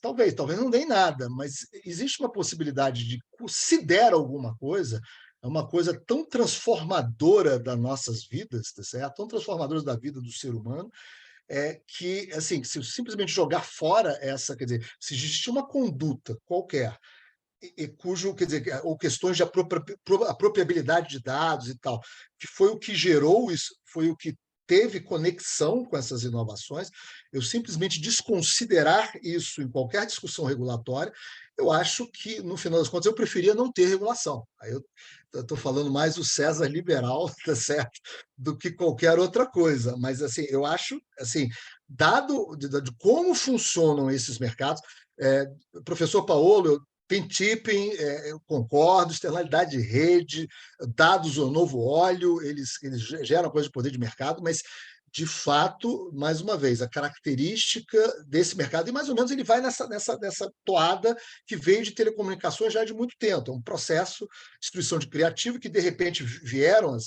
não dê em nada, mas existe uma possibilidade de, se der alguma coisa, é uma coisa tão transformadora das nossas vidas, tá certo? Tão transformadora da vida do ser humano, que, assim, se simplesmente jogar fora essa, quer dizer, se existir uma conduta qualquer, cujo, quer dizer, ou questões de apropriabilidade de dados e tal, que foi o que gerou isso, foi o que teve conexão com essas inovações, eu simplesmente desconsiderar isso em qualquer discussão regulatória, eu acho que, no final das contas, eu preferia não ter regulação. Aí eu estou falando mais do César liberal, tá certo, do que qualquer outra coisa. Mas, assim, eu acho, assim, dado de como funcionam esses mercados, professor Paolo, tem tipping, eu concordo, externalidade de rede, dados o novo óleo, eles geram coisa de poder de mercado, mas, de fato, mais uma vez, a característica desse mercado, e mais ou menos ele vai nessa toada que veio de telecomunicações já de muito tempo, é um processo de destruição de criativo que, de repente, vieram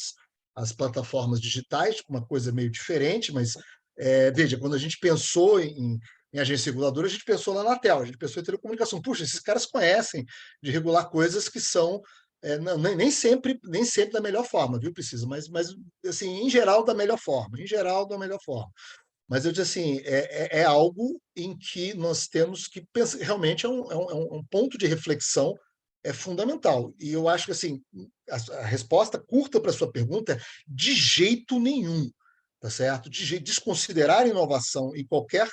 as plataformas digitais, uma coisa meio diferente, mas, veja, quando a gente pensou em agência reguladora, a gente pensou na Anatel, a gente pensou em telecomunicação. Puxa, esses caras conhecem de regular coisas que são nem sempre da melhor forma, viu, Precisa? Mas assim, em geral, da melhor forma. Mas eu digo assim, é algo em que nós temos que pensar, realmente é um ponto de reflexão fundamental. E eu acho que assim, a resposta curta para a sua pergunta é de jeito nenhum, tá certo? Desconsiderar a inovação em qualquer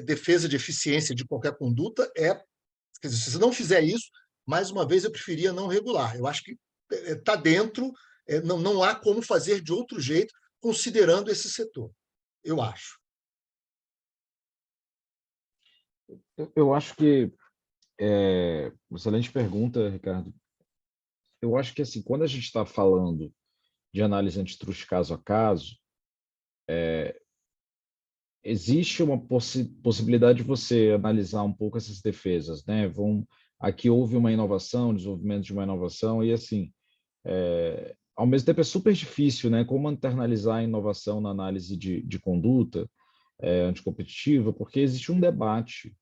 defesa de eficiência de qualquer conduta quer dizer, se você não fizer isso, mais uma vez eu preferia não regular. Eu acho que está dentro, não há como fazer de outro jeito, considerando esse setor. Eu acho. Eu acho que excelente pergunta, Ricardo. Eu acho que assim, quando a gente está falando de análise antitrust caso a caso, existe uma possibilidade de você analisar um pouco essas defesas, né? Aqui houve uma inovação, desenvolvimento de uma inovação, e assim, ao mesmo tempo é super difícil, né? Como internalizar a inovação na análise de conduta anticompetitiva, porque existe um debate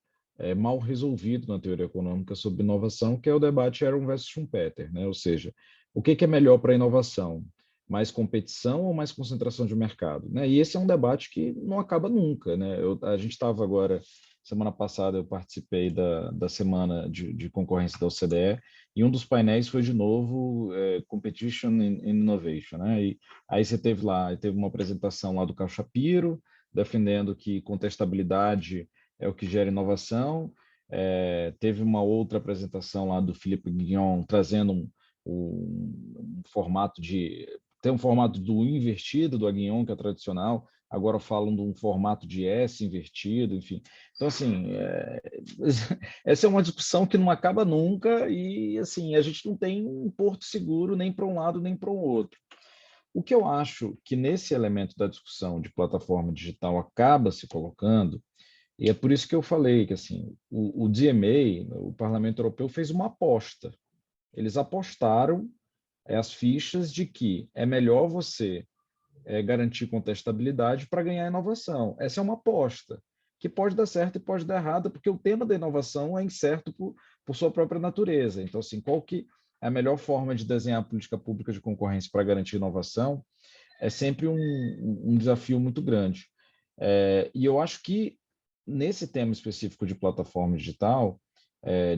mal resolvido na teoria econômica sobre inovação, que é o debate Aron versus Schumpeter, né? Ou seja, o que é melhor para a inovação? Mais competição ou mais concentração de mercado, né? E esse é um debate que não acaba nunca, né? A gente estava agora, semana passada eu participei da semana de concorrência da OCDE, e um dos painéis foi de novo Competition in Innovation, né? E aí você teve uma apresentação lá do Caio Shapiro, defendendo que contestabilidade é o que gera inovação, teve uma outra apresentação lá do Philippe Guignon, trazendo um formato tem um formato do invertido, do Aguignon, que é tradicional, agora falam de um formato de S invertido, enfim. Então, assim, essa é uma discussão que não acaba nunca e, assim, a gente não tem um porto seguro nem para um lado nem para o outro. O que eu acho que nesse elemento da discussão de plataforma digital acaba se colocando, e é por isso que eu falei que, assim, o DMA, o Parlamento Europeu, fez uma aposta. Eles apostaram as fichas de que é melhor você garantir contestabilidade para ganhar inovação. Essa é uma aposta, que pode dar certo e pode dar errado, porque o tema da inovação é incerto por sua própria natureza. Então, assim, qual que é a melhor forma de desenhar a política pública de concorrência para garantir inovação é sempre um desafio muito grande. E eu acho que, nesse tema específico de plataforma digital,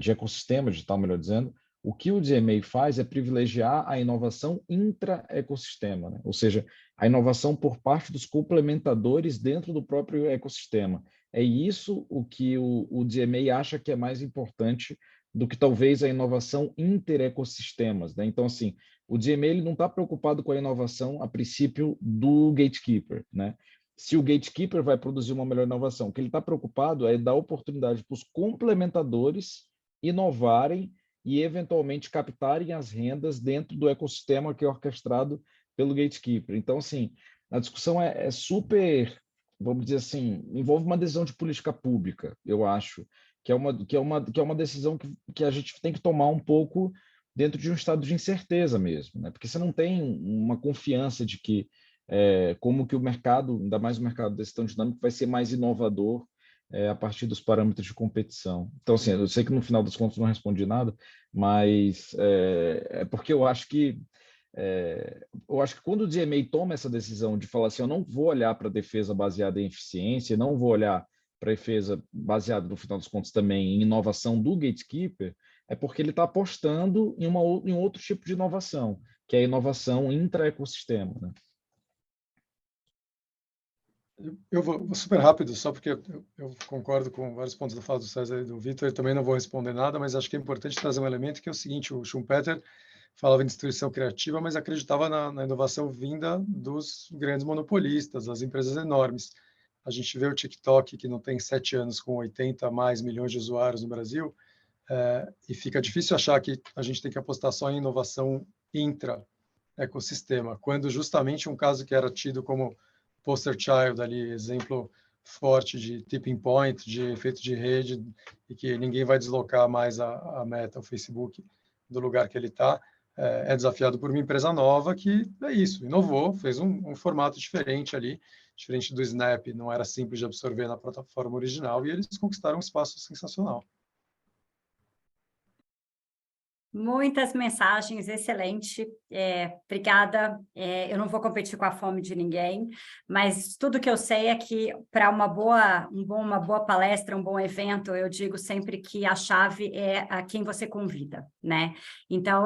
de ecossistema digital, melhor dizendo, o que o DMA faz é privilegiar a inovação intra-ecossistema, né? Ou seja, a inovação por parte dos complementadores dentro do próprio ecossistema. É isso o que o DMA acha que é mais importante do que talvez a inovação inter-ecossistemas, né? Então, assim, o DMA ele não está preocupado com a inovação, a princípio, do gatekeeper, né? Se o gatekeeper vai produzir uma melhor inovação, o que ele está preocupado é dar oportunidade para os complementadores inovarem e, eventualmente, captarem as rendas dentro do ecossistema que é orquestrado pelo gatekeeper. Então, assim, a discussão é super, vamos dizer assim, envolve uma decisão de política pública, eu acho, que é uma decisão que a gente tem que tomar um pouco dentro de um estado de incerteza mesmo, né? Porque você não tem uma confiança de que como que o mercado, ainda mais o mercado desse tão dinâmico, vai ser mais inovador a partir dos parâmetros de competição. Então, assim, eu sei que no final das contas não respondi nada, mas é porque eu acho que quando o DMA toma essa decisão de falar assim, eu não vou olhar para a defesa baseada em eficiência, não vou olhar para a defesa baseada, no final das contas, também em inovação do gatekeeper, é porque ele está apostando em um outro tipo de inovação, que é a inovação intra-ecossistema, né? Eu vou super rápido, só porque eu concordo com vários pontos da fala do César e do Vitor, eu também não vou responder nada, mas acho que é importante trazer um elemento que é o seguinte, o Schumpeter falava em destruição criativa, mas acreditava na inovação vinda dos grandes monopolistas, das empresas enormes. A gente vê o TikTok, que não tem 7 anos, com 80 mais milhões de usuários no Brasil, e fica difícil achar que a gente tem que apostar só em inovação intra-ecossistema, quando justamente um caso que era tido como poster child ali, exemplo forte de tipping point, de efeito de rede, e que ninguém vai deslocar mais a Meta, o Facebook, do lugar que ele está, é desafiado por uma empresa nova que é isso, inovou, fez um formato diferente ali, diferente do Snap, não era simples de absorver na plataforma original, e eles conquistaram um espaço sensacional. Muitas mensagens, excelente. Obrigada. Eu não vou competir com a fome de ninguém, mas tudo que eu sei é que para uma boa palestra, um bom evento, eu digo sempre que a chave é a quem você convida, né? Então,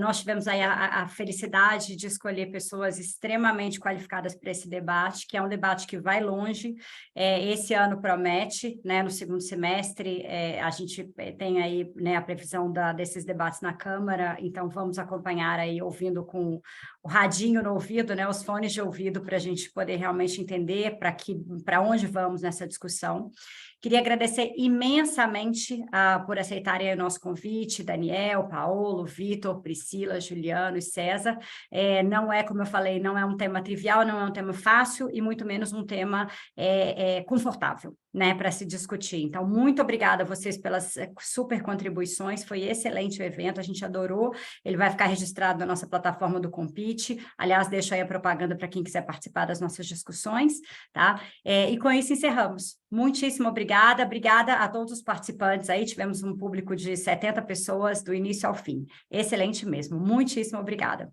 nós tivemos aí a felicidade de escolher pessoas extremamente qualificadas para esse debate, que é um debate que vai longe. Esse ano promete, né? No segundo semestre, a gente tem aí, né, a previsão desses debates na Câmara, então vamos acompanhar aí, ouvindo com o radinho no ouvido, né, os fones de ouvido, para a gente poder realmente entender para onde vamos nessa discussão. Queria agradecer imensamente por aceitarem o nosso convite, Daniel, Paulo, Vitor, Priscila, Juliano e César. Não é, como eu falei, não é um tema trivial, não é um tema fácil e muito menos um tema confortável, né, para se discutir. Então, muito obrigada a vocês pelas super contribuições, foi excelente o evento, a gente adorou, ele vai ficar registrado na nossa plataforma do Compete, aliás, deixo aí a propaganda para quem quiser participar das nossas discussões, tá? E com isso encerramos. Muitíssimo obrigada a todos os participantes aí, tivemos um público de 70 pessoas do início ao fim. Excelente mesmo, muitíssimo obrigada.